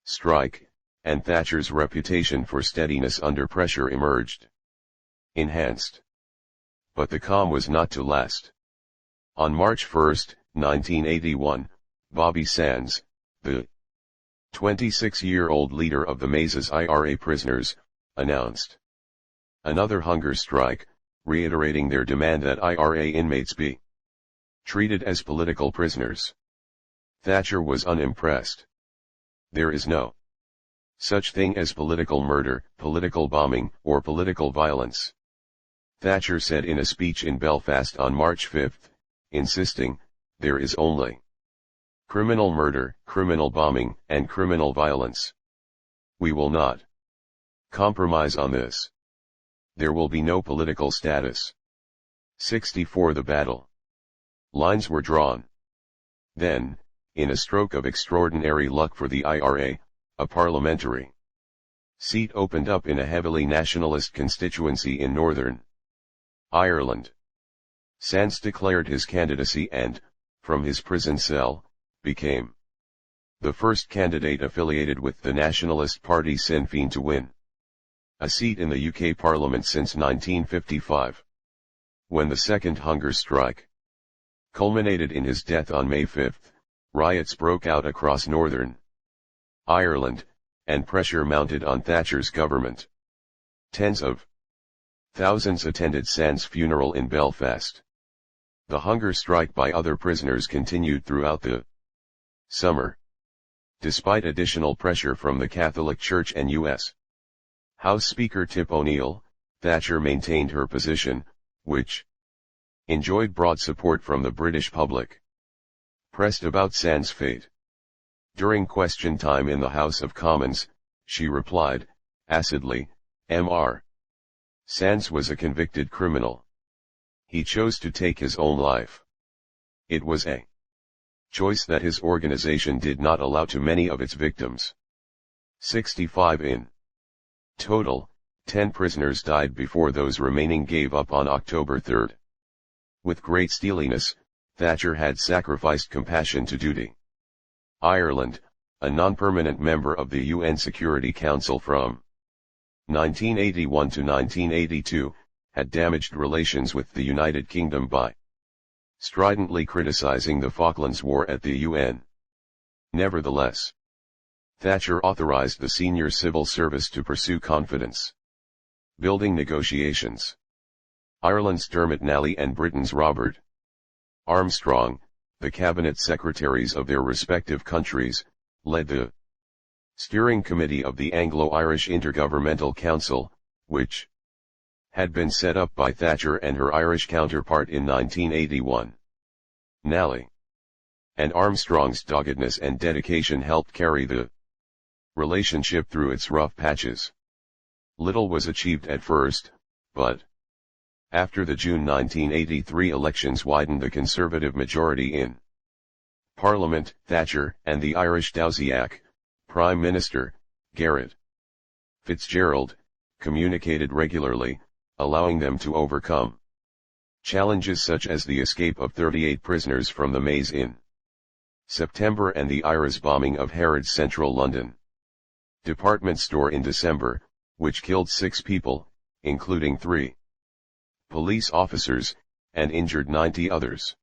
strike, and Thatcher's reputation for steadiness under pressure emerged. Enhanced. But the calm was not to last. On March 1, 1981, Bobby Sands, the 26-year-old leader of the Maze's IRA prisoners, announced another hunger strike, reiterating their demand that IRA inmates be treated as political prisoners. Thatcher was unimpressed. There is no such thing as political murder, political bombing, or political violence, Thatcher said in a speech in Belfast on March 5, insisting, there is only criminal murder, criminal bombing, and criminal violence. We will not compromise on this. There will be no political status. 64 The battle lines were drawn. Then, in a stroke of extraordinary luck for the IRA, a parliamentary seat opened up in a heavily nationalist constituency in Northern Ireland. Sands declared his candidacy and, from his prison cell, became the first candidate affiliated with the nationalist party Sinn Féin to win a seat in the UK Parliament since 1955. When the second hunger strike culminated in his death on May 5, riots broke out across Northern Ireland, and pressure mounted on Thatcher's government. Tens of thousands attended Sands' funeral in Belfast. The hunger strike by other prisoners continued throughout the summer. Despite additional pressure from the Catholic Church and U.S. House Speaker Tip O'Neill, Thatcher maintained her position, which enjoyed broad support from the British public. Pressed about Sands' fate during question time in the House of Commons, she replied, acidly, Mr. Sands was a convicted criminal. He chose to take his own life. It was a choice that his organization did not allow to many of its victims. 65 In total, 10 prisoners died before those remaining gave up on October 3. With great steeliness, Thatcher had sacrificed compassion to duty. Ireland, a non-permanent member of the UN Security Council from 1981 to 1982, had damaged relations with the United Kingdom by stridently criticizing the Falklands War at the UN. Nevertheless, Thatcher authorized the senior civil service to pursue confidence building negotiations. Ireland's Dermot Nally and Britain's Robert Armstrong, the cabinet secretaries of their respective countries, led the steering committee of the Anglo-Irish Intergovernmental Council, which had been set up by Thatcher and her Irish counterpart in 1981. Nally and Armstrong's doggedness and dedication helped carry the relationship through its rough patches. Little was achieved at first, but after the June 1983 elections widened the Conservative majority in Parliament, Thatcher and the Irish Taoiseach, Prime Minister, Garret Fitzgerald, communicated regularly, allowing them to overcome challenges such as the escape of 38 prisoners from the Maze in September and the IRA's bombing of Harrods Central London department store in December, which killed 6 people, including 3 police officers, and injured 90 others.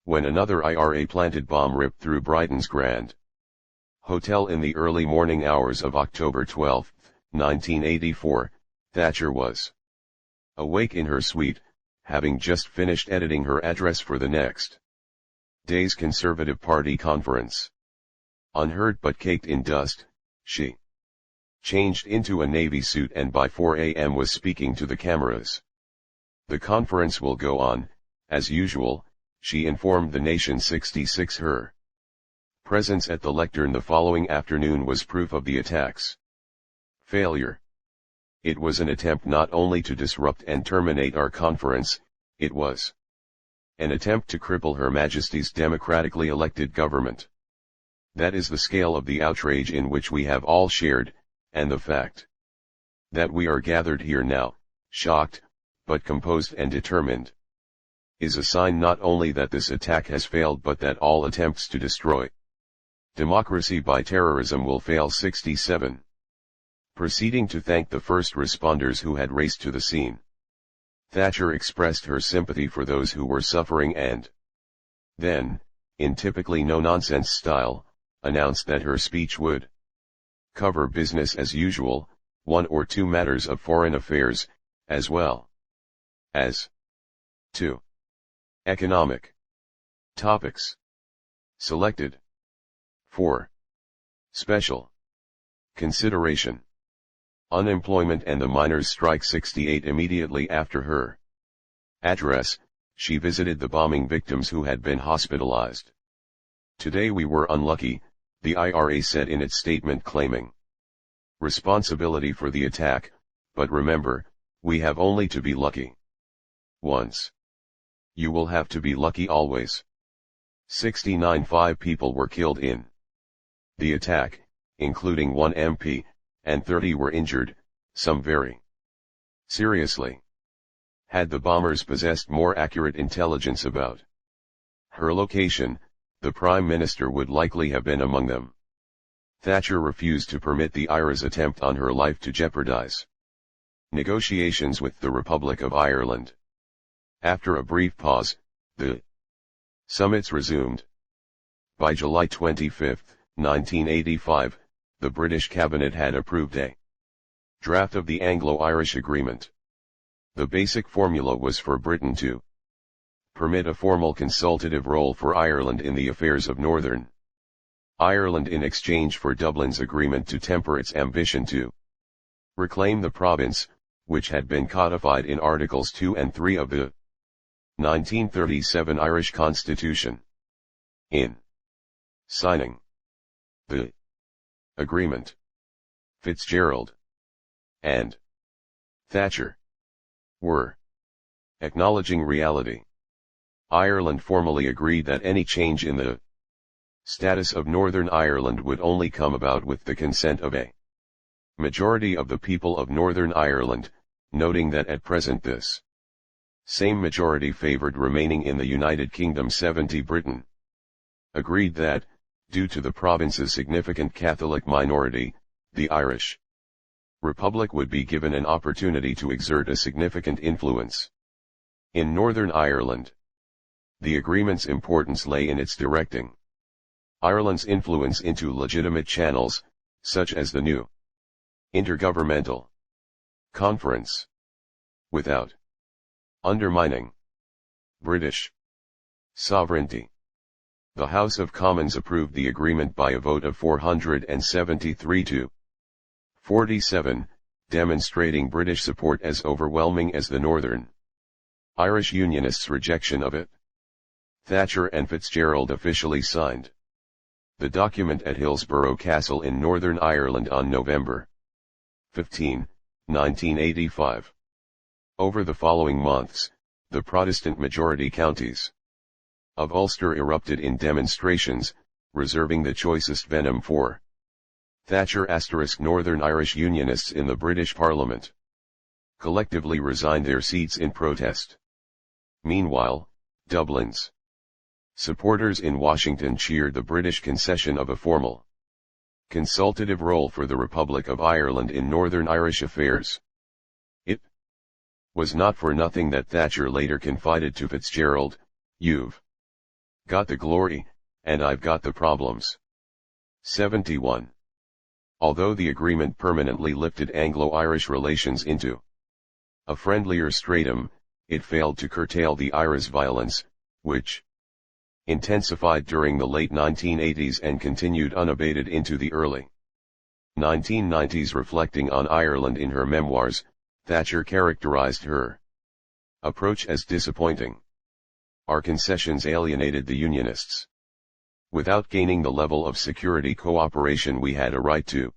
When another IRA-planted bomb ripped through Brighton's Grand Hotel in the early morning hours of October 12, 1984, Thatcher was awake in her suite, having just finished editing her address for the next day's Conservative Party conference. Unheard but caked in dust, she changed into a navy suit and by 4 a.m. was speaking to the cameras. The conference will go on, as usual, she informed the nation. 66 Her presence at the lectern the following afternoon was proof of the attack's failure. It was an attempt not only to disrupt and terminate our conference, it was an attempt to cripple Her Majesty's democratically elected government. That is the scale of the outrage in which we have all shared, and the fact that we are gathered here now, shocked, but composed and determined, is a sign not only that this attack has failed but that all attempts to destroy democracy by terrorism will fail. 67 Proceeding to thank the first responders who had raced to the scene. Thatcher expressed her sympathy for those who were suffering and then, in typically no-nonsense style, announced that her speech would cover business as usual, one or two matters of foreign affairs, as well as two economic topics. Selected for special consideration: unemployment and the miners' strike. 68. Immediately after her address, she visited the bombing victims who had been hospitalized. "Today we were unlucky," the IRA said in its statement, claiming responsibility for the attack, "but remember, we have only to be lucky once. You will have to be lucky always." 69. 5 people were killed in the attack, including one MP, and 30 were injured, some very seriously. Had the bombers possessed more accurate intelligence about her location, the Prime Minister would likely have been among them. Thatcher refused to permit the IRA's attempt on her life to jeopardize negotiations with the Republic of Ireland. After a brief pause, the summits resumed. By July 25, 1985, the British cabinet had approved a draft of the Anglo-Irish Agreement. The basic formula was for Britain to permit a formal consultative role for Ireland in the affairs of Northern Ireland in exchange for Dublin's agreement to temper its ambition to reclaim the province, which had been codified in Articles 2 and 3 of the 1937 Irish Constitution. In signing the agreement, Fitzgerald and Thatcher were acknowledging reality. Ireland formally agreed that any change in the status of Northern Ireland would only come about with the consent of a majority of the people of Northern Ireland, noting that at present this same majority favored remaining in the United Kingdom. 70. Britain agreed that, due to the province's significant Catholic minority, the Irish Republic would be given an opportunity to exert a significant influence in Northern Ireland. The agreement's importance lay in its directing Ireland's influence into legitimate channels, such as the new Intergovernmental Conference, without undermining British sovereignty. The House of Commons approved the agreement by a vote of 473 to 47, demonstrating British support as overwhelming as the Northern Irish Unionists' rejection of it. Thatcher and Fitzgerald officially signed the document at Hillsborough Castle in Northern Ireland on November 15, 1985. Over the following months, the Protestant majority counties of Ulster erupted in demonstrations, reserving the choicest venom for Thatcher. Northern Irish Unionists in the British Parliament collectively resigned their seats in protest. Meanwhile, Dublin's supporters in Washington cheered the British concession of a formal consultative role for the Republic of Ireland in Northern Irish affairs. It was not for nothing that Thatcher later confided to Fitzgerald, "You've got the glory, and I've got the problems." 71. Although the agreement permanently lifted Anglo-Irish relations into a friendlier stratum, it failed to curtail the IRA's violence, which intensified during the late 1980s and continued unabated into the early 1990s. Reflecting on Ireland in her memoirs, Thatcher characterized her approach as disappointing. "Our concessions alienated the Unionists without gaining the level of security cooperation we had a right to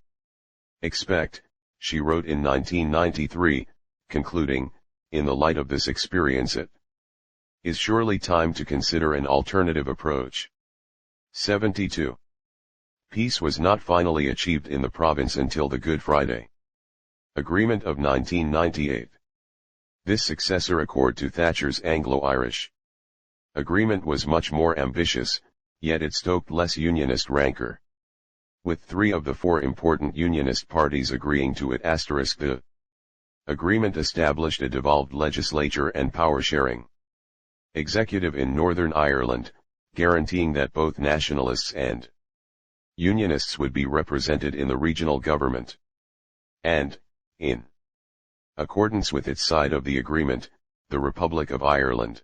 expect," she wrote in 1993, concluding, "In the light of this experience it is surely time to consider an alternative approach." 72. Peace was not finally achieved in the province until the Good Friday Agreement of 1998. This successor accord to Thatcher's Anglo-Irish agreement was much more ambitious, yet it stoked less Unionist rancor. with 3 of the 4 important Unionist parties agreeing to it. The agreement established a devolved legislature and power sharing executive in Northern Ireland, guaranteeing that both nationalists and Unionists would be represented in the regional government. And, in accordance with its side of the agreement, the Republic of Ireland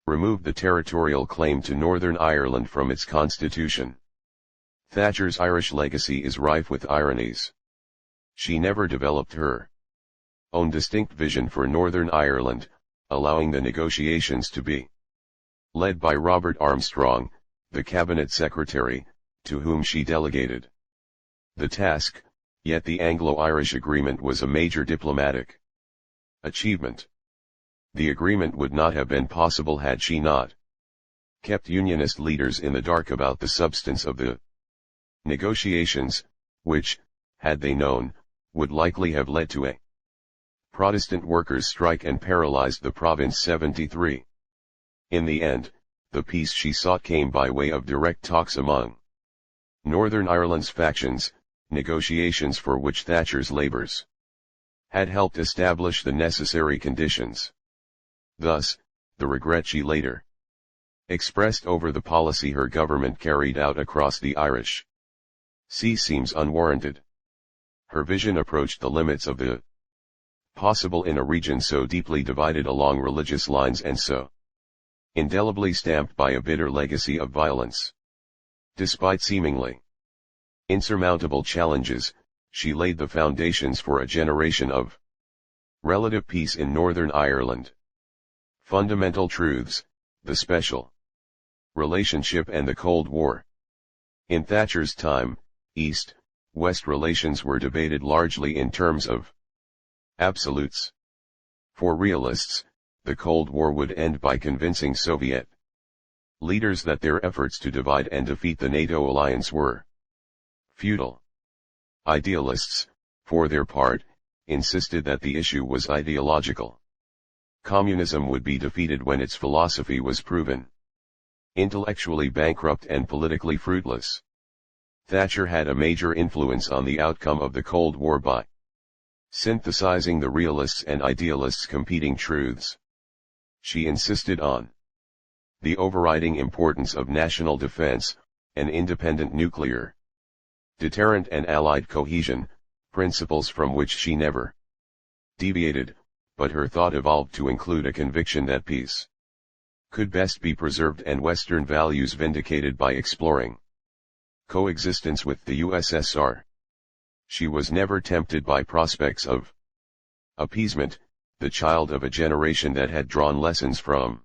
removed the territorial claim to Northern Ireland from its constitution. Thatcher's Irish legacy is rife with ironies. She never developed her own distinct vision for Northern Ireland, allowing the negotiations to be led by Robert Armstrong, the cabinet secretary, to whom she delegated the task, yet the Anglo-Irish agreement was a major diplomatic achievement. The agreement would not have been possible had she not kept Unionist leaders in the dark about the substance of the negotiations, which, had they known, would likely have led to a Protestant workers' strike and paralyzed the province. 73. In the end, the peace she sought came by way of direct talks among Northern Ireland's factions, negotiations for which Thatcher's labours had helped establish the necessary conditions. Thus, the regret she later expressed over the policy her government carried out across the Irish Sea seems unwarranted. Her vision approached the limits of the possible in a region so deeply divided along religious lines and so indelibly stamped by a bitter legacy of violence. Despite seemingly insurmountable challenges, she laid the foundations for a generation of relative peace in Northern Ireland. Fundamental truths, the special relationship and the Cold War. In Thatcher's time, East-West relations were debated largely in terms of absolutes. For realists, the Cold War would end by convincing Soviet leaders that their efforts to divide and defeat the NATO alliance were futile. Idealists, for their part, insisted that the issue was ideological. Communism would be defeated when its philosophy was proven intellectually bankrupt and politically fruitless. Thatcher had a major influence on the outcome of the Cold War by synthesizing the realists' and idealists' competing truths. She insisted on the overriding importance of national defense, an independent nuclear deterrent and allied cohesion, principles from which she never deviated, but her thought evolved to include a conviction that peace could best be preserved and Western values vindicated by exploring coexistence with the USSR. She was never tempted by prospects of appeasement, the child of a generation that had drawn lessons from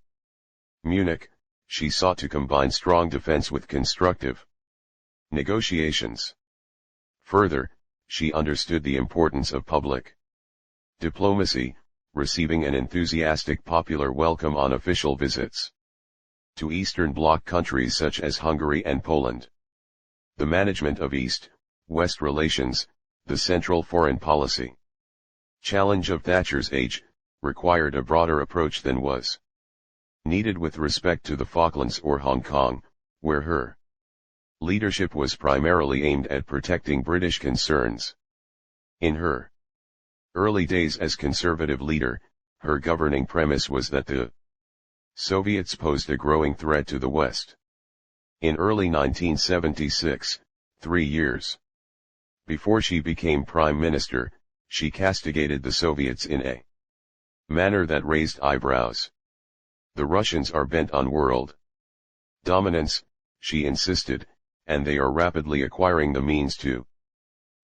Munich. She sought to combine strong defense with constructive negotiations. Further, she understood the importance of public diplomacy, receiving an enthusiastic popular welcome on official visits to Eastern Bloc countries such as Hungary and Poland. The management of East-West relations, the central foreign policy challenge of Thatcher's age, required a broader approach than was needed with respect to the Falklands or Hong Kong, where her leadership was primarily aimed at protecting British concerns. In her early days as conservative leader, her governing premise was that the Soviets posed a growing threat to the West. In early 1976, 3 years before she became Prime Minister, she castigated the Soviets in a manner that raised eyebrows. The Russians are bent on world dominance, she insisted, and they are rapidly acquiring the means to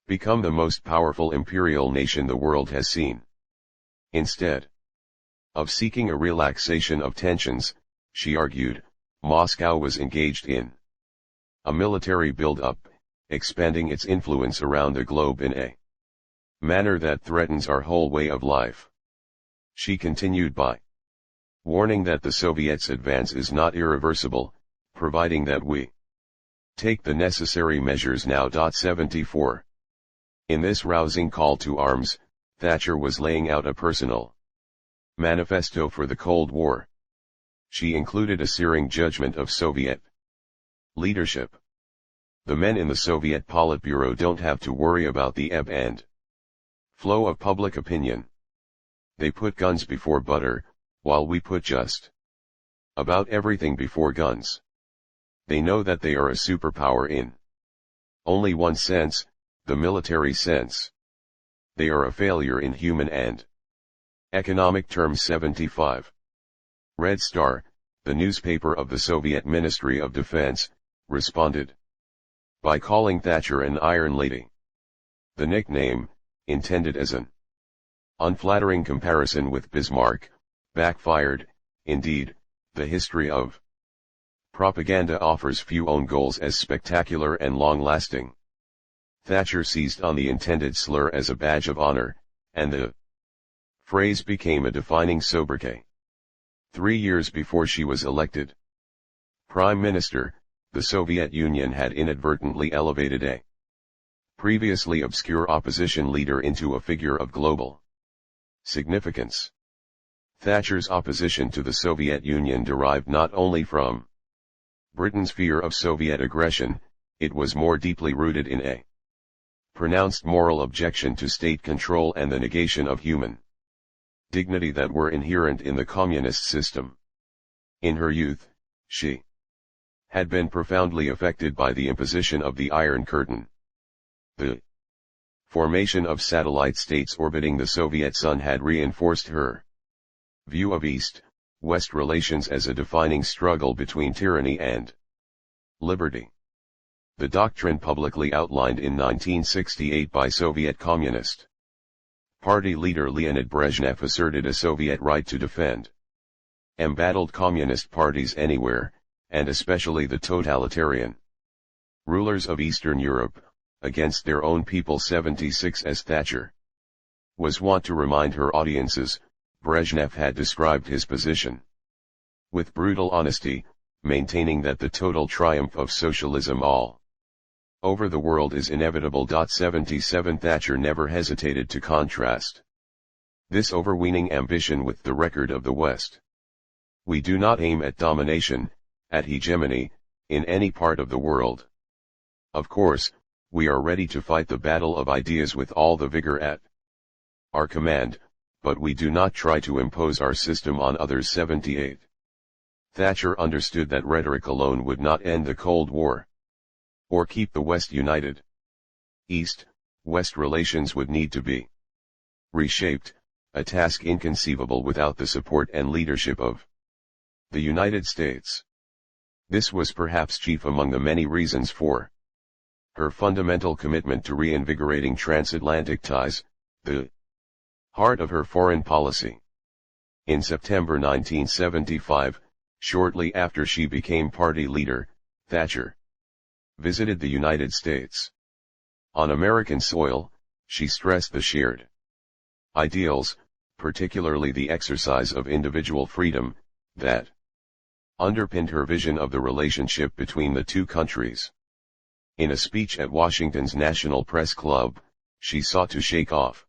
become the most powerful imperial nation the world has seen. Instead of seeking a relaxation of tensions, she argued, Moscow was engaged in a military build-up, expanding its influence around the globe in a manner that threatens our whole way of life. She continued by warning that the Soviets' advance is not irreversible, providing that we take the necessary measures now. 74. In this rousing call to arms, Thatcher was laying out a personal manifesto for the Cold War. She included a searing judgment of Soviet leadership. The men in the Soviet Politburo don't have to worry about the ebb and flow of public opinion. They put guns before butter, while we put just about everything before guns. They know that they are a superpower in only one sense, the military sense. They are a failure in human and economic terms. 75. Red Star, the newspaper of the Soviet Ministry of Defense, responded by calling Thatcher an Iron Lady. The nickname, intended as an unflattering comparison with Bismarck, backfired. Indeed, the history of propaganda offers few own goals as spectacular and long-lasting. Thatcher seized on the intended slur as a badge of honor, and the phrase became a defining sobriquet. 3 years before she was elected Prime Minister, the Soviet Union had inadvertently elevated a previously obscure opposition leader into a figure of global significance. Thatcher's opposition to the Soviet Union derived not only from Britain's fear of Soviet aggression, it was more deeply rooted in a pronounced moral objection to state control and the negation of human dignity that were inherent in the communist system. In her youth, she had been profoundly affected by the imposition of the Iron Curtain. The formation of satellite states orbiting the Soviet Sun had reinforced her view of East-West relations as a defining struggle between tyranny and liberty. The doctrine publicly outlined in 1968 by Soviet Communist Party leader Leonid Brezhnev asserted a Soviet right to defend embattled communist parties anywhere, and especially the totalitarian rulers of Eastern Europe, against their own people. 76. As Thatcher was wont to remind her audiences, Brezhnev had described his position with brutal honesty, maintaining that the total triumph of socialism all over the world is inevitable. 77. Thatcher never hesitated to contrast this overweening ambition with the record of the West. We do not aim at domination, at hegemony, in any part of the world. Of course, we are ready to fight the battle of ideas with all the vigor at our command, but we do not try to impose our system on others. 78. Thatcher understood that rhetoric alone would not end the Cold War or keep the West united. East-West relations would need to be reshaped, a task inconceivable without the support and leadership of the United States. This was perhaps chief among the many reasons for her fundamental commitment to reinvigorating transatlantic ties, the heart of her foreign policy. In September 1975, shortly after she became party leader, Thatcher visited the United States. On American soil, she stressed the shared ideals, particularly the exercise of individual freedom, that underpinned her vision of the relationship between the two countries. In a speech at Washington's National Press Club, she sought to shake off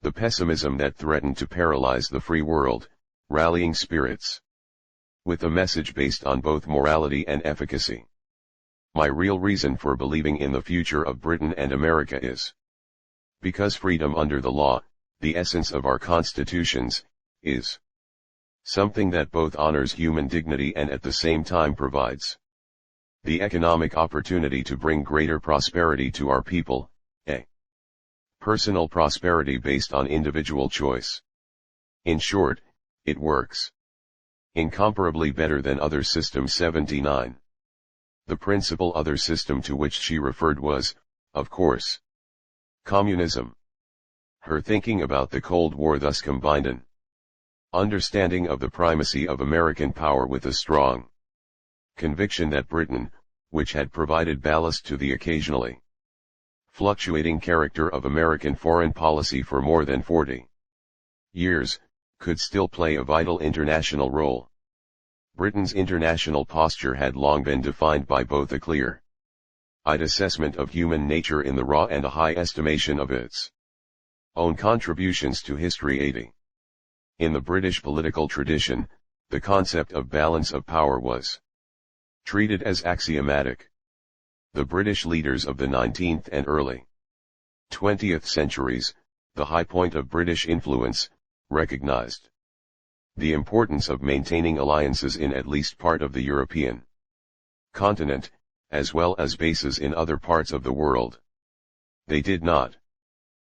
the pessimism that threatened to paralyze the free world, rallying spirits with a message based on both morality and efficacy. My real reason for believing in the future of Britain and America is because freedom under the law, the essence of our constitutions, is something that both honors human dignity and at the same time provides the economic opportunity to bring greater prosperity to our people, a personal prosperity based on individual choice. In short, it works incomparably better than other systems. 79. The principal other system to which she referred was, of course, communism. Her thinking about the Cold War thus combined an understanding of the primacy of American power with a strong conviction that Britain, which had provided ballast to the occasionally fluctuating character of American foreign policy for more than 40 years, could still play a vital international role. Britain's international posture had long been defined by both a clear-eyed assessment of human nature in the raw and a high estimation of its own contributions to history. 80. In the British political tradition, the concept of balance of power was treated as axiomatic. The British leaders of the 19th and early 20th centuries, the high point of British influence, recognized the importance of maintaining alliances in at least part of the European continent, as well as bases in other parts of the world. They did not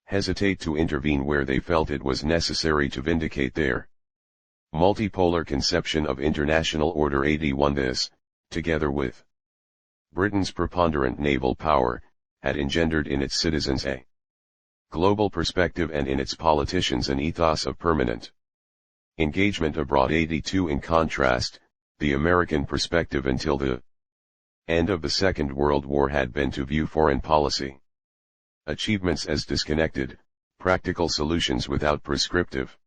hesitate to intervene where they felt it was necessary to vindicate their multipolar conception of international order. 81 This, together with Britain's preponderant naval power, had engendered in its citizens a global perspective and in its politicians an ethos of permanent engagement abroad. 82 In contrast, the American perspective until the end of the Second World War had been to view foreign policy achievements as disconnected, practical solutions without prescriptive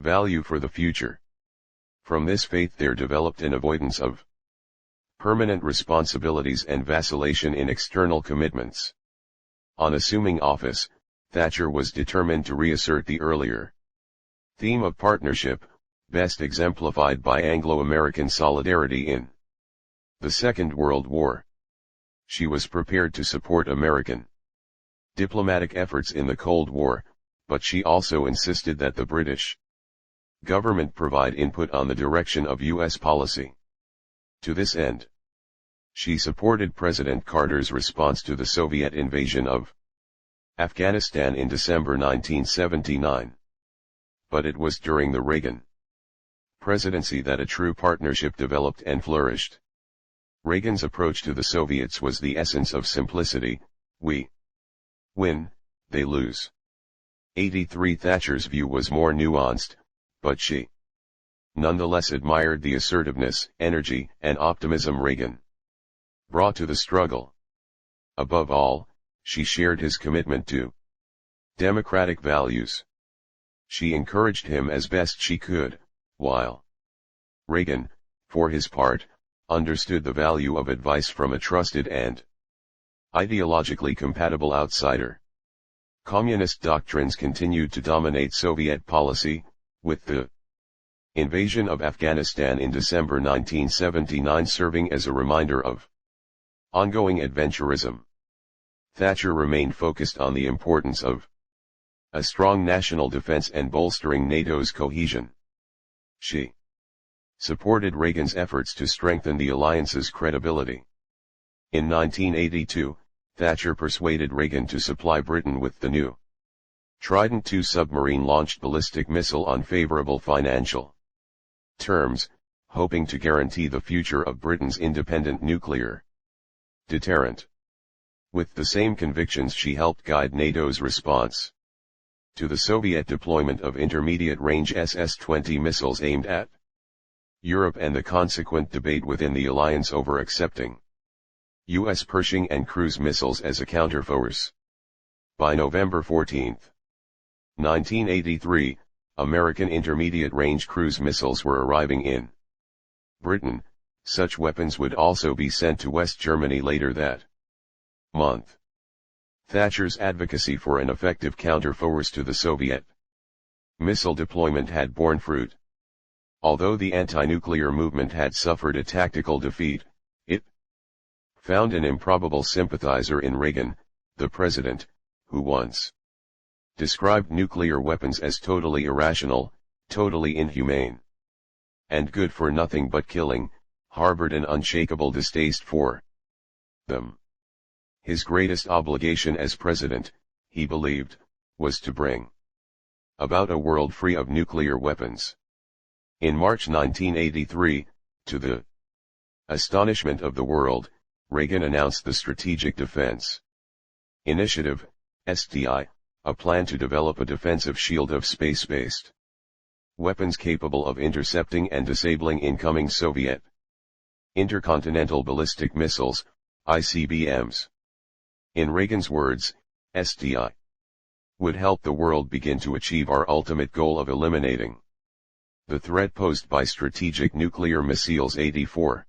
value for the future. From this faith there developed an avoidance of permanent responsibilities and vacillation in external commitments. On assuming office, Thatcher was determined to reassert the earlier theme of partnership, best exemplified by Anglo-American solidarity in the Second World War. She was prepared to support American diplomatic efforts in the Cold War, but she also insisted that the British government provide input on the direction of U.S. policy. To this end, she supported President Carter's response to the Soviet invasion of Afghanistan in December 1979. But it was during the Reagan presidency that a true partnership developed and flourished. Reagan's approach to the Soviets was the essence of simplicity: we win, they lose. 83 Thatcher's view was more nuanced, but she nonetheless admired the assertiveness, energy, and optimism Reagan brought to the struggle. Above all, she shared his commitment to democratic values. She encouraged him as best she could, while Reagan, for his part, understood the value of advice from a trusted and ideologically compatible outsider. Communist doctrines continued to dominate Soviet policy, with the invasion of Afghanistan in December 1979 serving as a reminder of ongoing adventurism. Thatcher remained focused on the importance of a strong national defense and bolstering NATO's cohesion. She supported Reagan's efforts to strengthen the alliance's credibility. In 1982, Thatcher persuaded Reagan to supply Britain with the new Trident II submarine-launched ballistic missile on favorable financial terms, hoping to guarantee the future of Britain's independent nuclear deterrent. With the same convictions she helped guide NATO's response to the Soviet deployment of intermediate-range SS-20 missiles aimed at Europe and the consequent debate within the alliance over accepting U.S. Pershing and cruise missiles as a counterforce. By November 14, 1983, American intermediate-range cruise missiles were arriving in Britain. Such weapons would also be sent to West Germany later that month. Thatcher's advocacy for an effective counterforce to the Soviet missile deployment had borne fruit. Although the anti-nuclear movement had suffered a tactical defeat, it found an improbable sympathizer in Reagan, the president, who once described nuclear weapons as totally irrational, totally inhumane, and good for nothing but killing, harbored an unshakable distaste for them. His greatest obligation as president, he believed, was to bring about a world free of nuclear weapons. In March 1983, to the astonishment of the world, Reagan announced the Strategic Defense Initiative, SDI, a plan to develop a defensive shield of space-based weapons capable of intercepting and disabling incoming Soviet intercontinental ballistic missiles, ICBMs. In Reagan's words, SDI would help the world begin to achieve our ultimate goal of eliminating the threat posed by strategic nuclear missiles. 84.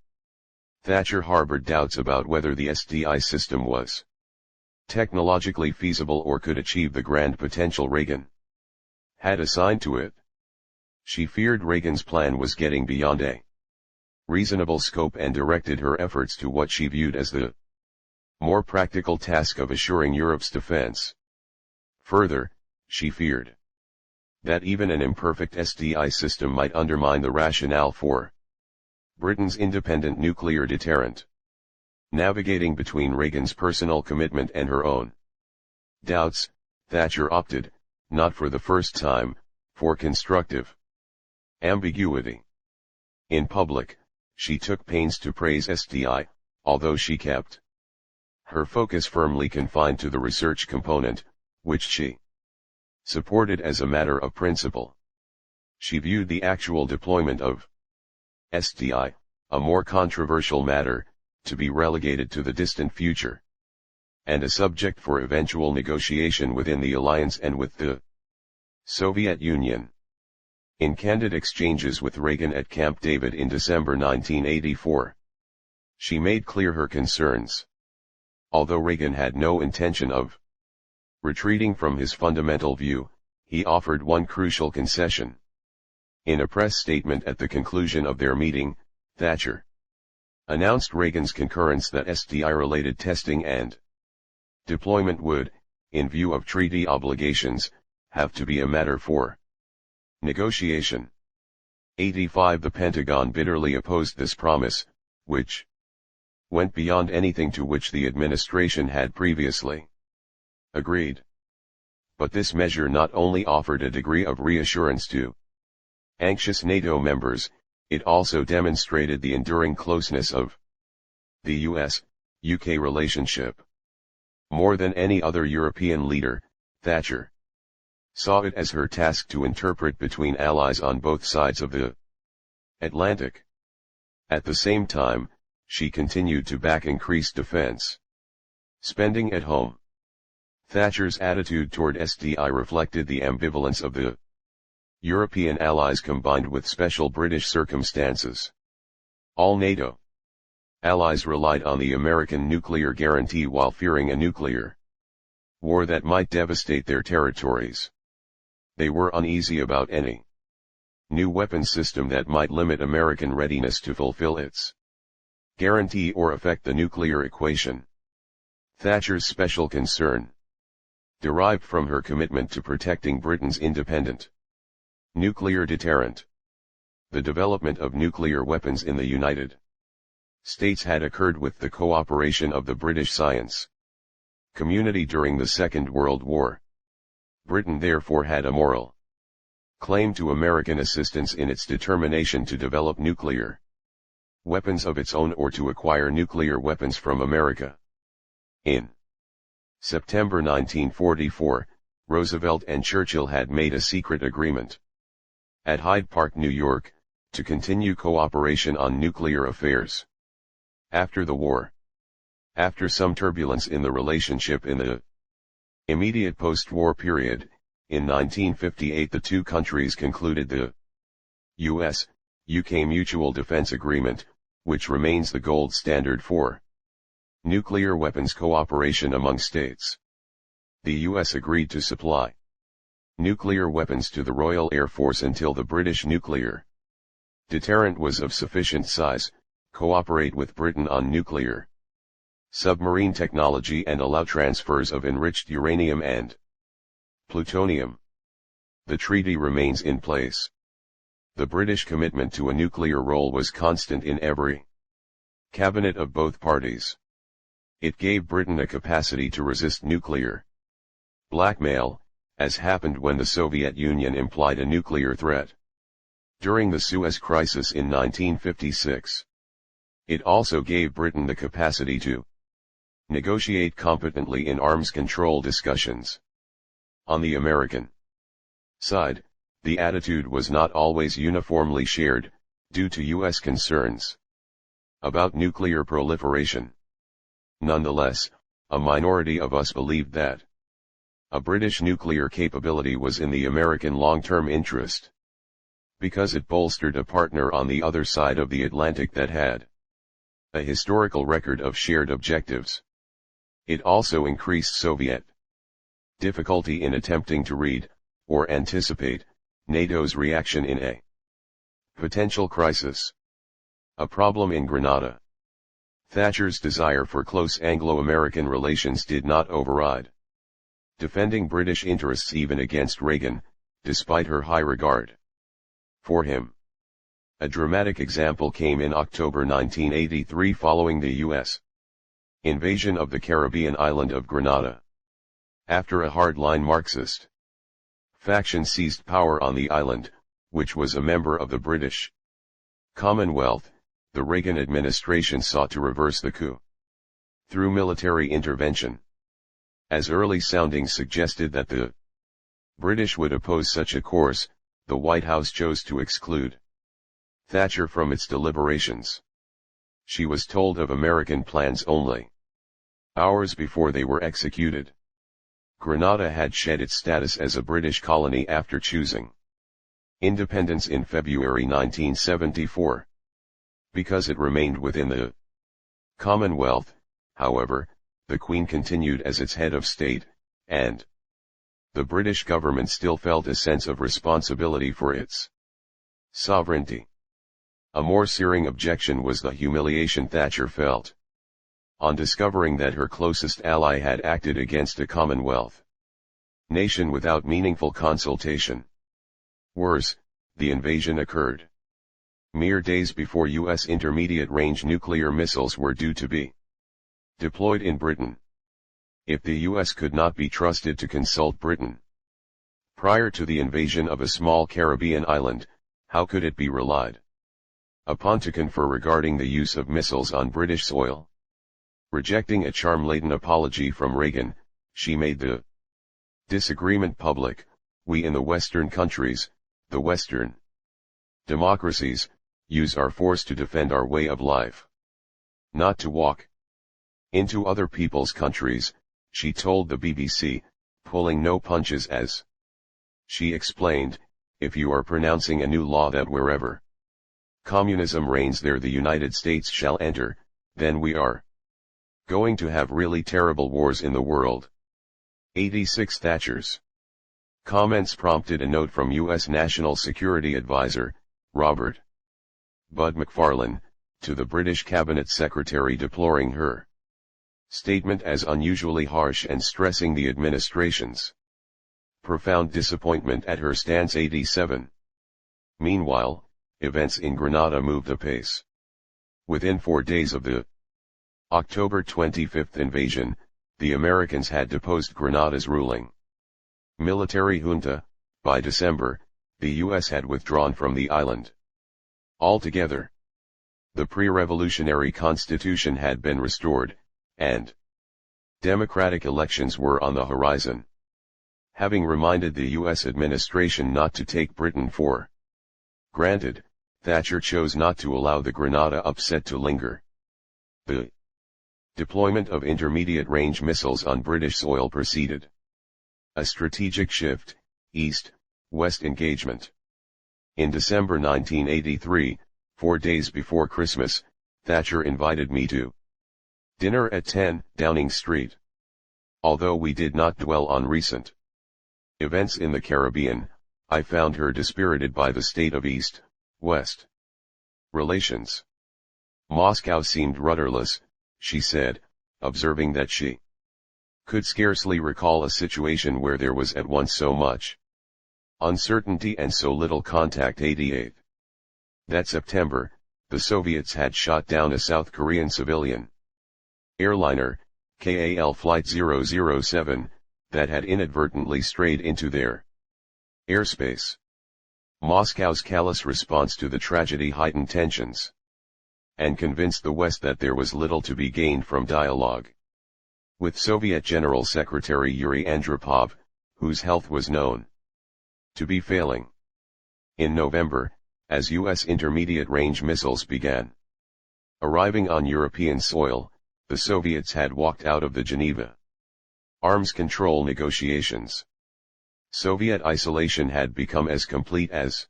Thatcher harbored doubts about whether the SDI system was technologically feasible or could achieve the grand potential Reagan had assigned to it. She feared Reagan's plan was getting beyond a reasonable scope and directed her efforts to what she viewed as the more practical task of assuring Europe's defense. Further, she feared that even an imperfect SDI system might undermine the rationale for Britain's independent nuclear deterrent. Navigating between Reagan's personal commitment and her own doubts, Thatcher opted, not for the first time, for constructive ambiguity. In public, she took pains to praise SDI, although she kept her focus firmly confined to the research component, which she supported as a matter of principle. She viewed the actual deployment of SDI, a more controversial matter, to be relegated to the distant future, and a subject for eventual negotiation within the alliance and with the Soviet Union. In candid exchanges with Reagan at Camp David in December 1984, she made clear her concerns. Although Reagan had no intention of retreating from his fundamental view, he offered one crucial concession. In a press statement at the conclusion of their meeting, Thatcher announced Reagan's concurrence that SDI-related testing and deployment would, in view of treaty obligations, have to be a matter for negotiation. 85 The Pentagon bitterly opposed this promise, which went beyond anything to which the administration had previously agreed. But this measure not only offered a degree of reassurance to anxious NATO members, it also demonstrated the enduring closeness of the US-UK relationship. More than any other European leader, Thatcher saw it as her task to interpret between allies on both sides of the Atlantic. At the same time, she continued to back increased defense spending at home. Thatcher's attitude toward SDI reflected the ambivalence of the European allies combined with special British circumstances. All NATO allies relied on the American nuclear guarantee while fearing a nuclear war that might devastate their territories. They were uneasy about any new weapons system that might limit American readiness to fulfill its guarantee or affect the nuclear equation. Thatcher's special concern derived from her commitment to protecting Britain's independent nuclear deterrent. The development of nuclear weapons in the United States had occurred with the cooperation of the British science community during the Second World War. Britain therefore had a moral claim to American assistance in its determination to develop nuclear weapons of its own or to acquire nuclear weapons from America. In September 1944, Roosevelt and Churchill had made a secret agreement at Hyde Park, New York, to continue cooperation on nuclear affairs. After the war, after some turbulence in the relationship in the immediate post-war period, in 1958 the two countries concluded the US-UK Mutual Defense Agreement, which remains the gold standard for nuclear weapons cooperation among states. The US agreed to supply nuclear weapons to the Royal Air Force until the British nuclear deterrent was of sufficient size, cooperate with Britain on nuclear submarine technology and allow transfers of enriched uranium and plutonium. The treaty remains in place. The British commitment to a nuclear role was constant in every cabinet of both parties. It gave Britain a capacity to resist nuclear blackmail, as happened when the Soviet Union implied a nuclear threat during the Suez Crisis in 1956. It also gave Britain the capacity to negotiate competently in arms control discussions. On the American side, the attitude was not always uniformly shared, due to US concerns about nuclear proliferation. Nonetheless, a minority of us believed that a British nuclear capability was in the American long-term interest, because it bolstered a partner on the other side of the Atlantic that had a historical record of shared objectives. It also increased Soviet difficulty in attempting to read, or anticipate, NATO's reaction in a potential crisis. A problem in Grenada. Thatcher's desire for close Anglo-American relations did not override defending British interests even against Reagan, despite her high regard for him. A dramatic example came in October 1983 following the U.S. invasion of the Caribbean island of Grenada. After a hardline Marxist faction seized power on the island, which was a member of the British Commonwealth, the Reagan administration sought to reverse the coup through military intervention. As early soundings suggested that the British would oppose such a course, the White House chose to exclude Thatcher from its deliberations. She was told of American plans only hours before they were executed. Grenada had shed its status as a British colony after choosing independence in February 1974. Because it remained within the Commonwealth, however, the Queen continued as its head of state, and the British government still felt a sense of responsibility for its sovereignty. A more searing objection was the humiliation Thatcher felt on discovering that her closest ally had acted against a Commonwealth nation without meaningful consultation. Worse, the invasion occurred mere days before U.S. intermediate-range nuclear missiles were due to be deployed in Britain. If the U.S. could not be trusted to consult Britain prior to the invasion of a small Caribbean island, how could it be relied upon to confer regarding the use of missiles on British soil? Rejecting a charm-laden apology from Reagan, she made the disagreement public. We in the Western countries, the Western democracies, use our force to defend our way of life, not to walk into other people's countries, she told the BBC, pulling no punches as she explained, if you are pronouncing a new law that wherever communism reigns there the United States shall enter, then we are going to have really terrible wars in the world. 86 Thatcher's comments prompted a note from U.S. National Security Advisor, Robert Bud McFarlane, to the British Cabinet Secretary deploring her statement as unusually harsh and stressing the administration's profound disappointment at her stance. 87. Meanwhile, events in Grenada moved apace. Within 4 days of the October 25 invasion, the Americans had deposed Grenada's ruling military junta. By December, the U.S. had withdrawn from the island altogether. The pre-revolutionary constitution had been restored, and democratic elections were on the horizon. Having reminded the U.S. administration not to take Britain for granted, Thatcher chose not to allow the Grenada upset to linger. The deployment of intermediate-range missiles on British soil proceeded. A strategic shift, East-West engagement. In December 1983, 4 days before Christmas, Thatcher invited me to dinner at 10 Downing Street. Although we did not dwell on recent events in the Caribbean, I found her dispirited by the state of East-West relations. Moscow seemed rudderless, she said, observing that she could scarcely recall a situation where there was at once so much uncertainty and so little contact. 88. That September, the Soviets had shot down a South Korean civilian airliner, KAL Flight 007, that had inadvertently strayed into their airspace. Moscow's callous response to the tragedy heightened tensions and convinced the West that there was little to be gained from dialogue with Soviet General Secretary Yuri Andropov, whose health was known to be failing. In November, as U.S. intermediate-range missiles began arriving on European soil, the Soviets had walked out of the Geneva arms control negotiations. Soviet isolation had become as complete as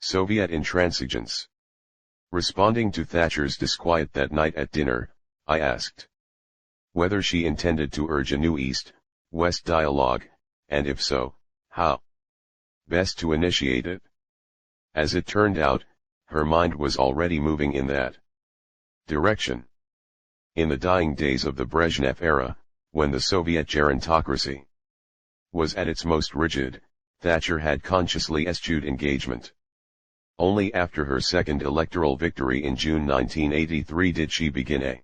Soviet intransigence. Responding to Thatcher's disquiet that night at dinner, I asked whether she intended to urge a new East-West dialogue, and if so, how best to initiate it. As it turned out, her mind was already moving in that direction. In the dying days of the Brezhnev era, when the Soviet gerontocracy was at its most rigid, Thatcher had consciously eschewed engagement. Only after her second electoral victory in June 1983 did she begin a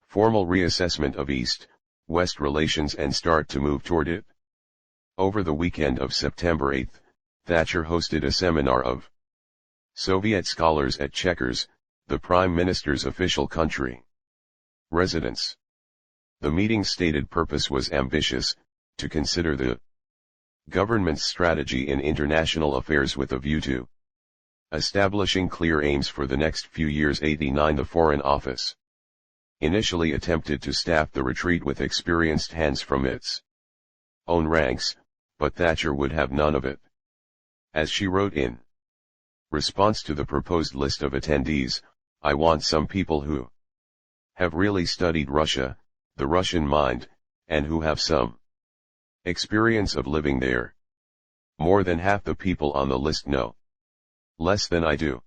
formal reassessment of East-West relations and start to move toward it. Over the weekend of September 8, Thatcher hosted a seminar of Soviet scholars at Chequers, the Prime Minister's official country residence. The meeting's stated purpose was ambitious, to consider the government's strategy in international affairs with a view to establishing clear aims for the next few years. 89 The Foreign Office initially attempted to staff the retreat with experienced hands from its own ranks, but Thatcher would have none of it. As she wrote in response to the proposed list of attendees, "I want some people who have really studied Russia, the Russian mind, and who have some experience of living there. More than half the people on the list know less than I do."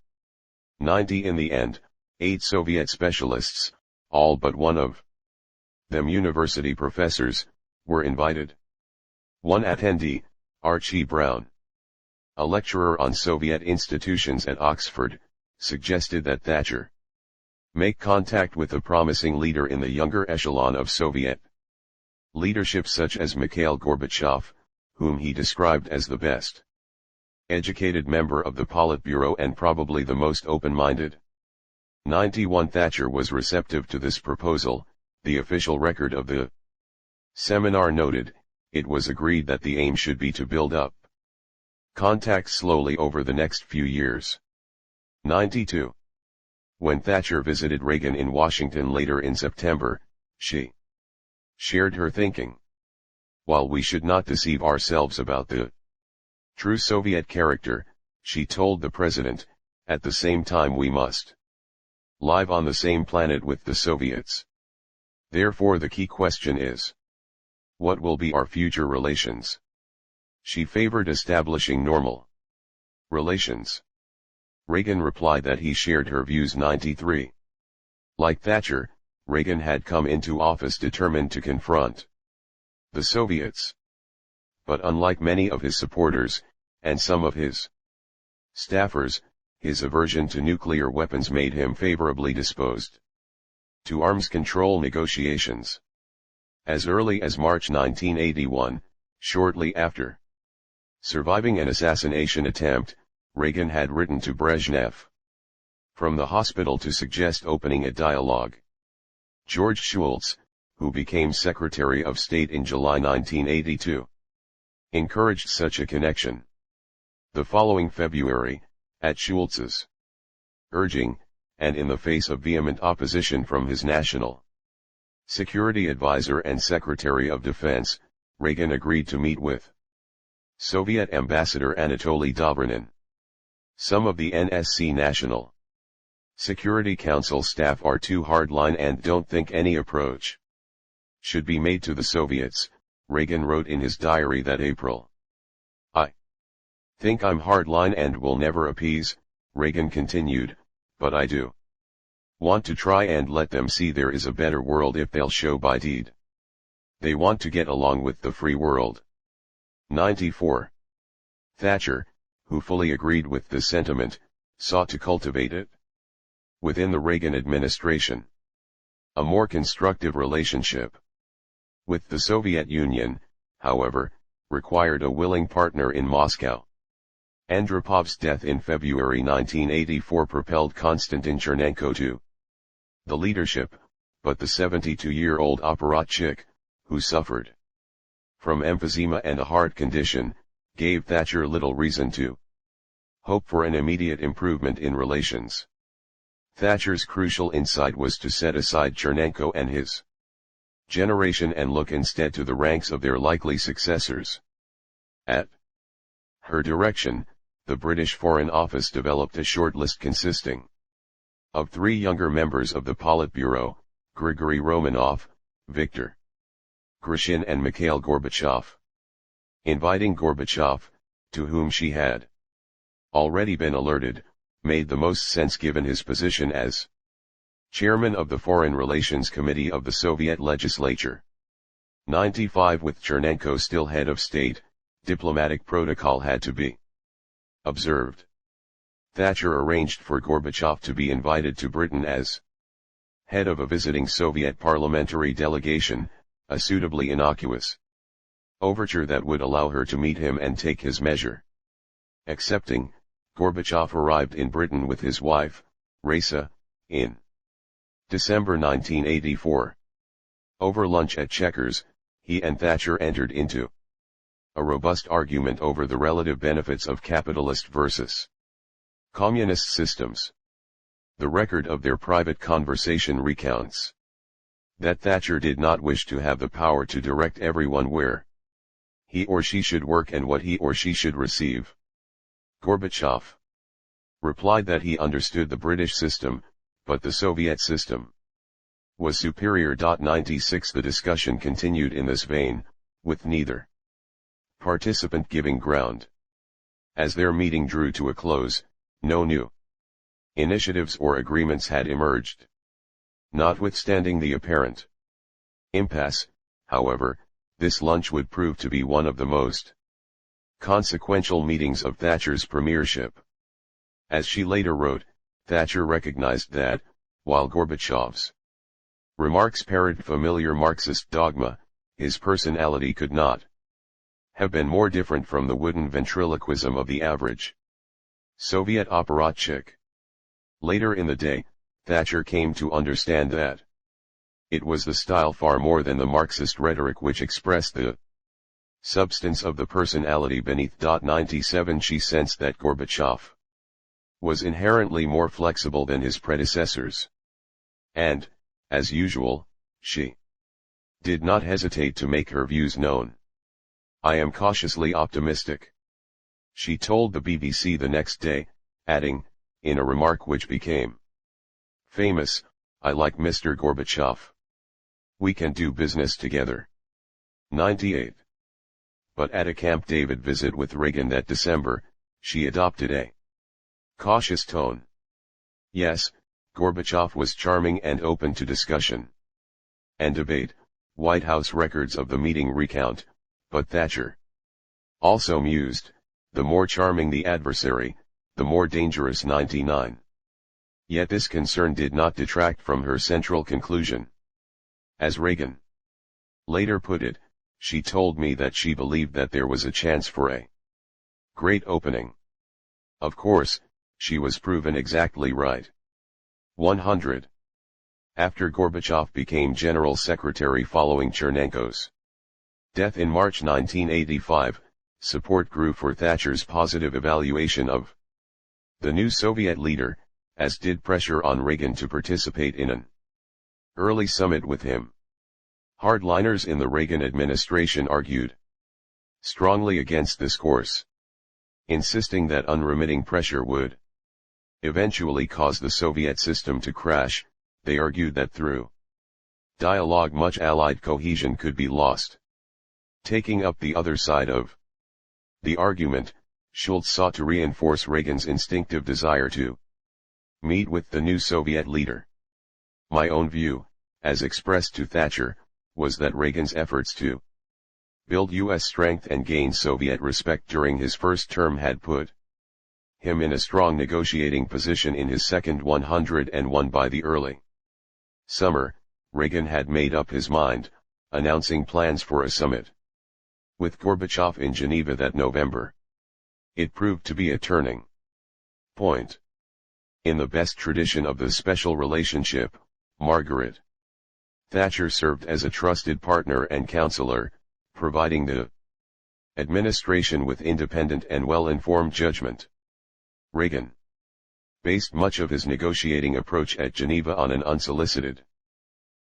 90 In the end, 8 Soviet specialists, all but one of them university professors, were invited. One attendee, Archie Brown, a lecturer on Soviet institutions at Oxford, suggested that Thatcher make contact with a promising leader in the younger echelon of Soviet leadership such as Mikhail Gorbachev, whom he described as the best educated member of the Politburo and probably the most open-minded. 91 Thatcher was receptive to this proposal. The official record of the seminar noted, it was agreed that the aim should be to build up contacts slowly over the next few years. 92. When Thatcher visited Reagan in Washington later in September, she shared her thinking. While we should not deceive ourselves about the true Soviet character, she told the president, at the same time we must live on the same planet with the Soviets. Therefore the key question is, what will be our future relations? She favored establishing normal relations. Reagan replied that he shared her views. 93. Like Thatcher, Reagan had come into office determined to confront the Soviets. But unlike many of his supporters, and some of his staffers, his aversion to nuclear weapons made him favorably disposed to arms control negotiations. As early as March 1981, shortly after surviving an assassination attempt, Reagan had written to Brezhnev from the hospital to suggest opening a dialogue. George Shultz, who became Secretary of State in July 1982, encouraged such a connection. The following February, at Shultz's urging, and in the face of vehement opposition from his national security advisor and Secretary of Defense, Reagan agreed to meet with Soviet Ambassador Anatoly Dobrinin. Some of the NSC National Security Council staff are too hardline and don't think any approach should be made to the Soviets, Reagan wrote in his diary that April. "I think I'm hardline and will never appease," Reagan continued, "but I do want to try and let them see there is a better world if they'll show by deed. They want to get along with the free world." 94. Thatcher, who fully agreed with this sentiment, sought to cultivate it within the Reagan administration. A more constructive relationship with the Soviet Union, however, required a willing partner in Moscow. Andropov's death in February 1984 propelled Konstantin Chernenko to the leadership, but the 72-year-old apparatchik, who suffered from emphysema and a heart condition, gave Thatcher little reason to hope for an immediate improvement in relations. Thatcher's crucial insight was to set aside Chernenko and his generation and look instead to the ranks of their likely successors. At her direction, the British Foreign Office developed a shortlist consisting of 3 younger members of the Politburo, Grigory Romanov, Viktor Grishin and Mikhail Gorbachev. Inviting Gorbachev, to whom she had already been alerted, made the most sense given his position as Chairman of the Foreign Relations Committee of the Soviet Legislature. 95 With Chernenko still head of state, diplomatic protocol had to be observed. Thatcher arranged for Gorbachev to be invited to Britain as head of a visiting Soviet parliamentary delegation, a suitably innocuous overture that would allow her to meet him and take his measure. Accepting, Gorbachev arrived in Britain with his wife, Raisa, in December 1984. Over lunch at Chequers, he and Thatcher entered into a robust argument over the relative benefits of capitalist versus communist systems. The record of their private conversation recounts that Thatcher did not wish to have the power to direct everyone where he or she should work and what he or she should receive. Gorbachev replied that he understood the British system, but the Soviet system was superior. 96 The discussion continued in this vein, with neither participant giving ground. As their meeting drew to a close, no new initiatives or agreements had emerged. Notwithstanding the apparent impasse, however, this lunch would prove to be one of the most consequential meetings of Thatcher's premiership. As she later wrote, Thatcher recognized that, while Gorbachev's remarks parroted familiar Marxist dogma, his personality could not have been more different from the wooden ventriloquism of the average Soviet apparatchik. Later in the day, Thatcher came to understand that it was the style far more than the Marxist rhetoric which expressed the substance of the personality beneath. 97 She sensed that Gorbachev was inherently more flexible than his predecessors. And, as usual, she did not hesitate to make her views known. "I am cautiously optimistic," she told the BBC the next day, adding, in a remark which became famous, "I like Mr. Gorbachev. We can do business together." 98. But at a Camp David visit with Reagan that December, she adopted a cautious tone. Yes, Gorbachev was charming and open to discussion and debate, White House records of the meeting recount, but Thatcher also mused, the more charming the adversary, the more dangerous. 99. Yet this concern did not detract from her central conclusion. As Reagan later put it, she told me that she believed that there was a chance for a great opening. Of course, she was proven exactly right. 100. After Gorbachev became General Secretary following Chernenko's death in March 1985, support grew for Thatcher's positive evaluation of the new Soviet leader, as did pressure on Reagan to participate in an early summit with him. Hardliners in the Reagan administration argued strongly against this course, insisting that unremitting pressure would eventually cause the Soviet system to crash. They argued that through dialogue much Allied cohesion could be lost. Taking up the other side of the argument, Schultz sought to reinforce Reagan's instinctive desire to meet with the new Soviet leader. My own view, as expressed to Thatcher, was that Reagan's efforts to build U.S. strength and gain Soviet respect during his first term had put him in a strong negotiating position in his second 101. By the early summer, Reagan had made up his mind, announcing plans for a summit with Gorbachev in Geneva that November. It proved to be a turning point. In the best tradition of the special relationship, Margaret Thatcher served as a trusted partner and counselor, providing the administration with independent and well-informed judgment. Reagan based much of his negotiating approach at Geneva on an unsolicited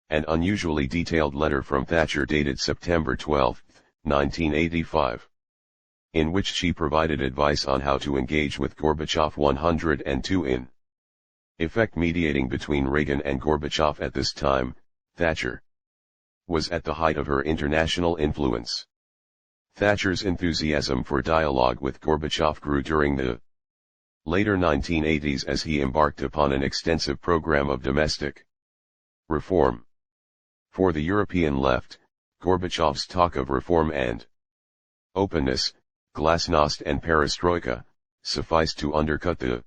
and unusually detailed letter from Thatcher dated September 12, 1985, in which she provided advice on how to engage with Gorbachev. 102 In effect mediating between Reagan and Gorbachev at this time, Thatcher was at the height of her international influence. Thatcher's enthusiasm for dialogue with Gorbachev grew during the later 1980s as he embarked upon an extensive program of domestic Reform. For the European left, Gorbachev's talk of reform and openness, glasnost and perestroika, sufficed to undercut the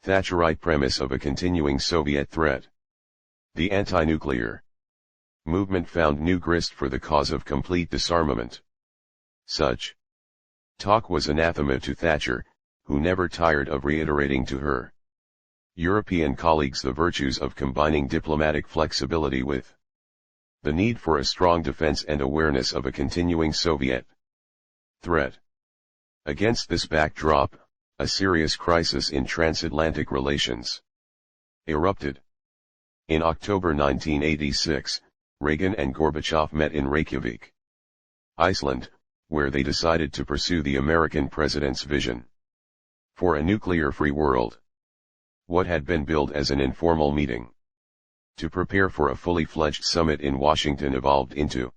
Thatcherite premise of a continuing Soviet threat. The anti-nuclear movement found new grist for the cause of complete disarmament. Such talk was anathema to Thatcher, who never tired of reiterating to her European colleagues the virtues of combining diplomatic flexibility with the need for a strong defense and awareness of a continuing Soviet threat. Against this backdrop, a serious crisis in transatlantic relations erupted. In October 1986, Reagan and Gorbachev met in Reykjavik, Iceland, where they decided to pursue the American president's vision for a nuclear-free world. What had been billed as an informal meeting to prepare for a fully fledged summit in Washington evolved into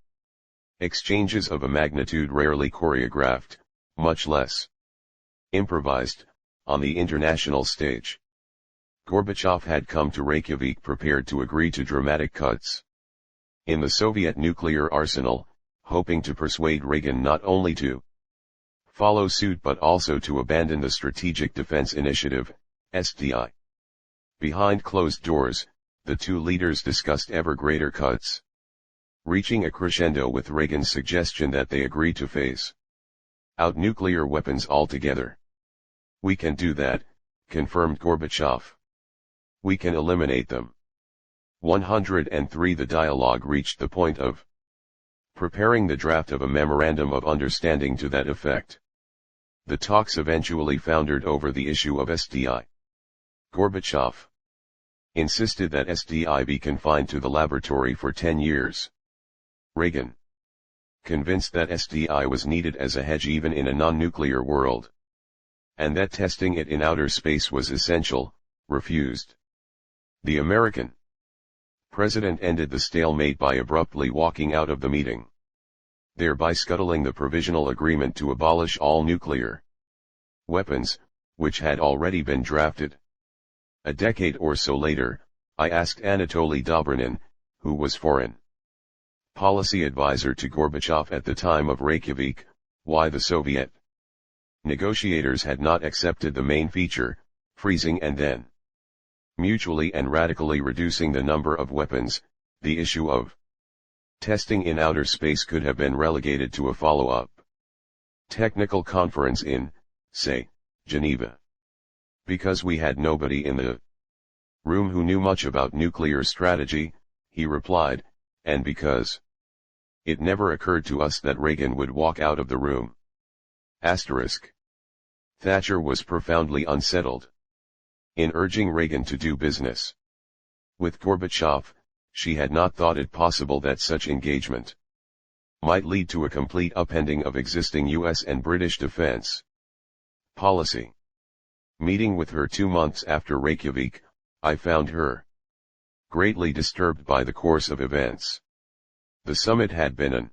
exchanges of a magnitude rarely choreographed, much less improvised, on the international stage. Gorbachev had come to Reykjavik prepared to agree to dramatic cuts in the Soviet nuclear arsenal, hoping to persuade Reagan not only to follow suit but also to abandon the Strategic Defense Initiative, SDI. Behind closed doors, the two leaders discussed ever greater cuts, reaching a crescendo with Reagan's suggestion that they agree to phase out nuclear weapons altogether. "We can do that," confirmed Gorbachev. "We can eliminate them." 103 The dialogue reached the point of preparing the draft of a memorandum of understanding to that effect. The talks eventually foundered over the issue of SDI. Gorbachev insisted that SDI be confined to the laboratory for 10 years. Reagan, convinced that SDI was needed as a hedge even in a non-nuclear world, and that testing it in outer space was essential, refused. The American president ended the stalemate by abruptly walking out of the meeting, thereby scuttling the provisional agreement to abolish all nuclear weapons, which had already been drafted. A decade or so later, I asked Anatoly Dobrinin, who was foreign policy advisor to Gorbachev at the time of Reykjavik, why the Soviet negotiators had not accepted the main feature, freezing and then mutually and radically reducing the number of weapons. The issue of testing in outer space could have been relegated to a follow-up technical conference in, say, Geneva. Because we had nobody in the room who knew much about nuclear strategy, he replied, and because it never occurred to us that Reagan would walk out of the room. Thatcher was profoundly unsettled. In urging Reagan to do business with Gorbachev, she had not thought it possible that such engagement might lead to a complete upending of existing US and British defense policy. Meeting with her 2 months after Reykjavik, I found her greatly disturbed by the course of events. The summit had been an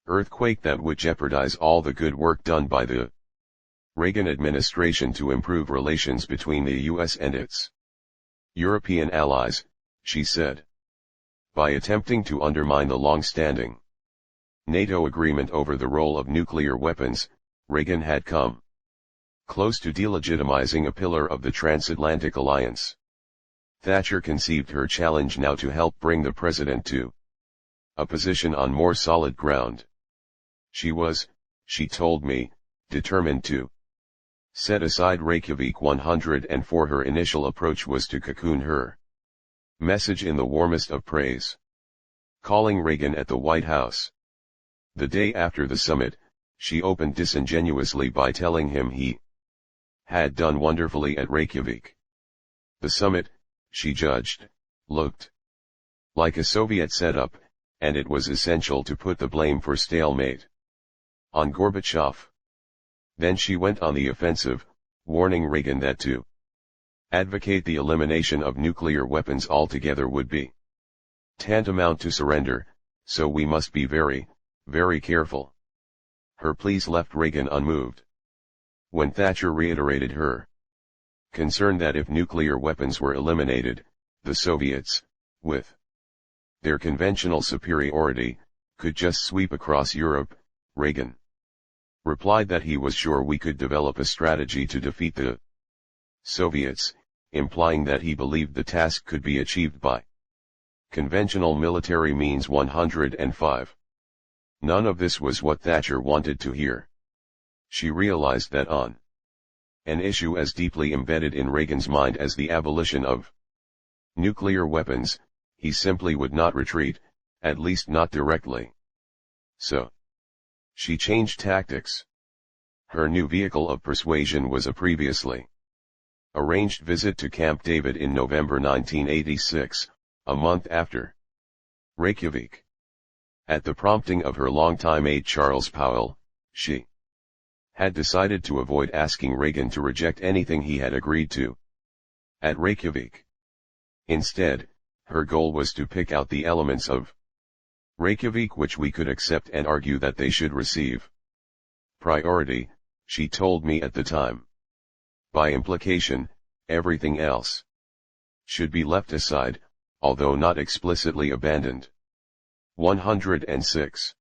earthquake that would jeopardize all the good work done by the Reagan administration to improve relations between the US and its European allies, she said. By attempting to undermine the long-standing NATO agreement over the role of nuclear weapons, Reagan had come close to delegitimizing a pillar of the transatlantic alliance. Thatcher conceived her challenge now to help bring the president to a position on more solid ground. She was, she told me, determined to set aside Reykjavik 104. Her initial approach was to cocoon her message in the warmest of praise, calling Reagan at the White House. The day after the summit, she opened disingenuously by telling him he had done wonderfully at Reykjavik. The summit, she judged, looked like a Soviet setup, and it was essential to put the blame for stalemate on Gorbachev. Then she went on the offensive, warning Reagan that to advocate the elimination of nuclear weapons altogether would be tantamount to surrender, so we must be very, very careful. Her pleas left Reagan unmoved. When Thatcher reiterated her concern that if nuclear weapons were eliminated, the Soviets, with their conventional superiority, could just sweep across Europe, Reagan replied that he was sure we could develop a strategy to defeat the Soviets, implying that he believed the task could be achieved by conventional military means. 105. None of this was what Thatcher wanted to hear. She realized that on an issue as deeply embedded in Reagan's mind as the abolition of nuclear weapons, he simply would not retreat, at least not directly. So she changed tactics. Her new vehicle of persuasion was a previously arranged visit to Camp David in November 1986, a month after Reykjavik. At the prompting of her longtime aide Charles Powell, she had decided to avoid asking Reagan to reject anything he had agreed to at Reykjavik. Instead, her goal was to pick out the elements of Reykjavik which we could accept and argue that they should receive priority, she told me at the time. By implication, everything else should be left aside, although not explicitly abandoned. 106.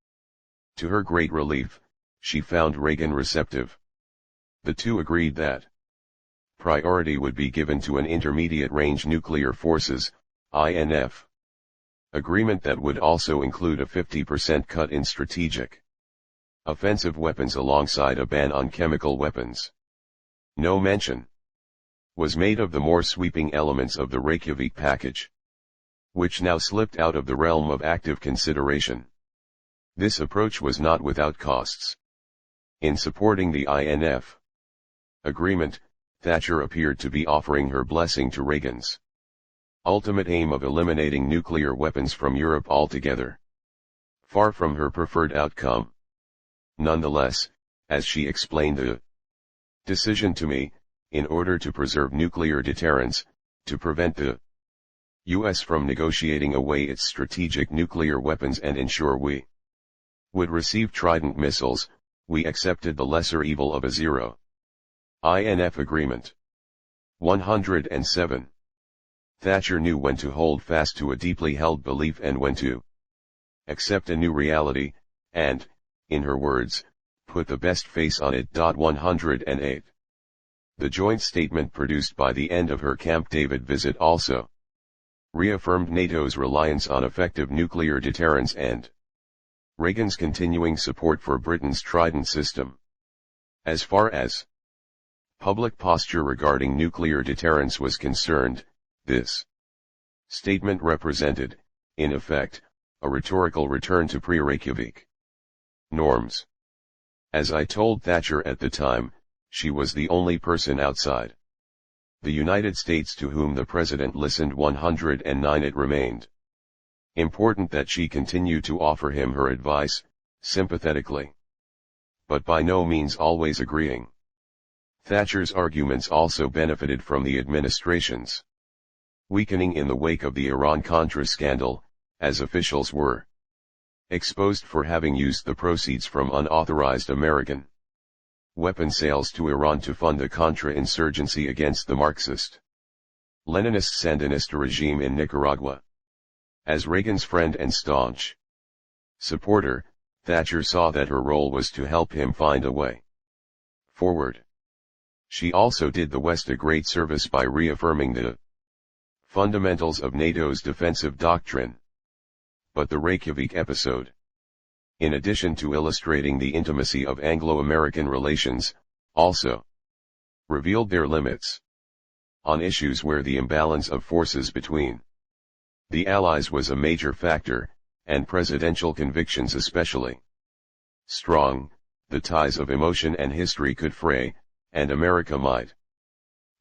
To her great relief, she found Reagan receptive. The two agreed that priority would be given to an intermediate-range nuclear forces, INF. Agreement that would also include a 50% cut in strategic offensive weapons alongside a ban on chemical weapons. No mention was made of the more sweeping elements of the Reykjavik package, which now slipped out of the realm of active consideration. This approach was not without costs. In supporting the INF agreement, Thatcher appeared to be offering her blessing to Reagan's ultimate aim of eliminating nuclear weapons from Europe altogether. Far from her preferred outcome. Nonetheless, as she explained the decision to me, in order to preserve nuclear deterrence, to prevent the U.S. from negotiating away its strategic nuclear weapons and ensure we would receive Trident missiles, we accepted the lesser evil of a zero INF agreement. 107. Thatcher knew when to hold fast to a deeply held belief and when to accept a new reality, and, in her words, put the best face on it. 108. The joint statement produced by the end of her Camp David visit also reaffirmed NATO's reliance on effective nuclear deterrence and Reagan's continuing support for Britain's Trident system. As far as public posture regarding nuclear deterrence was concerned, this statement represented, in effect, a rhetorical return to pre-Reykjavik norms. As I told Thatcher at the time, she was the only person outside the United States to whom the President listened. 109. It remained important that she continue to offer him her advice, sympathetically, but by no means always agreeing. Thatcher's arguments also benefited from the administration's weakening in the wake of the Iran-Contra scandal, as officials were exposed for having used the proceeds from unauthorized American weapon sales to Iran to fund the Contra insurgency against the Marxist-Leninist-Sandinista regime in Nicaragua. As Reagan's friend and staunch supporter, Thatcher saw that her role was to help him find a way forward. She also did the West a great service by reaffirming the fundamentals of NATO's defensive doctrine. But the Reykjavik episode, in addition to illustrating the intimacy of Anglo-American relations, also revealed their limits on issues where the imbalance of forces between the Allies was a major factor, and presidential convictions especially strong. The ties of emotion and history could fray, and America might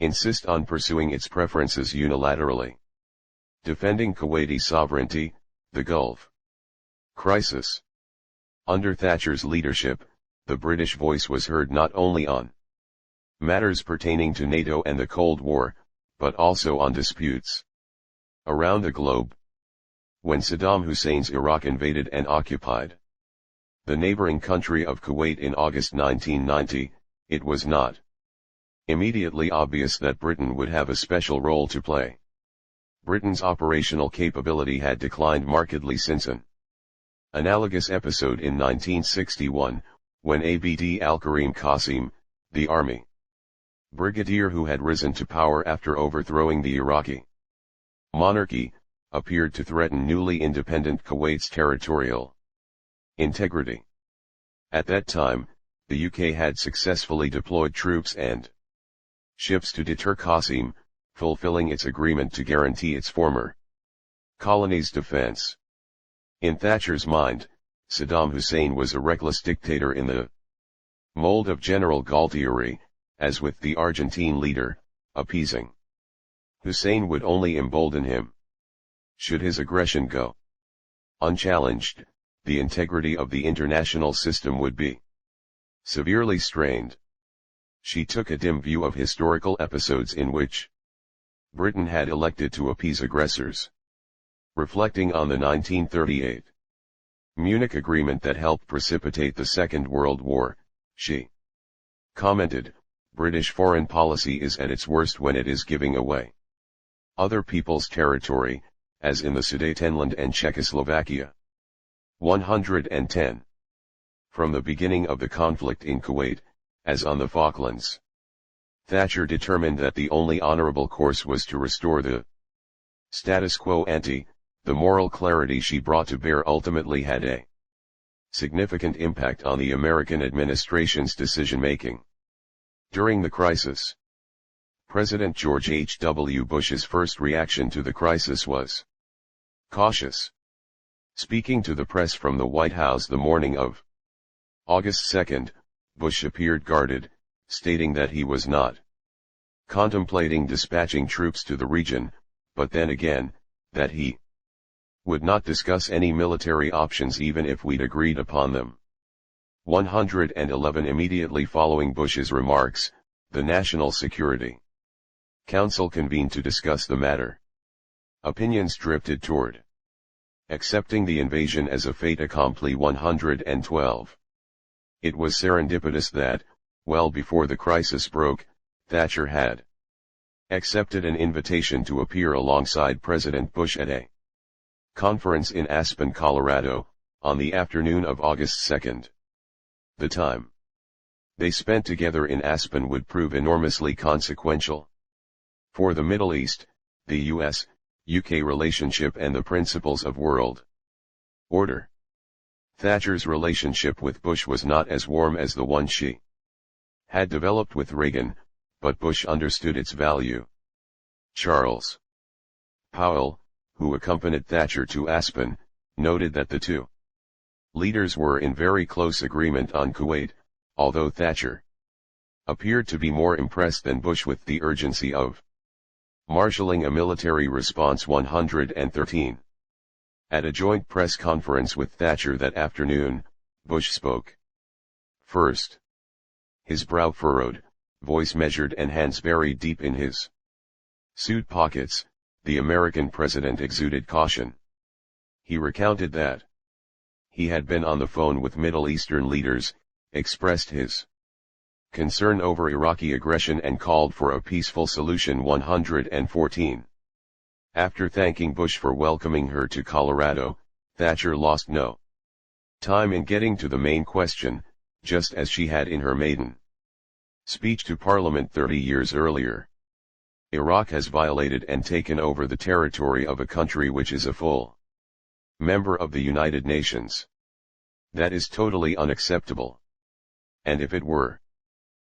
insist on pursuing its preferences unilaterally. Defending Kuwaiti sovereignty, the Gulf crisis. Under Thatcher's leadership, the British voice was heard not only on matters pertaining to NATO and the Cold War, but also on disputes around the globe. When Saddam Hussein's Iraq invaded and occupied the neighboring country of Kuwait in August 1990, it was not immediately obvious that Britain would have a special role to play. Britain's operational capability had declined markedly since an analogous episode in 1961, when Abd al-Karim Qasim, the army brigadier who had risen to power after overthrowing the Iraqi monarchy, appeared to threaten newly independent Kuwait's territorial integrity. At that time, the UK had successfully deployed troops and ships to deter Qasim, fulfilling its agreement to guarantee its former colony's defense. In Thatcher's mind, Saddam Hussein was a reckless dictator in the mold of General Galtieri. As with the Argentine leader, appeasing Hussein would only embolden him. Should his aggression go unchallenged, the integrity of the international system would be severely strained. She took a dim view of historical episodes in which Britain had elected to appease aggressors. Reflecting on the 1938 Munich Agreement that helped precipitate the Second World War, she commented, "British foreign policy is at its worst when it is giving away other people's territory, as in the Sudetenland and Czechoslovakia." 110. From the beginning of the conflict in Kuwait, as on the Falklands, Thatcher determined that the only honorable course was to restore the status quo ante. The moral clarity she brought to bear ultimately had a significant impact on the American administration's decision-making. During the crisis, President George H.W. Bush's first reaction to the crisis was cautious. Speaking to the press from the White House the morning of August 2, Bush appeared guarded, stating that he was not contemplating dispatching troops to the region, but then again, that he would not discuss any military options even if we'd agreed upon them. 111. Immediately following Bush's remarks, the National Security Council convened to discuss the matter. Opinions drifted toward accepting the invasion as a fait accompli. 112. It was serendipitous that, well before the crisis broke, Thatcher had accepted an invitation to appear alongside President Bush at a conference in Aspen, Colorado, on the afternoon of August 2. The time they spent together in Aspen would prove enormously consequential for the Middle East, the US-UK relationship and the principles of world order. Thatcher's relationship with Bush was not as warm as the one she had developed with Reagan, but Bush understood its value. Charles Powell, who accompanied Thatcher to Aspen, noted that the two leaders were in very close agreement on Kuwait, although Thatcher appeared to be more impressed than Bush with the urgency of marshalling a military response. 113. At a joint press conference with Thatcher that afternoon, Bush spoke first. His brow furrowed, voice measured and hands buried deep in his suit pockets, the American president exuded caution. He recounted that he had been on the phone with Middle Eastern leaders, expressed his concern over Iraqi aggression and called for a peaceful solution. 114. After thanking Bush for welcoming her to Colorado, Thatcher lost no time in getting to the main question, just as she had in her maiden speech to Parliament 30 years earlier. Iraq has violated and taken over the territory of a country which is a full member of the United Nations. That is totally unacceptable. And if it were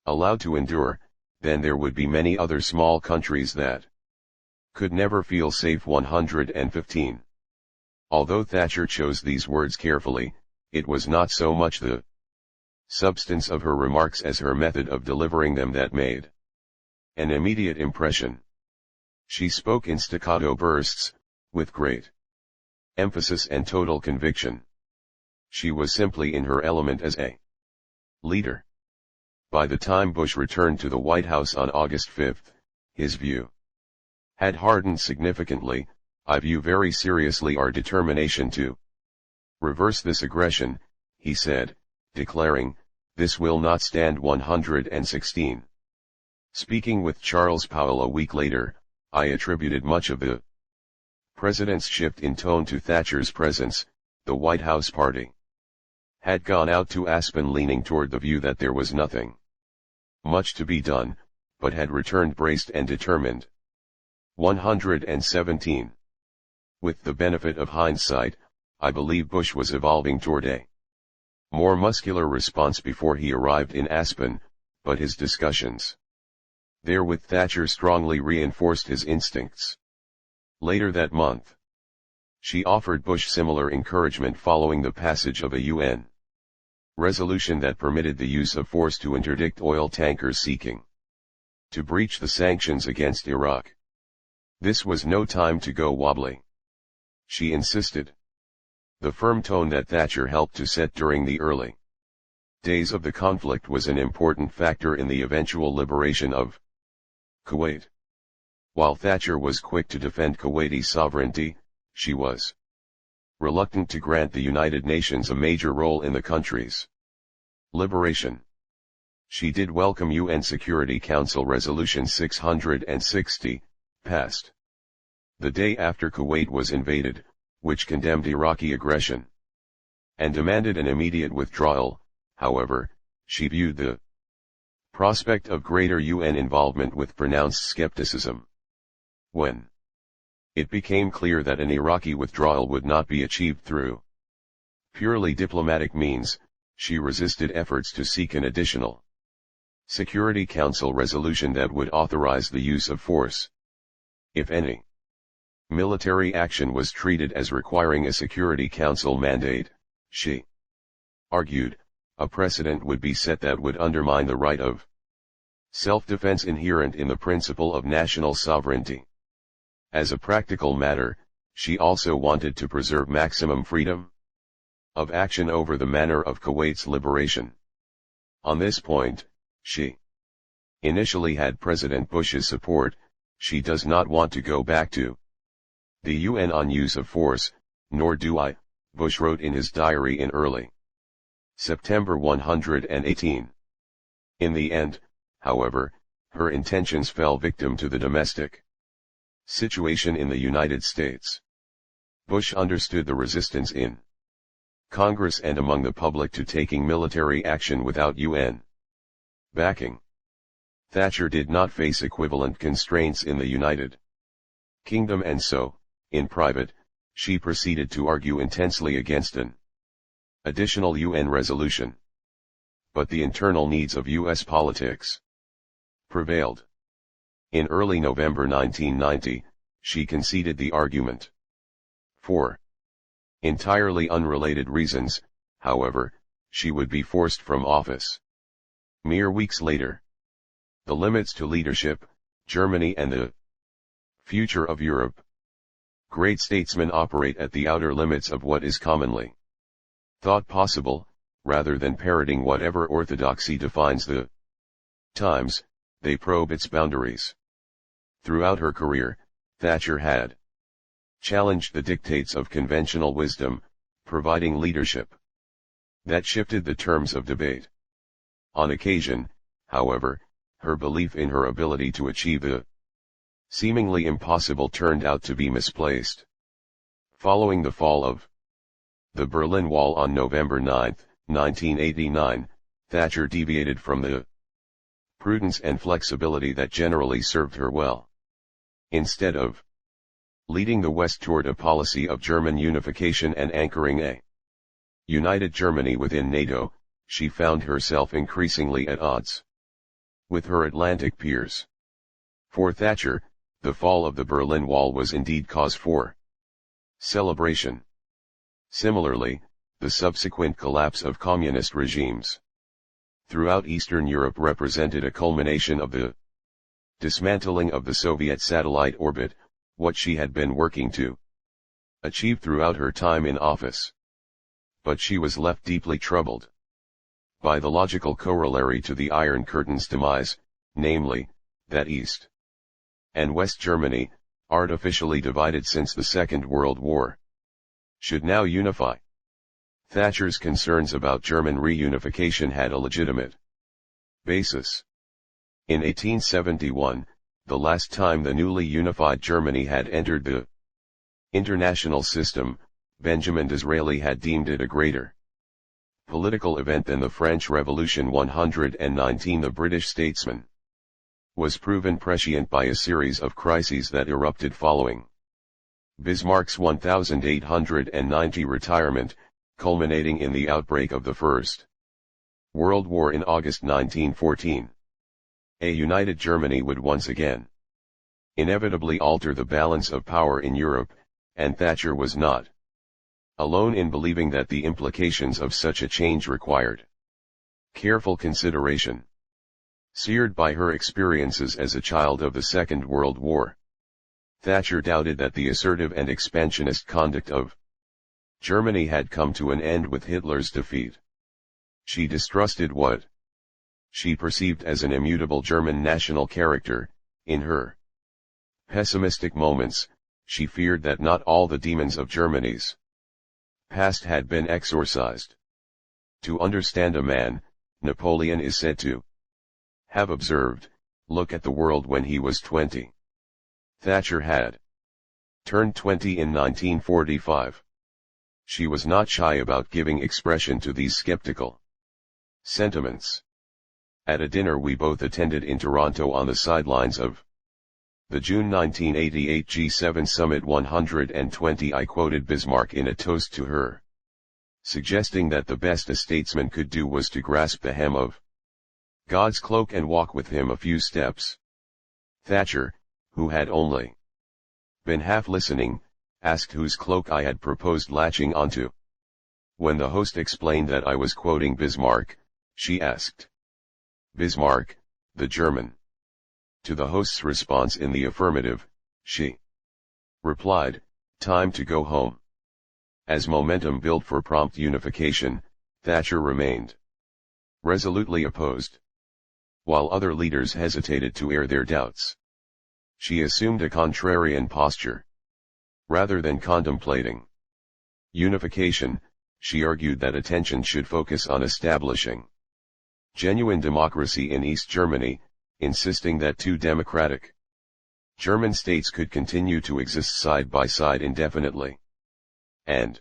allowed to endure, then there would be many other small countries that could never feel safe. 115. Although Thatcher chose these words carefully, it was not so much the substance of her remarks as her method of delivering them that made an immediate impression. She spoke in staccato bursts, with great emphasis and total conviction. She was simply in her element as a leader. By the time Bush returned to the White House on August 5, his view had hardened significantly. "I view very seriously our determination to reverse this aggression," he said, declaring, "This will not stand." 116. Speaking with Charles Powell a week later, "I attributed much of the President's shift in tone to Thatcher's presence, the White House party had gone out to Aspen leaning toward the view that there was nothing much to be done, but had returned braced and determined. 117. With the benefit of hindsight, I believe Bush was evolving toward a more muscular response before he arrived in Aspen, but his discussions there with Thatcher strongly reinforced his instincts. Later that month, she offered Bush similar encouragement following the passage of a UN resolution that permitted the use of force to interdict oil tankers seeking to breach the sanctions against Iraq. This was no time to go wobbly, she insisted. The firm tone that Thatcher helped to set during the early days of the conflict was an important factor in the eventual liberation of Kuwait. While Thatcher was quick to defend Kuwaiti sovereignty, she was reluctant to grant the United Nations a major role in the country's liberation. She did welcome UN Security Council Resolution 660, passed the day after Kuwait was invaded, which condemned Iraqi aggression and demanded an immediate withdrawal. However, she viewed the prospect of greater UN involvement with pronounced skepticism. When it became clear that an Iraqi withdrawal would not be achieved through purely diplomatic means, she resisted efforts to seek an additional Security Council resolution that would authorize the use of force. If any military action was treated as requiring a Security Council mandate, she argued, a precedent would be set that would undermine the right of self-defense inherent in the principle of national sovereignty. As a practical matter, she also wanted to preserve maximum freedom of action over the manner of Kuwait's liberation. On this point, she initially had President Bush's support. She does not want to go back to the UN on use of force, nor do I, Bush wrote in his diary in early September 118. In the end, however, her intentions fell victim to the domestic situation in the United States. Bush understood the resistance in Congress and among the public to taking military action without UN backing. Thatcher did not face equivalent constraints in the United Kingdom, and so, in private, she proceeded to argue intensely against an additional UN resolution. But the internal needs of U.S. politics prevailed. In early November 1990, she conceded the argument. For entirely unrelated reasons, however, she would be forced from office. Mere weeks later, the limits to leadership, Germany and the future of Europe. Great statesmen operate at the outer limits of what is commonly thought possible, rather than parroting whatever orthodoxy defines the times, they probe its boundaries. Throughout her career, Thatcher had challenged the dictates of conventional wisdom, providing leadership that shifted the terms of debate. On occasion, however, her belief in her ability to achieve the seemingly impossible turned out to be misplaced. Following the fall of the Berlin Wall on November 9, 1989, Thatcher deviated from the prudence and flexibility that generally served her well. Instead of leading the West toward a policy of German unification and anchoring a united Germany within NATO, she found herself increasingly at odds with her Atlantic peers. For Thatcher, the fall of the Berlin Wall was indeed cause for celebration. Similarly, the subsequent collapse of communist regimes throughout Eastern Europe represented a culmination of the dismantling of the Soviet satellite orbit, what she had been working to achieve throughout her time in office. But she was left deeply troubled by the logical corollary to the Iron Curtain's demise, namely, that East and West Germany, artificially divided since the Second World War, should now unify. Thatcher's concerns about German reunification had a legitimate basis. In 1871, the last time the newly unified Germany had entered the International system, Benjamin Disraeli had deemed it a greater political event than the French Revolution. 119 The British statesman was proven prescient by a series of crises that erupted following Bismarck's 1890 retirement, culminating in the outbreak of the First World War in August 1914. A united Germany would once again inevitably alter the balance of power in Europe, and Thatcher was not alone in believing that the implications of such a change required careful consideration. Seared by her experiences as a child of the Second World War, Thatcher doubted that the assertive and expansionist conduct of Germany had come to an end with Hitler's defeat. She distrusted what she perceived as an immutable German national character. In her pessimistic moments, she feared that not all the demons of Germany's past had been exorcised. To understand a man, Napoleon is said to have observed, "Look at the world when he was 20. Thatcher had turned 20 in 1945. She was not shy about giving expression to these skeptical sentiments. At a dinner we both attended in Toronto on the sidelines of the June 1988 G7 Summit 120, I quoted Bismarck in a toast to her, suggesting that the best a statesman could do was to grasp the hem of God's cloak and walk with him a few steps. Thatcher, who had only been half listening, asked whose cloak I had proposed latching onto. When the host explained that I was quoting Bismarck, she asked, "Bismarck, the German?" To the host's response in the affirmative, she replied, "Time to go home." As momentum built for prompt unification, Thatcher remained resolutely opposed. While other leaders hesitated to air their doubts, she assumed a contrarian posture. Rather than contemplating unification, she argued that attention should focus on establishing genuine democracy in East Germany, insisting that two democratic German states could continue to exist side by side indefinitely. And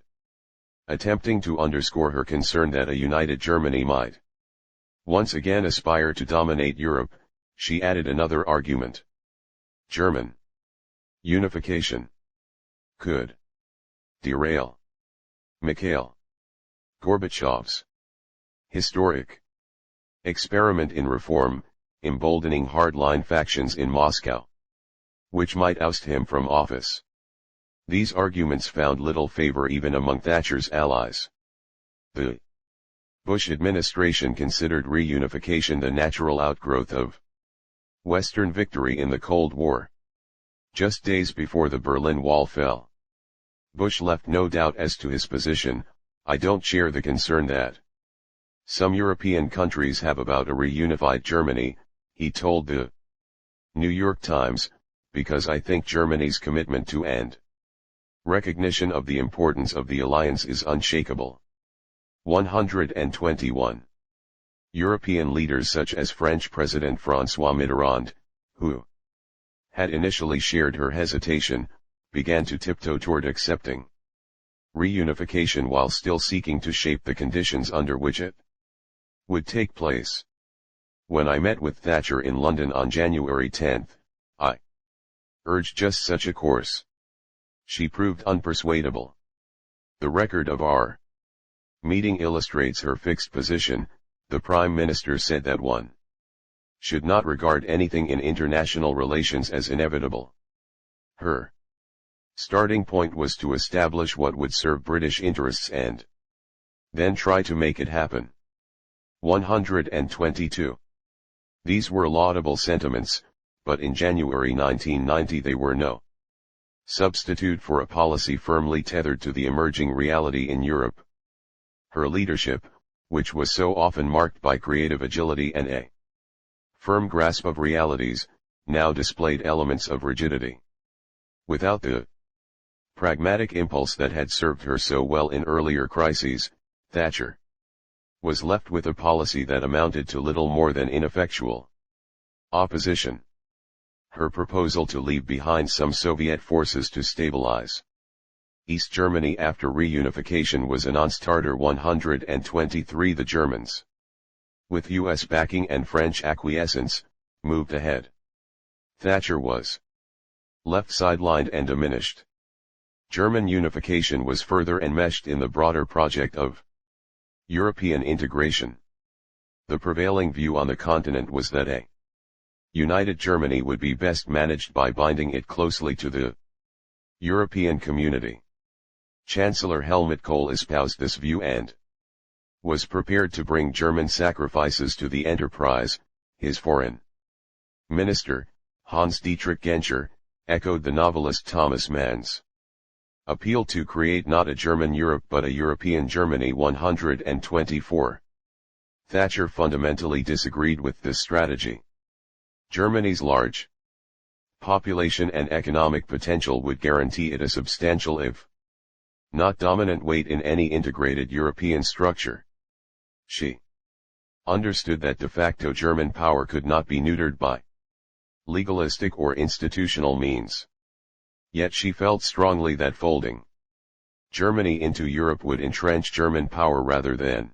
attempting to underscore her concern that a united Germany might once again aspire to dominate Europe, she added another argument. German unification could derail Mikhail Gorbachev's historic experiment in reform, emboldening hardline factions in Moscow, which might oust him from office. These arguments found little favor even among Thatcher's allies. The Bush administration considered reunification the natural outgrowth of Western victory in the Cold War. Just days before the Berlin Wall fell, Bush left no doubt as to his position. "I don't share the concern that some European countries have about a reunified Germany," he told the New York Times, "because I think Germany's commitment to and recognition of the importance of the alliance is unshakable." 121. European leaders such as French President François Mitterrand, who had initially shared her hesitation, began to tiptoe toward accepting reunification while still seeking to shape the conditions under which it would take place. When I met with Thatcher in London on January 10, I urged just such a course. She proved unpersuadable. The record of our meeting illustrates her fixed position. The Prime Minister said that one should not regard anything in international relations as inevitable. Her starting point was to establish what would serve British interests and then try to make it happen. 122. These were laudable sentiments, but in January 1990 they were no substitute for a policy firmly tethered to the emerging reality in Europe. Her leadership, which was so often marked by creative agility and a firm grasp of realities, now displayed elements of rigidity. Without the pragmatic impulse that had served her so well in earlier crises, Thatcher was left with a policy that amounted to little more than ineffectual opposition. Her proposal to leave behind some Soviet forces to stabilize East Germany after reunification was a non-starter. 123. The Germans, with US backing and French acquiescence, moved ahead. Thatcher was left sidelined and diminished. German unification was further enmeshed in the broader project of European integration. The prevailing view on the continent was that a united Germany would be best managed by binding it closely to the European community. Chancellor Helmut Kohl espoused this view and was prepared to bring German sacrifices to the enterprise. His foreign minister, Hans-Dietrich Genscher, echoed the novelist Thomas Mann's appeal to create not a German Europe but a European Germany. 124. Thatcher fundamentally disagreed with this strategy. Germany's large population and economic potential would guarantee it a substantial if not dominant weight in any integrated European structure. She understood that de facto German power could not be neutered by legalistic or institutional means. Yet she felt strongly that folding Germany into Europe would entrench German power rather than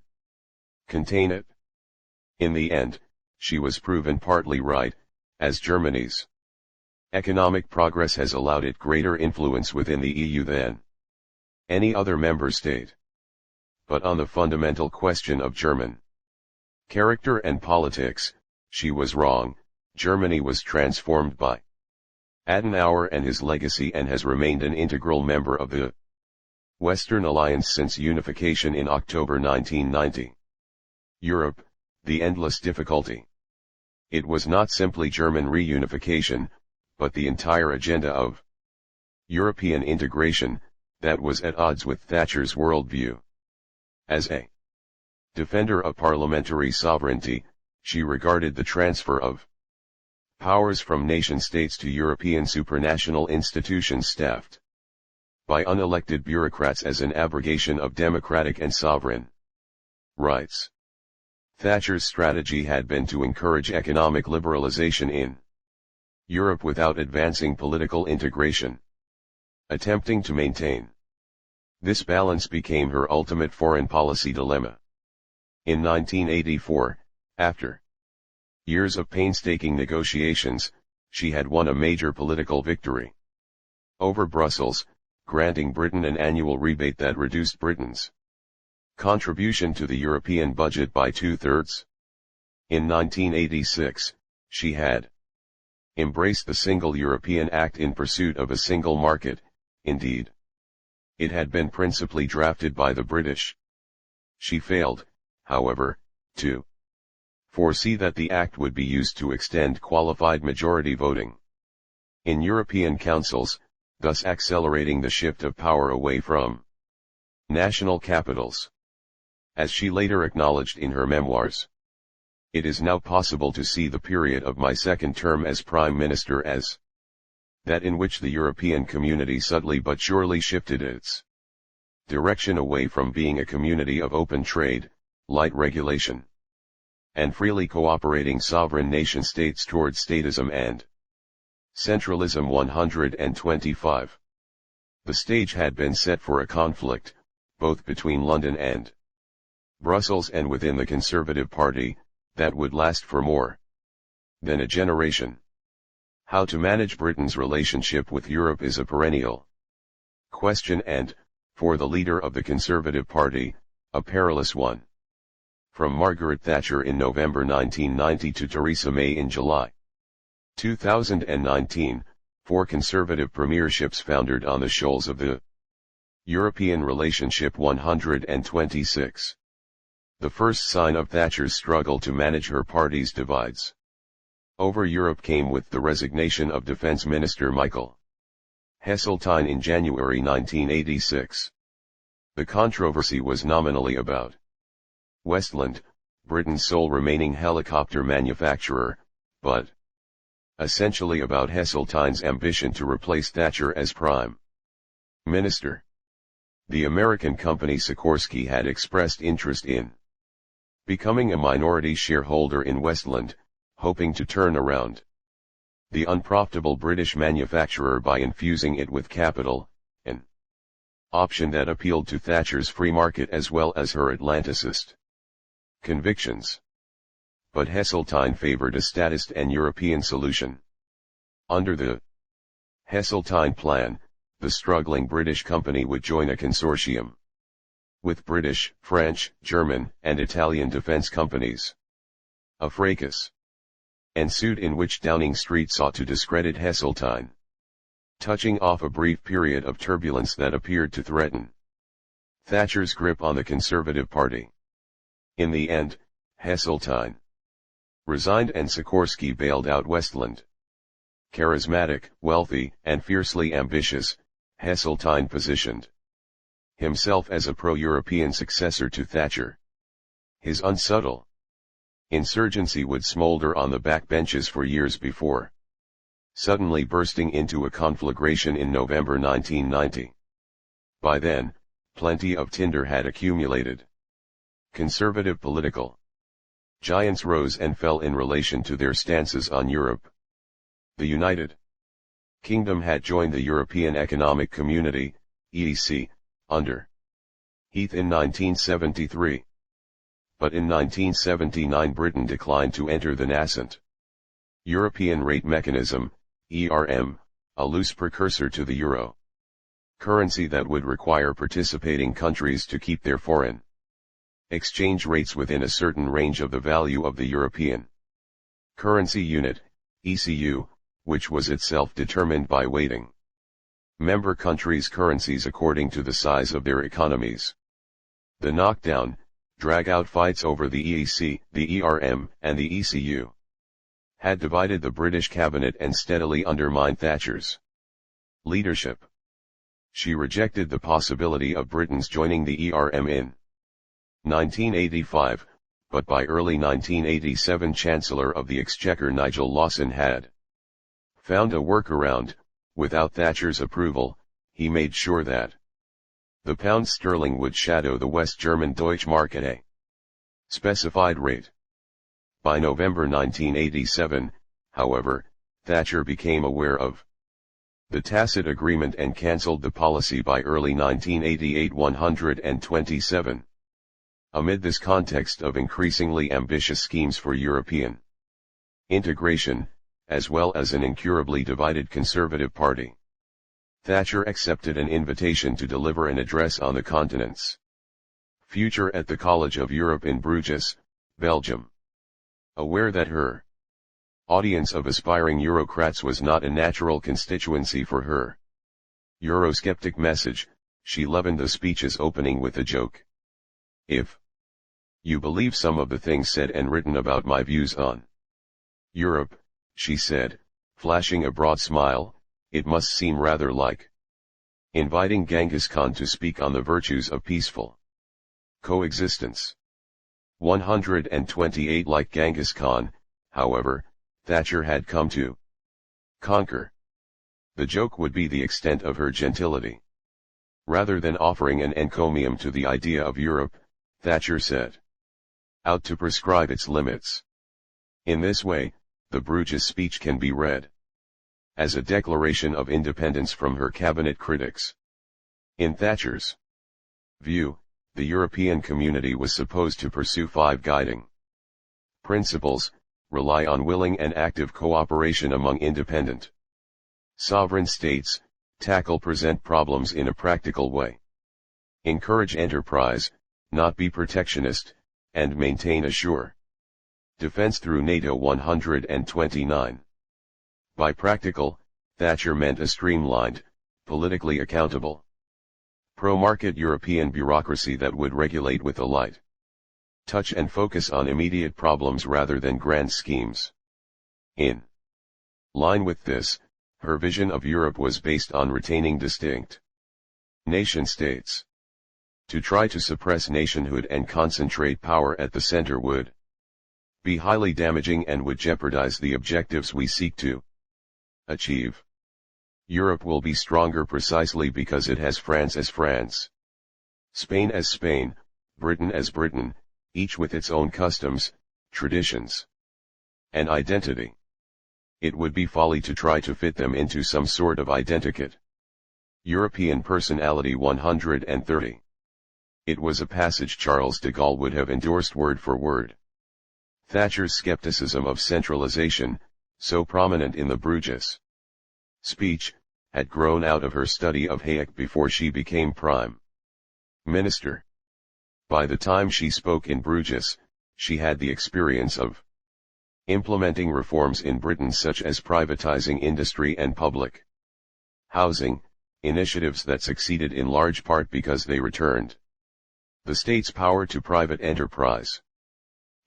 contain it. In the end, she was proven partly right, as Germany's economic progress has allowed it greater influence within the EU than any other member state. But on the fundamental question of German character and politics, she was wrong. Germany was transformed by Adenauer and his legacy and has remained an integral member of the Western Alliance since unification in October 1990. Europe, the endless difficulty. It was not simply German reunification, but the entire agenda of European integration that was at odds with Thatcher's worldview. As a defender of parliamentary sovereignty, she regarded the transfer of powers from nation-states to European supranational institutions staffed by unelected bureaucrats as an abrogation of democratic and sovereign rights. Thatcher's strategy had been to encourage economic liberalization in Europe without advancing political integration. Attempting to maintain this balance became her ultimate foreign policy dilemma. In 1984, after years of painstaking negotiations, she had won a major political victory over Brussels, granting Britain an annual rebate that reduced Britain's contribution to the European budget by 2/3. In 1986, she had embraced the Single European Act in pursuit of a single market. Indeed, it had been principally drafted by the British. She failed, however, to foresee that the act would be used to extend qualified majority voting in European councils, thus accelerating the shift of power away from national capitals. As she later acknowledged in her memoirs, it is now possible to see the period of my second term as Prime Minister as that in which the European community subtly but surely shifted its direction away from being a community of open trade, light regulation, and freely cooperating sovereign nation-states toward statism and centralism. 125. The stage had been set for a conflict, both between London and Brussels and within the Conservative Party, that would last for more than a generation. How to manage Britain's relationship with Europe is a perennial question and, for the leader of the Conservative Party, a perilous one. From Margaret Thatcher in November 1990 to Theresa May in July 2019, 4 Conservative premierships foundered on the shoals of the European relationship. 126. The first sign of Thatcher's struggle to manage her party's divides over Europe came with the resignation of Defence Minister Michael Heseltine in January 1986. The controversy was nominally about Westland, Britain's sole remaining helicopter manufacturer, but essentially about Heseltine's ambition to replace Thatcher as Prime Minister. The American company Sikorsky had expressed interest in becoming a minority shareholder in Westland, hoping to turn around the unprofitable British manufacturer by infusing it with capital, an option that appealed to Thatcher's free market as well as her Atlanticist convictions. But Heseltine favored a statist and European solution. Under the Heseltine plan, the struggling British company would join a consortium with British, French, German, and Italian defense companies. A fracas ensued in which Downing Street sought to discredit Heseltine, touching off a brief period of turbulence that appeared to threaten Thatcher's grip on the Conservative Party. In the end, Heseltine resigned and Sikorsky bailed out Westland. Charismatic, wealthy, and fiercely ambitious, Heseltine positioned himself as a pro-European successor to Thatcher. His unsubtle insurgency would smolder on the backbenches for years before suddenly bursting into a conflagration in November 1990. By then, plenty of tinder had accumulated. Conservative political giants rose and fell in relation to their stances on Europe. The United Kingdom had joined the European Economic Community, EEC, under Heath in 1973. But in 1979 Britain declined to enter the nascent European Rate Mechanism, ERM, a loose precursor to the euro currency that would require participating countries to keep their foreign exchange rates within a certain range of the value of the European currency unit, ECU, which was itself determined by weighting member countries' currencies according to the size of their economies. The knockdown, drag-out fights over the EEC, the ERM, and the ECU had divided the British cabinet and steadily undermined Thatcher's leadership. She rejected the possibility of Britain's joining the ERM in 1985, but by early 1987 Chancellor of the Exchequer Nigel Lawson had found a workaround. Without Thatcher's approval, he made sure that the pound sterling would shadow the West German Deutschmark at a specified rate. By November 1987, however, Thatcher became aware of the tacit agreement and cancelled the policy by early 1988 127. Amid this context of increasingly ambitious schemes for European integration, as well as an incurably divided Conservative Party, Thatcher accepted an invitation to deliver an address on the continent's future at the College of Europe in Bruges, Belgium. Aware that her audience of aspiring Eurocrats was not a natural constituency for her Eurosceptic message, she leavened the speech's opening with a joke. If you believe some of the things said and written about my views on Europe, she said, flashing a broad smile, it must seem rather like inviting Genghis Khan to speak on the virtues of peaceful coexistence. 128 Like Genghis Khan, however, Thatcher had come to conquer. The joke would be the extent of her gentility. Rather than offering an encomium to the idea of Europe, Thatcher set out to prescribe its limits. In this way, the Bruges speech can be read as a declaration of independence from her cabinet critics. In Thatcher's view, the European community was supposed to pursue 5 guiding principles: rely on willing and active cooperation among independent sovereign states, tackle present problems in a practical way, encourage enterprise, not be protectionist, and maintain a sure defense through NATO. 129. By practical, Thatcher meant a streamlined, politically accountable, pro-market European bureaucracy that would regulate with a light touch and focus on immediate problems rather than grand schemes. In line with this, her vision of Europe was based on retaining distinct nation-states. To try to suppress nationhood and concentrate power at the center would be highly damaging and would jeopardize the objectives we seek to achieve. Europe will be stronger precisely because it has France as France, Spain as Spain, Britain as Britain, each with its own customs, traditions, and identity. It would be folly to try to fit them into some sort of identikit. European Personality 130. It was a passage Charles de Gaulle would have endorsed word for word. Thatcher's skepticism of centralization, so prominent in the Bruges speech, had grown out of her study of Hayek before she became Prime Minister. By the time she spoke in Bruges, she had the experience of implementing reforms in Britain such as privatizing industry and public housing, initiatives that succeeded in large part because they returned the state's power to private enterprise.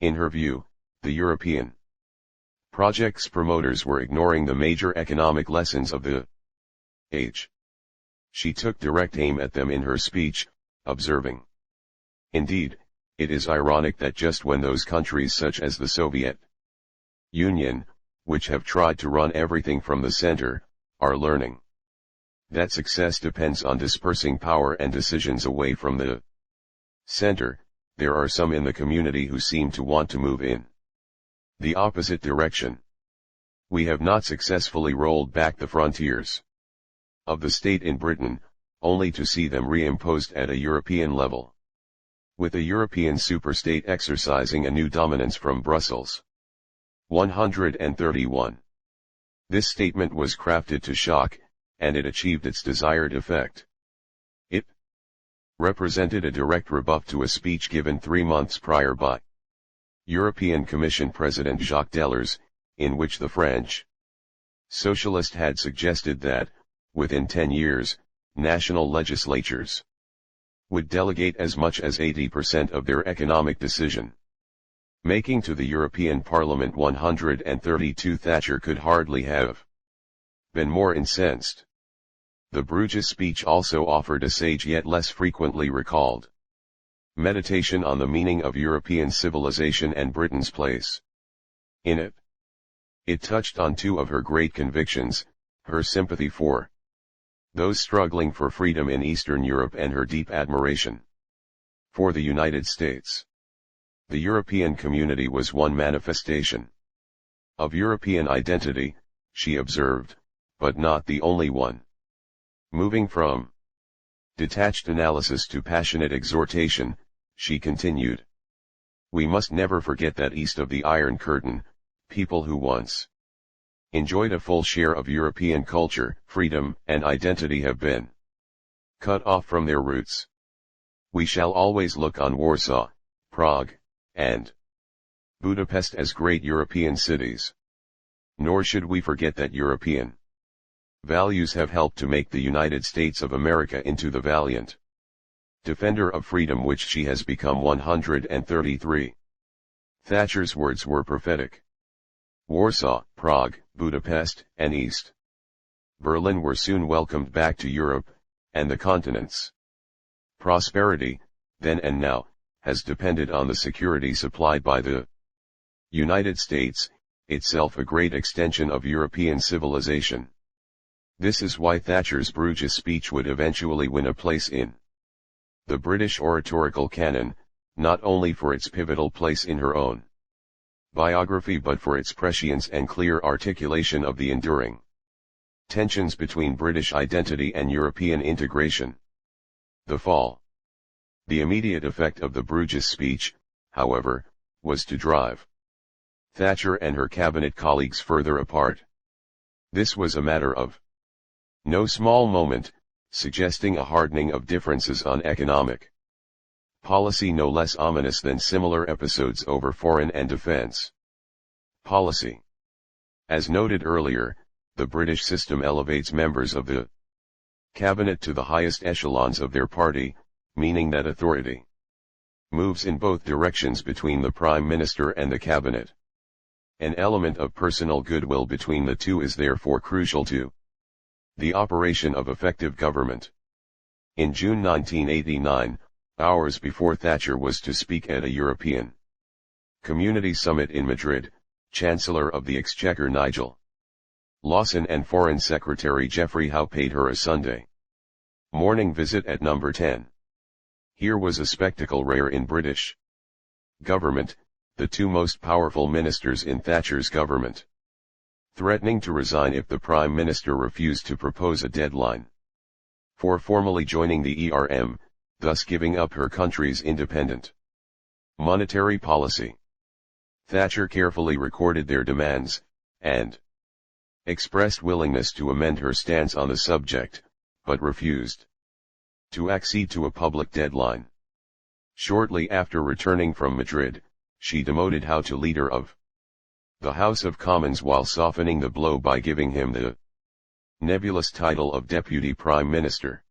In her view, the European project's promoters were ignoring the major economic lessons of the age. She took direct aim at them in her speech, observing, "Indeed, it is ironic that just when those countries such as the Soviet Union, which have tried to run everything from the center, are learning that success depends on dispersing power and decisions away from the center, there are some in the community who seem to want to move in the opposite direction. We have not successfully rolled back the frontiers of the state in Britain, only to see them reimposed at a European level, with a European superstate exercising a new dominance from Brussels." 131. This statement was crafted to shock, and it achieved its desired effect. It represented a direct rebuff to a speech given 3 months prior by European Commission President Jacques Delors, in which the French socialist had suggested that, within 10 years, national legislatures would delegate as much as 80% of their economic decision making to the European Parliament. 132. Thatcher could hardly have been more incensed. The Bruges speech also offered a sage yet less frequently recalled meditation on the meaning of European civilization and Britain's place in it. It touched on 2 of her great convictions, her sympathy for those struggling for freedom in Eastern Europe and her deep admiration for the United States. The European community was one manifestation of European identity, she observed, but not the only one. Moving from detached analysis to passionate exhortation, she continued, "We must never forget that east of the Iron Curtain, people who once enjoyed a full share of European culture, freedom, and identity have been cut off from their roots. We shall always look on Warsaw, Prague, and Budapest as great European cities. Nor should we forget that European values have helped to make the United States of America into the valiant defender of freedom which she has become." 133. Thatcher's words were prophetic. Warsaw, Prague, Budapest, and East Berlin were soon welcomed back to Europe, and the continent's prosperity, then and now, has depended on the security supplied by the United States, itself a great extension of European civilization. This is why Thatcher's Bruges speech would eventually win a place in the British oratorical canon, not only for its pivotal place in her own biography but for its prescience and clear articulation of the enduring tensions between British identity and European integration. The fall. The immediate effect of the Bruges speech, however, was to drive Thatcher and her cabinet colleagues further apart. This was a matter of no small moment, suggesting a hardening of differences on economic policy no less ominous than similar episodes over foreign and defense policy. As noted earlier, the British system elevates members of the cabinet to the highest echelons of their party, meaning that authority moves in both directions between the Prime Minister and the cabinet. An element of personal goodwill between the two is therefore crucial to the operation of effective government. In June 1989, hours before Thatcher was to speak at a European Community Summit in Madrid, Chancellor of the Exchequer Nigel Lawson and Foreign Secretary Geoffrey Howe paid her a Sunday morning visit at number 10. Here was a spectacle rare in British government, the 2 most powerful ministers in Thatcher's government threatening to resign if the Prime Minister refused to propose a deadline for formally joining the ERM, thus giving up her country's independent monetary policy. Thatcher carefully recorded their demands, and expressed willingness to amend her stance on the subject, but refused to accede to a public deadline. Shortly after returning from Madrid, she demoted Howe to leader of the House of Commons while softening the blow by giving him the nebulous title of Deputy Prime Minister.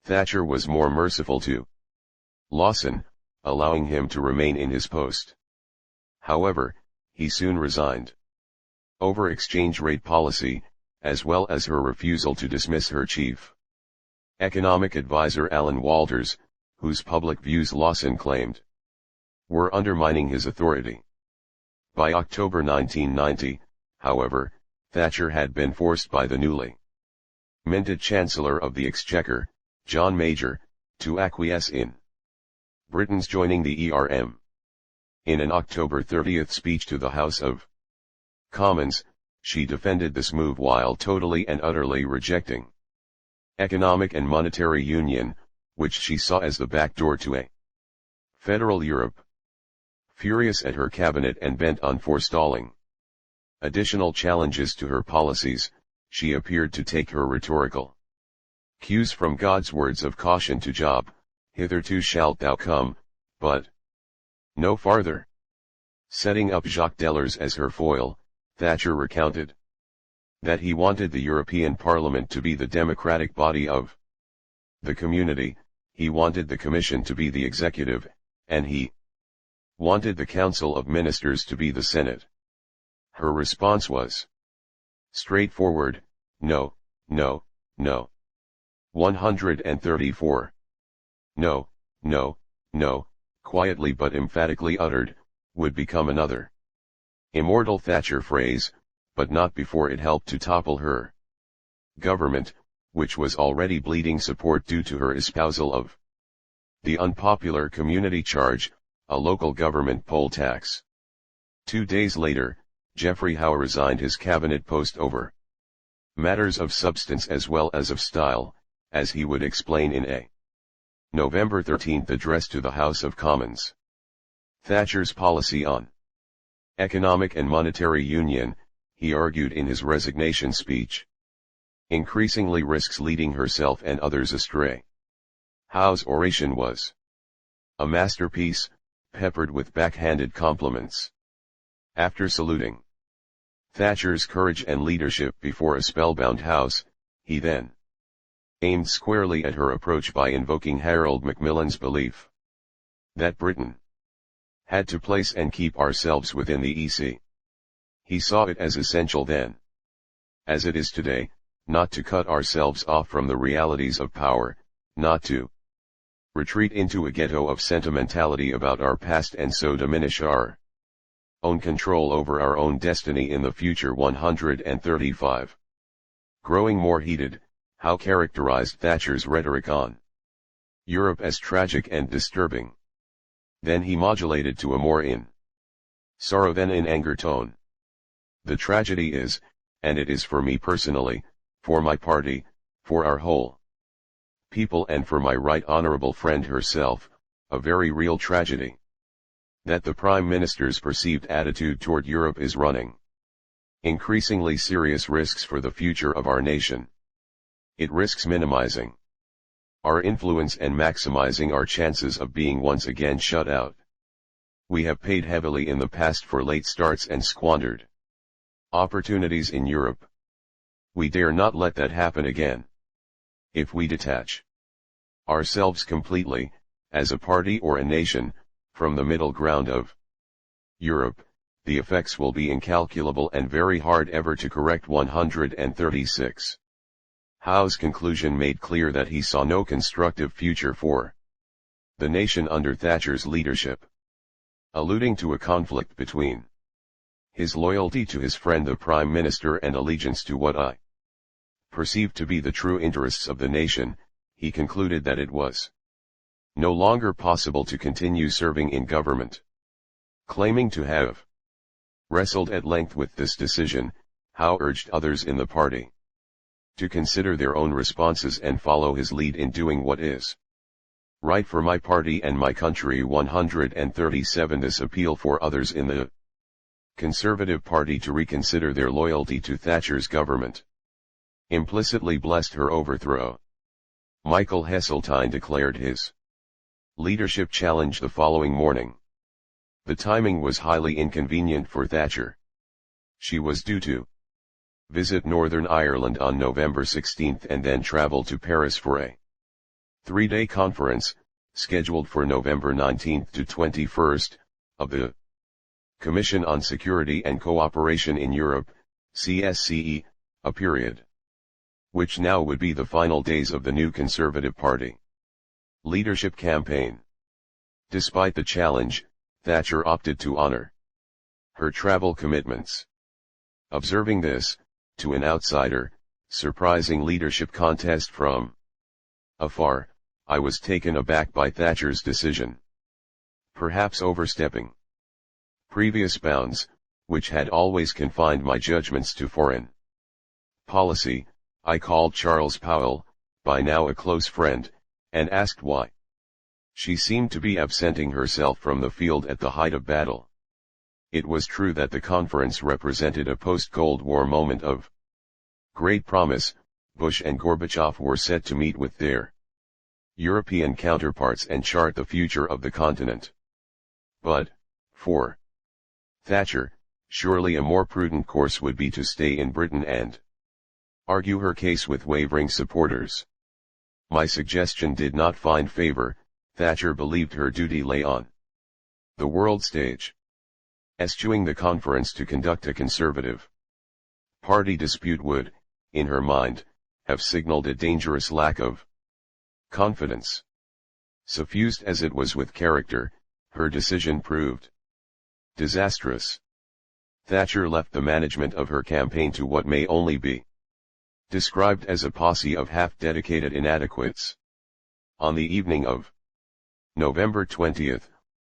Thatcher was more merciful to Lawson, allowing him to remain in his post. However, he soon resigned over exchange rate policy, as well as her refusal to dismiss her chief economic advisor Alan Walters, whose public views Lawson claimed were undermining his authority. By October 1990, however, Thatcher had been forced by the newly minted Chancellor of the Exchequer, John Major, to acquiesce in Britain's joining the ERM. In an October 30 speech to the House of Commons, she defended this move while totally and utterly rejecting economic and monetary union, which she saw as the back door to a federal Europe. Furious at her cabinet and bent on forestalling additional challenges to her policies, she appeared to take her rhetorical cues from God's words of caution to Job, "Hitherto shalt thou come, but no farther." Setting up Jacques Delors as her foil, Thatcher recounted that he wanted the European Parliament to be the democratic body of the community, he wanted the Commission to be the executive, and he wanted the Council of Ministers to be the Senate. Her response was straightforward: no, no, no. 134. No, no, no, quietly but emphatically uttered, would become another immortal Thatcher phrase, but not before it helped to topple her government, which was already bleeding support due to her espousal of the unpopular community charge, a local government poll tax. 2 days later, Geoffrey Howe resigned his cabinet post over matters of substance as well as of style, as he would explain in a November 13 address to the House of Commons. Thatcher's policy on economic and monetary union, he argued in his resignation speech, increasingly risks leading herself and others astray. Howe's oration was a masterpiece, peppered with backhanded compliments. After saluting Thatcher's courage and leadership before a spellbound House, he then aimed squarely at her approach by invoking Harold Macmillan's belief that Britain had to place and keep ourselves within the EC. He saw it as essential then, as it is today, not to cut ourselves off from the realities of power, not to retreat into a ghetto of sentimentality about our past and so diminish our own control over our own destiny in the future. 135. Growing more heated, Howe characterized Thatcher's rhetoric on Europe as tragic and disturbing. Then he modulated to a more in sorrow than in anger tone. The tragedy is, and it is for me personally, for my party, for our whole people and for my right honorable friend herself, a very real tragedy, that the Prime Minister's perceived attitude toward Europe is running increasingly serious risks for the future of our nation. It risks minimizing our influence and maximizing our chances of being once again shut out. We have paid heavily in the past for late starts and squandered opportunities in Europe. We dare not let that happen again. If we detach ourselves completely, as a party or a nation, from the middle ground of Europe, the effects will be incalculable and very hard ever to correct. 136. Howe's conclusion made clear that he saw no constructive future for the nation under Thatcher's leadership. Alluding to a conflict between his loyalty to his friend the Prime Minister and allegiance to what I perceived to be the true interests of the nation, he concluded that it was no longer possible to continue serving in government. Claiming to have wrestled at length with this decision, Howe urged others in the party to consider their own responses and follow his lead in doing what is right for my party and my country. 137 This appeal for others in the Conservative Party to reconsider their loyalty to Thatcher's government implicitly blessed her overthrow. Michael Heseltine declared his leadership challenge the following morning. The timing was highly inconvenient for Thatcher. She was due to visit Northern Ireland on November 16 and then travel to Paris for a 3-day conference, scheduled for November 19 to 21, of the Commission on Security and Cooperation in Europe, CSCE, a period which now would be the final days of the new Conservative Party leadership campaign. Despite the challenge, Thatcher opted to honor her travel commitments. Observing this, to an outsider, surprising leadership contest from afar, I was taken aback by Thatcher's decision. Perhaps overstepping previous bounds, which had always confined my judgments to foreign policy, I called Charles Powell, by now a close friend, and asked why. She seemed to be absenting herself from the field at the height of battle. It was true that the conference represented a post-Cold War moment of great promise. Bush and Gorbachev were set to meet with their European counterparts and chart the future of the continent. But, for Thatcher, surely a more prudent course would be to stay in Britain and argue her case with wavering supporters. My suggestion did not find favor. Thatcher believed her duty lay on the world stage, eschewing the conference to conduct a Conservative Party dispute would, in her mind, have signaled a dangerous lack of confidence. Suffused as it was with character, her decision proved disastrous. Thatcher left the management of her campaign to what may only be described as a posse of half-dedicated inadequates. On the evening of November 20,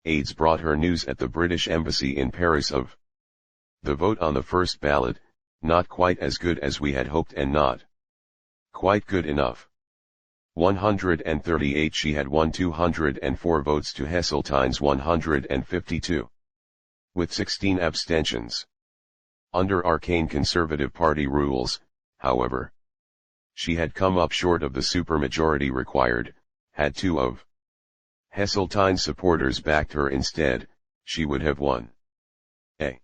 aides brought her news at the British Embassy in Paris of the vote on the first ballot, not quite as good as we had hoped and not quite good enough. 138 She had won 204 votes to Heseltine's 152. With 16 abstentions. Under arcane Conservative Party rules, however, she had come up short of the supermajority required. Had 2 of Heseltine's supporters backed her instead, she would have won. A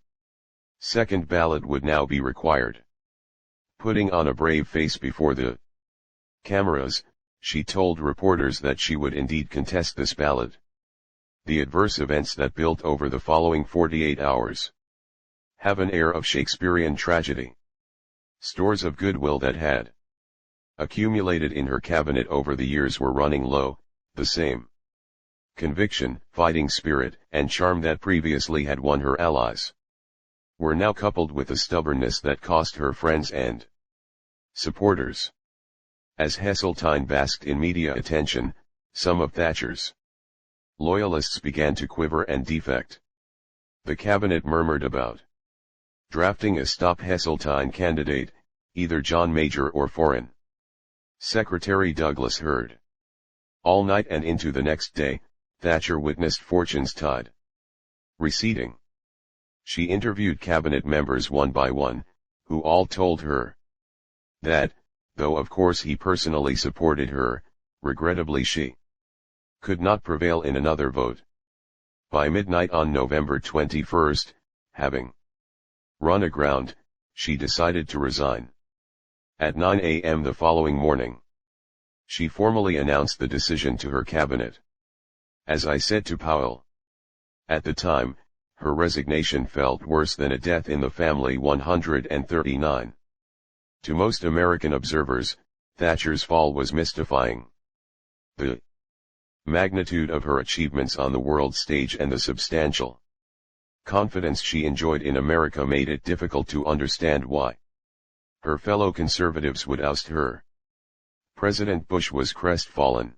second ballot would now be required. Putting on a brave face before the cameras, she told reporters that she would indeed contest this ballot. The adverse events that built over the following 48 hours have an air of Shakespearean tragedy. Stores of goodwill that had accumulated in her cabinet over the years were running low. The same conviction, fighting spirit, and charm that previously had won her allies were now coupled with a stubbornness that cost her friends and supporters. As Heseltine basked in media attention, some of Thatcher's loyalists began to quiver and defect. The cabinet murmured about drafting a Stop Heseltine candidate, either John Major or Foreign Secretary Douglas Hurd. All night and into the next day, Thatcher witnessed fortune's tide receding. She interviewed cabinet members one by one, who all told her that, though of course he personally supported her, regrettably she could not prevail in another vote. By midnight on November 21, having run aground, she decided to resign. At 9 a.m. the following morning, she formally announced the decision to her cabinet. As I said to Powell at the time, her resignation felt worse than a death in the family. 139. To most American observers, Thatcher's fall was mystifying. The magnitude of her achievements on the world stage and the substantial confidence she enjoyed in America made it difficult to understand why her fellow conservatives would oust her. President Bush was crestfallen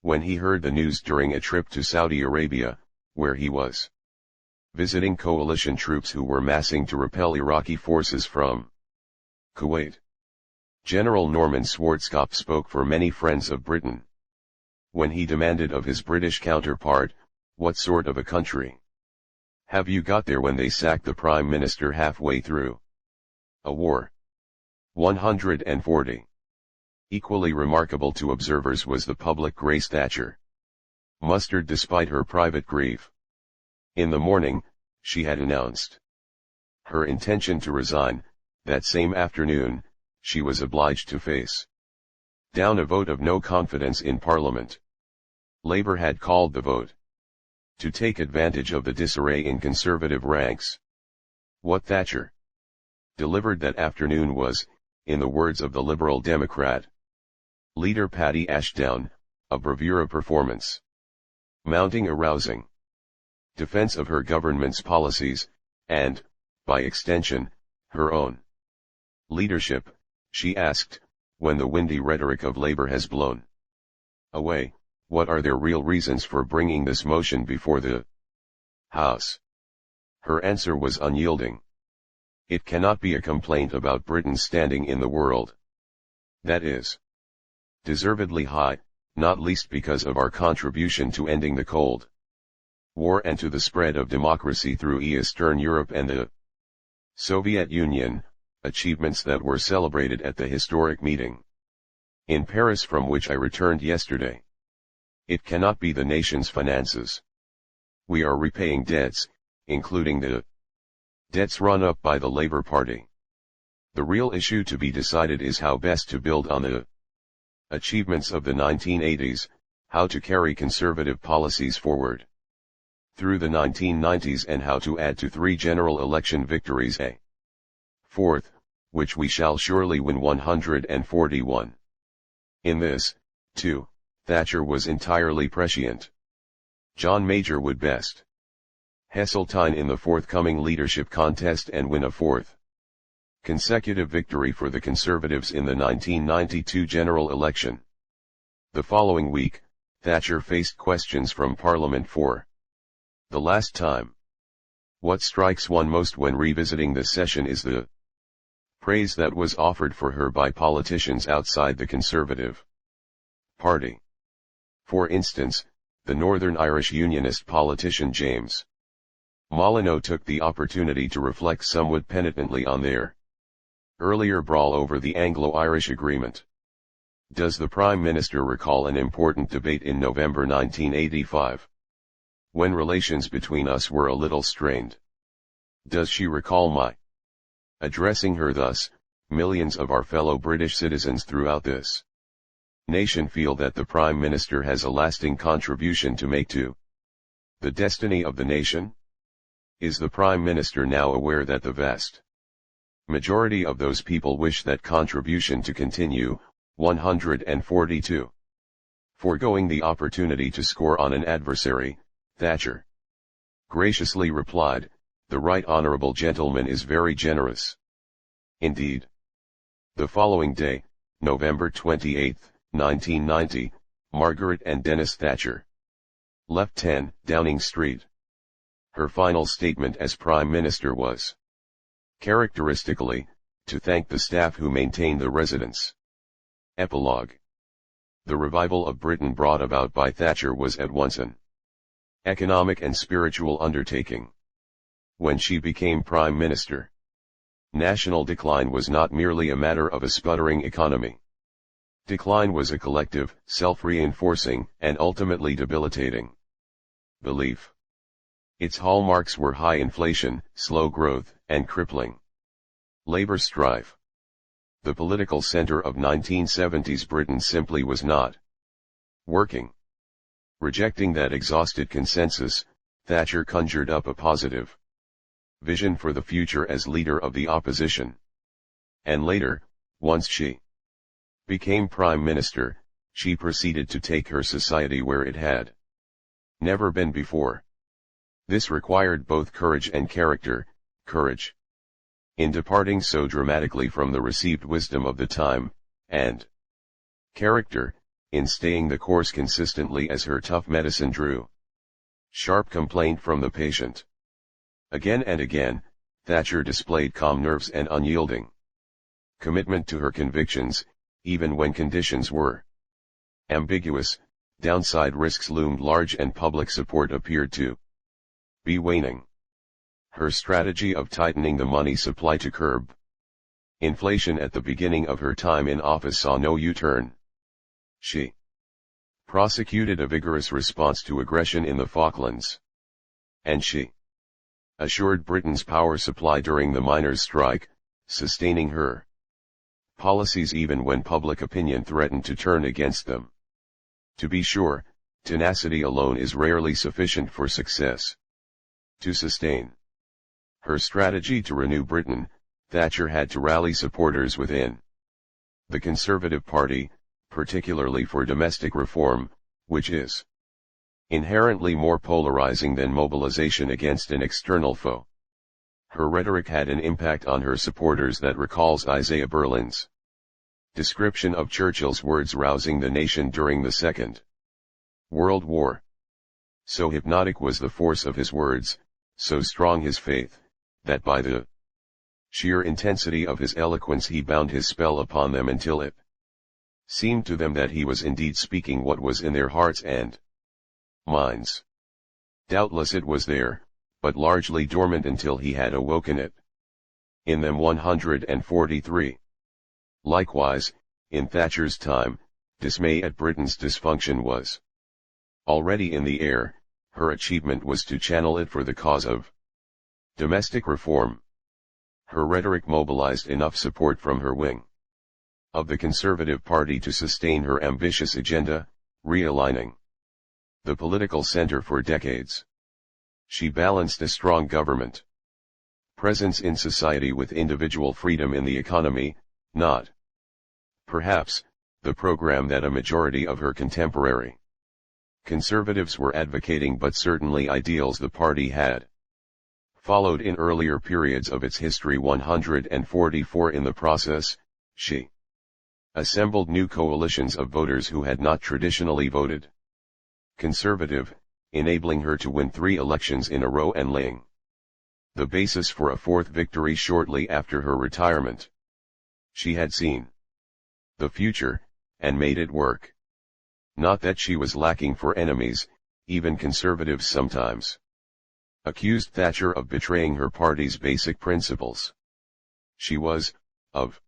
when he heard the news during a trip to Saudi Arabia, where he was visiting coalition troops who were massing to repel Iraqi forces from Kuwait. General Norman Schwarzkopf spoke for many friends of Britain. When he demanded of his British counterpart, "What sort of a country have you got there?" when they sacked the Prime Minister halfway through a war. 140. Equally remarkable to observers was the public grace Thatcher mustered despite her private grief. In the morning, she had announced her intention to resign. That same afternoon, she was obliged to face down a vote of no confidence in Parliament. Labour had called the vote to take advantage of the disarray in Conservative ranks. What Thatcher delivered that afternoon was, in the words of the Liberal Democrat leader Paddy Ashdown, a bravura performance, mounting a rousing defense of her government's policies, and, by extension, her own leadership. She asked, when the windy rhetoric of Labour has blown away, what are their real reasons for bringing this motion before the House? Her answer was unyielding. It cannot be a complaint about Britain's standing in the world. That is deservedly high, not least because of our contribution to ending the Cold War and to the spread of democracy through Eastern Europe and the Soviet Union, achievements that were celebrated at the historic meeting in Paris from which I returned yesterday. It cannot be the nation's finances. We are repaying debts, including the debts run up by the Labour Party. The real issue to be decided is how best to build on the achievements of the 1980s, how to carry conservative policies forward through the 1990s, and how to add to 3 general election victories a fourth, which we shall surely win. 141. In this, too, Thatcher was entirely prescient. John Major would best Heseltine in the forthcoming leadership contest and win a 4th consecutive victory for the Conservatives in the 1992 general election. The following week, Thatcher faced questions from Parliament for the last time. What strikes one most when revisiting this session is the praise that was offered for her by politicians outside the Conservative Party. For instance, the Northern Irish Unionist politician James Molyneux took the opportunity to reflect somewhat penitently on their earlier brawl over the Anglo-Irish Agreement. Does the Prime Minister recall an important debate in November 1985? When relations between us were a little strained? Does she recall my addressing her thus? Millions of our fellow British citizens throughout this nation feel that the Prime Minister has a lasting contribution to make to the destiny of the nation. Is the Prime Minister now aware that the vast majority of those people wish that contribution to continue? 142. Foregoing the opportunity to score on an adversary, Thatcher graciously replied, "The right honourable gentleman is very generous indeed." The following day, November 28, 1990, Margaret and Dennis Thatcher left 10 Downing Street. Her final statement as Prime Minister was, characteristically, to thank the staff who maintained the residence. Epilogue. The revival of Britain brought about by Thatcher was at once an economic and spiritual undertaking. When she became Prime Minister, national decline was not merely a matter of a sputtering economy. Decline was a collective, self-reinforcing, and ultimately debilitating belief. Its hallmarks were high inflation, slow growth, and crippling labor strife. The political center of 1970s Britain simply was not working. Rejecting that exhausted consensus, Thatcher conjured up a positive vision for the future as leader of the opposition. And later, once she became Prime Minister, she proceeded to take her society where it had never been before. This required both courage and character. Courage in departing so dramatically from the received wisdom of the time, and character in staying the course consistently as her tough medicine drew sharp complaint from the patient. Again and again, Thatcher displayed calm nerves and unyielding commitment to her convictions, even when conditions were ambiguous, downside risks loomed large and public support appeared to be waning. Her strategy of tightening the money supply to curb inflation at the beginning of her time in office saw no U-turn. She prosecuted a vigorous response to aggression in the Falklands. And she assured Britain's power supply during the miners' strike, sustaining her policies even when public opinion threatened to turn against them. To be sure, tenacity alone is rarely sufficient for success. To sustain her strategy to renew Britain, Thatcher had to rally supporters within the Conservative Party, particularly for domestic reform, which is inherently more polarizing than mobilization against an external foe. Her rhetoric had an impact on her supporters that recalls Isaiah Berlin's description of Churchill's words rousing the nation during the Second World War. So hypnotic was the force of his words, so strong his faith, that by the sheer intensity of his eloquence he bound his spell upon them until it seemed to them that he was indeed speaking what was in their hearts and minds. Doubtless it was there, but largely dormant until he had awoken it in them 143. Likewise, in Thatcher's time, dismay at Britain's dysfunction was already in the air. Her achievement was to channel it for the cause of domestic reform. Her rhetoric mobilized enough support from her wing of the Conservative Party to sustain her ambitious agenda, realigning the political center for decades. She balanced a strong government presence in society with individual freedom in the economy, not, perhaps, the program that a majority of her contemporary conservatives were advocating, but certainly ideals the party had followed in earlier periods of its history. 144 In the process, she assembled new coalitions of voters who had not traditionally voted Conservative, enabling her to win 3 elections in a row and laying the basis for a 4th victory shortly after her retirement. She had seen the future, and made it work. Not that she was lacking for enemies, even conservatives sometimes accused Thatcher of betraying her party's basic principles. She was, of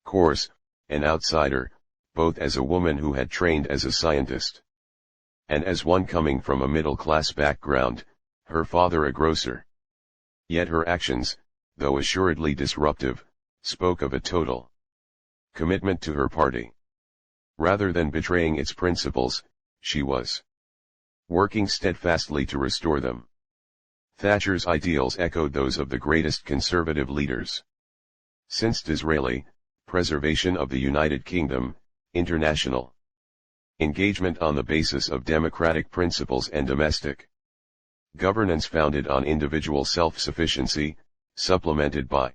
course, an outsider, both as a woman who had trained as a scientist and as one coming from a middle-class background, her father a grocer. Yet her actions, though assuredly disruptive, spoke of a total commitment to her party. Rather than betraying its principles, she was working steadfastly to restore them. Thatcher's ideals echoed those of the greatest conservative leaders since Disraeli: preservation of the United Kingdom, international engagement on the basis of democratic principles and domestic governance founded on individual self-sufficiency, supplemented by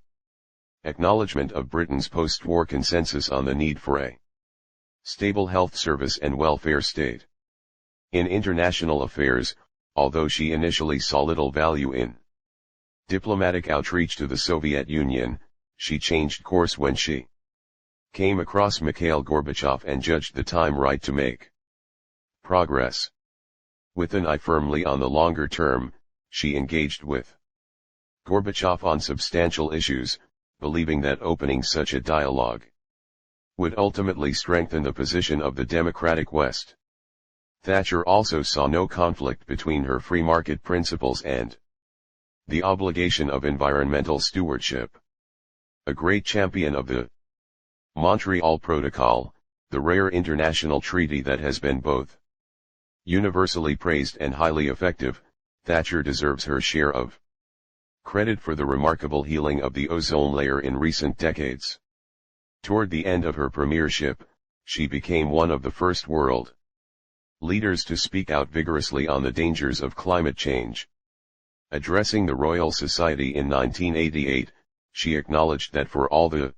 acknowledgement of Britain's post-war consensus on the need for a stable health service and welfare state. In international affairs, although she initially saw little value in diplomatic outreach to the Soviet Union, she changed course when she came across Mikhail Gorbachev and judged the time right to make progress. With an eye firmly on the longer term, she engaged with Gorbachev on substantial issues, believing that opening such a dialogue would ultimately strengthen the position of the democratic West. Thatcher also saw no conflict between her free market principles and the obligation of environmental stewardship. A great champion of the Montreal Protocol, the rare international treaty that has been both universally praised and highly effective, Thatcher deserves her share of credit for the remarkable healing of the ozone layer in recent decades. Toward the end of her premiership, she became one of the first world leaders to speak out vigorously on the dangers of climate change. Addressing the Royal Society in 1988, she acknowledged that for all the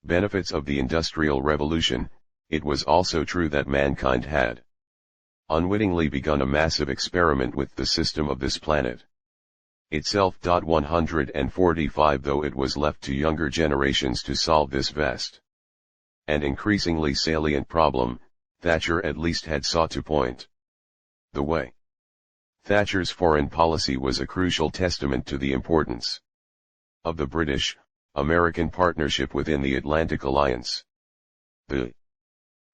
benefits of the Industrial Revolution, it was also true that mankind had unwittingly begun a massive experiment with the system of this planet. itself. 145 Though it was left to younger generations to solve this vast and increasingly salient problem, Thatcher at least had sought to point the way. Thatcher's foreign policy was a crucial testament to the importance of the British-American partnership within the Atlantic Alliance. The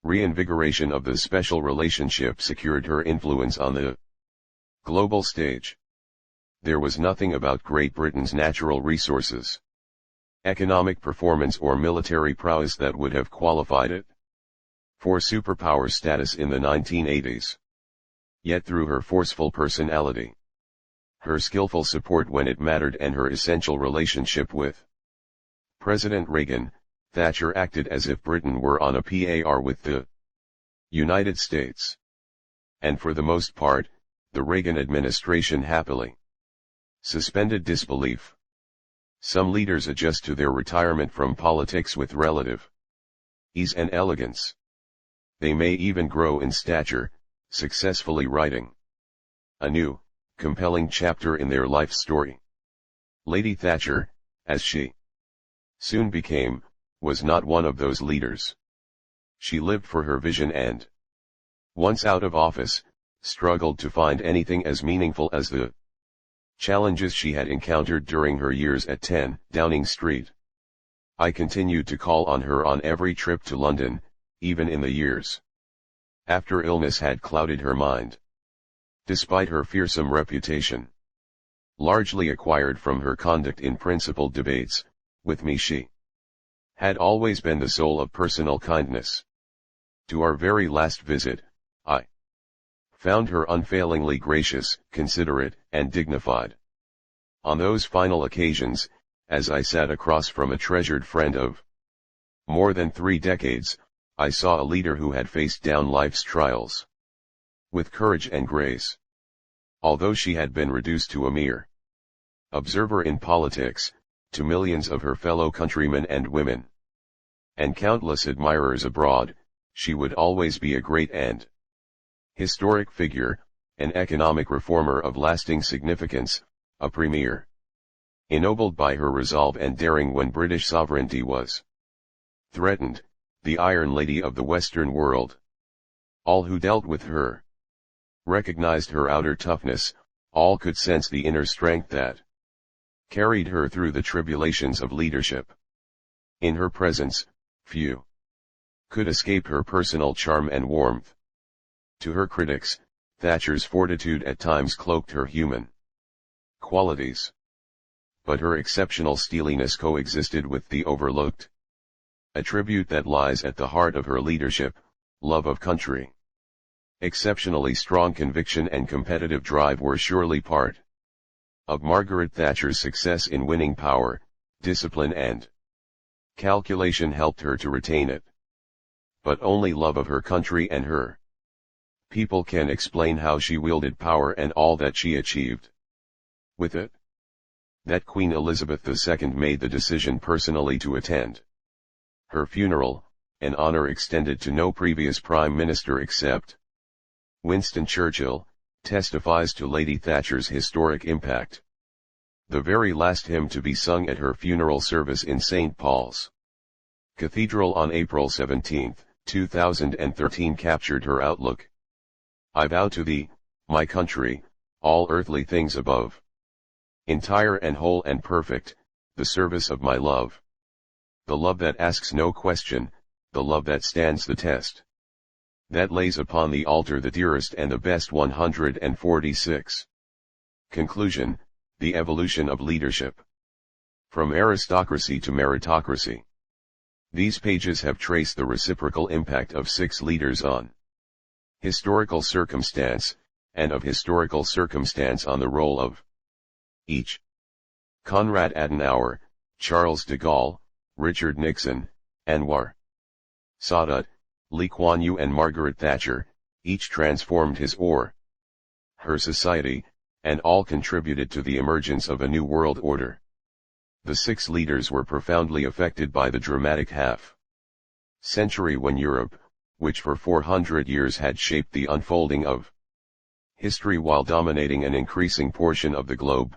reinvigoration of the special relationship secured her influence on the global stage. There was nothing about Great Britain's natural resources, economic performance or military prowess that would have qualified it for superpower status in the 1980s. Yet through her forceful personality, her skillful support when it mattered and her essential relationship with President Reagan, Thatcher acted as if Britain were on a par with the United States. And for the most part, the Reagan administration happily suspended disbelief. Some leaders adjust to their retirement from politics with relative ease and elegance. They may even grow in stature, successfully writing a new, compelling chapter in their life story. Lady Thatcher, as she soon became, was not one of those leaders. She lived for her vision and, once out of office, struggled to find anything as meaningful as the challenges she had encountered during her years at 10 Downing Street. I continued to call on her on every trip to London, even in the years after illness had clouded her mind. Despite her fearsome reputation, largely acquired from her conduct in principled debates, with me she had always been the soul of personal kindness. To our very last visit, I found her unfailingly gracious, considerate, and dignified. On those final occasions, as I sat across from a treasured friend of more than 3 decades, I saw a leader who had faced down life's trials with courage and grace. Although she had been reduced to a mere observer in politics, to millions of her fellow countrymen and women, and countless admirers abroad, she would always be a great and historic figure, an economic reformer of lasting significance, a premier, ennobled by her resolve and daring when British sovereignty was threatened, the Iron Lady of the Western world. All who dealt with her recognized her outer toughness, all could sense the inner strength that carried her through the tribulations of leadership. In her presence, few could escape her personal charm and warmth. To her critics, Thatcher's fortitude at times cloaked her human qualities. But her exceptional steeliness coexisted with the overlooked attribute that lies at the heart of her leadership, love of country. Exceptionally strong conviction and competitive drive were surely part of Margaret Thatcher's success in winning power. Discipline and calculation helped her to retain it. But only love of her country and her people can explain how she wielded power and all that she achieved with it. That Queen Elizabeth II made the decision personally to attend her funeral, an honor extended to no previous Prime Minister except Winston Churchill, testifies to Lady Thatcher's historic impact. The very last hymn to be sung at her funeral service in St. Paul's Cathedral on April 17, 2013 captured her outlook. I vow to thee, my country, all earthly things above, entire and whole and perfect, the service of my love. The love that asks no question, the love that stands the test, that lays upon the altar the dearest and the best. 146. Conclusion, the evolution of leadership. From aristocracy to meritocracy. These pages have traced the reciprocal impact of 6 leaders on historical circumstance, and of historical circumstance on the role of each. Konrad Adenauer, Charles de Gaulle, Richard Nixon, Anwar Sadat, Lee Kuan Yew and Margaret Thatcher, each transformed his or her society, and all contributed to the emergence of a new world order. The 6 leaders were profoundly affected by the dramatic half-century when Europe, which for 400 years had shaped the unfolding of history while dominating an increasing portion of the globe,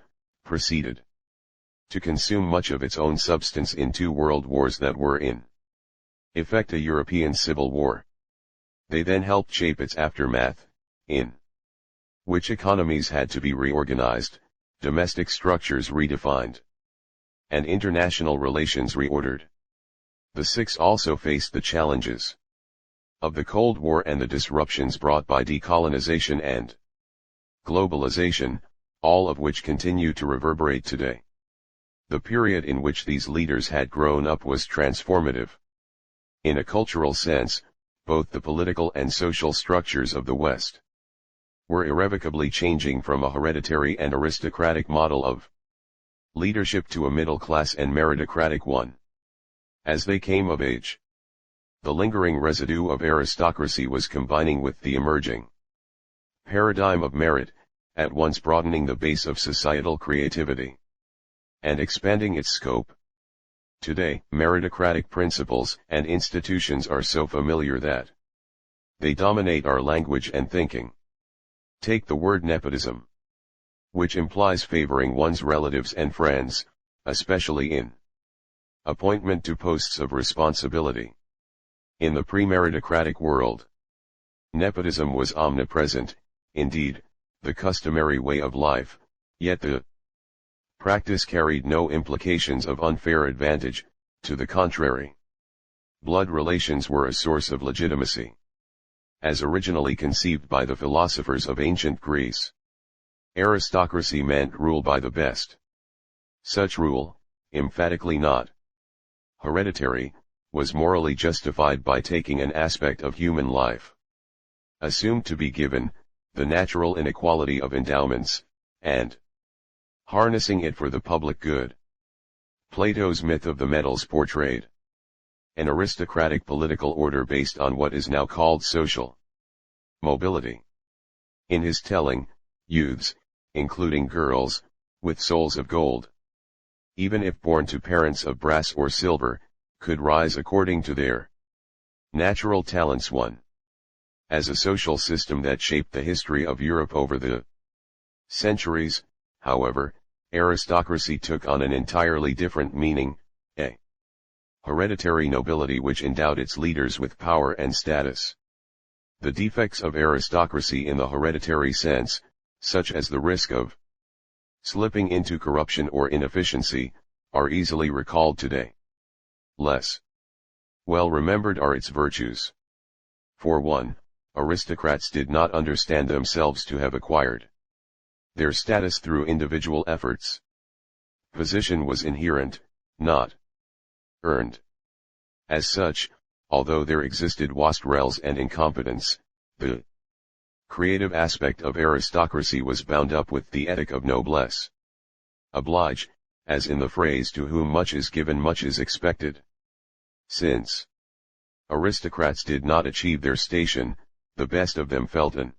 proceeded to consume much of its own substance in 2 world wars that were in effect a European civil war. They then helped shape its aftermath, in which economies had to be reorganized, domestic structures redefined, and international relations reordered. The 6 also faced the challenges of the Cold War and the disruptions brought by decolonization and globalization, all of which continue to reverberate today. The period in which these leaders had grown up was transformative. In a cultural sense, both the political and social structures of the West were irrevocably changing from a hereditary and aristocratic model of leadership to a middle-class and meritocratic one. As they came of age, the lingering residue of aristocracy was combining with the emerging paradigm of merit, at once broadening the base of societal creativity and expanding its scope. Today, meritocratic principles and institutions are so familiar that they dominate our language and thinking. Take the word nepotism, which implies favoring one's relatives and friends, especially in appointment to posts of responsibility. In the pre-meritocratic world, nepotism was omnipresent, indeed, the customary way of life, yet the practice carried no implications of unfair advantage, to the contrary. Blood relations were a source of legitimacy, as originally conceived by the philosophers of ancient Greece. Aristocracy meant rule by the best. Such rule, emphatically not hereditary, was morally justified by taking an aspect of human life assumed to be given, the natural inequality of endowments, and harnessing it for the public good. Plato's myth of the metals portrayed an aristocratic political order based on what is now called social mobility. In his telling, youths, including girls, with souls of gold, even if born to parents of brass or silver, could rise according to their natural talents. As a social system that shaped the history of Europe over the centuries, however, aristocracy took on an entirely different meaning, a hereditary nobility which endowed its leaders with power and status. The defects of aristocracy in the hereditary sense, such as the risk of slipping into corruption or inefficiency, are easily recalled today. Less well remembered are its virtues. For one, aristocrats did not understand themselves to have acquired their status through individual efforts. Position was inherent, not earned. As such, although there existed wastrels and incompetence, the creative aspect of aristocracy was bound up with the ethic of noblesse oblige, as in the phrase "to whom much is given much is expected." Since aristocrats did not achieve their station, the best of them felt an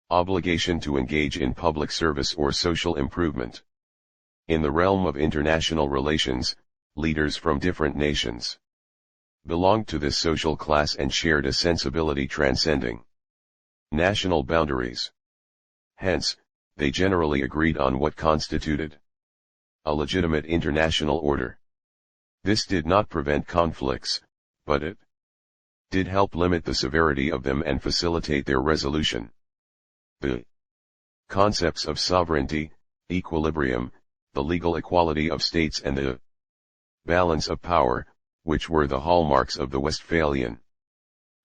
obligation to engage in public service or social improvement. In the realm of international relations, leaders from different nations belonged to this social class and shared a sensibility transcending national boundaries. Hence, they generally agreed on what constituted a legitimate international order. This did not prevent conflicts, but it did help limit the severity of them and facilitate their resolution. The concepts of sovereignty, equilibrium, the legal equality of states and the balance of power, which were the hallmarks of the Westphalian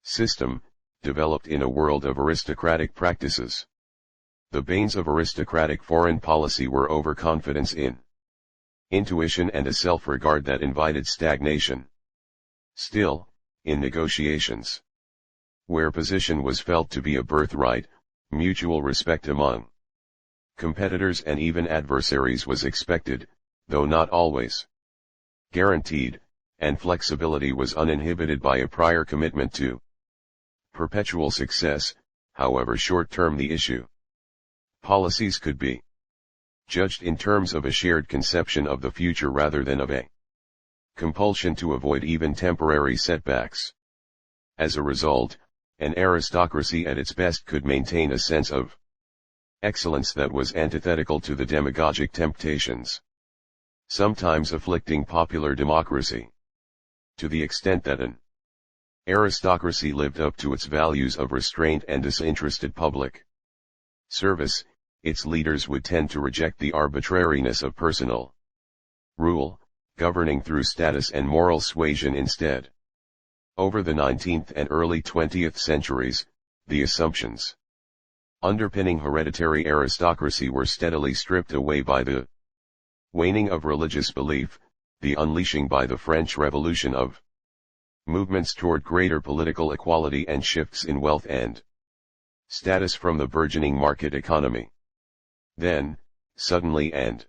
system, developed in a world of aristocratic practices. The banes of aristocratic foreign policy were overconfidence in intuition and a self-regard that invited stagnation. Still, in negotiations, where position was felt to be a birthright, mutual respect among competitors and even adversaries was expected, though not always guaranteed, and flexibility was uninhibited by a prior commitment to perpetual success, however short-term the issue. Policies could be judged in terms of a shared conception of the future rather than of a compulsion to avoid even temporary setbacks. As a result, an aristocracy at its best could maintain a sense of excellence that was antithetical to the demagogic temptations, sometimes afflicting popular democracy, to the extent that an aristocracy lived up to its values of restraint and disinterested public service. Its leaders would tend to reject the arbitrariness of personal rule, governing through status and moral suasion instead. Over the 19th and early 20th centuries, the assumptions underpinning hereditary aristocracy were steadily stripped away by the waning of religious belief, the unleashing by the French Revolution of movements toward greater political equality and shifts in wealth and status from the burgeoning market economy. Then, suddenly and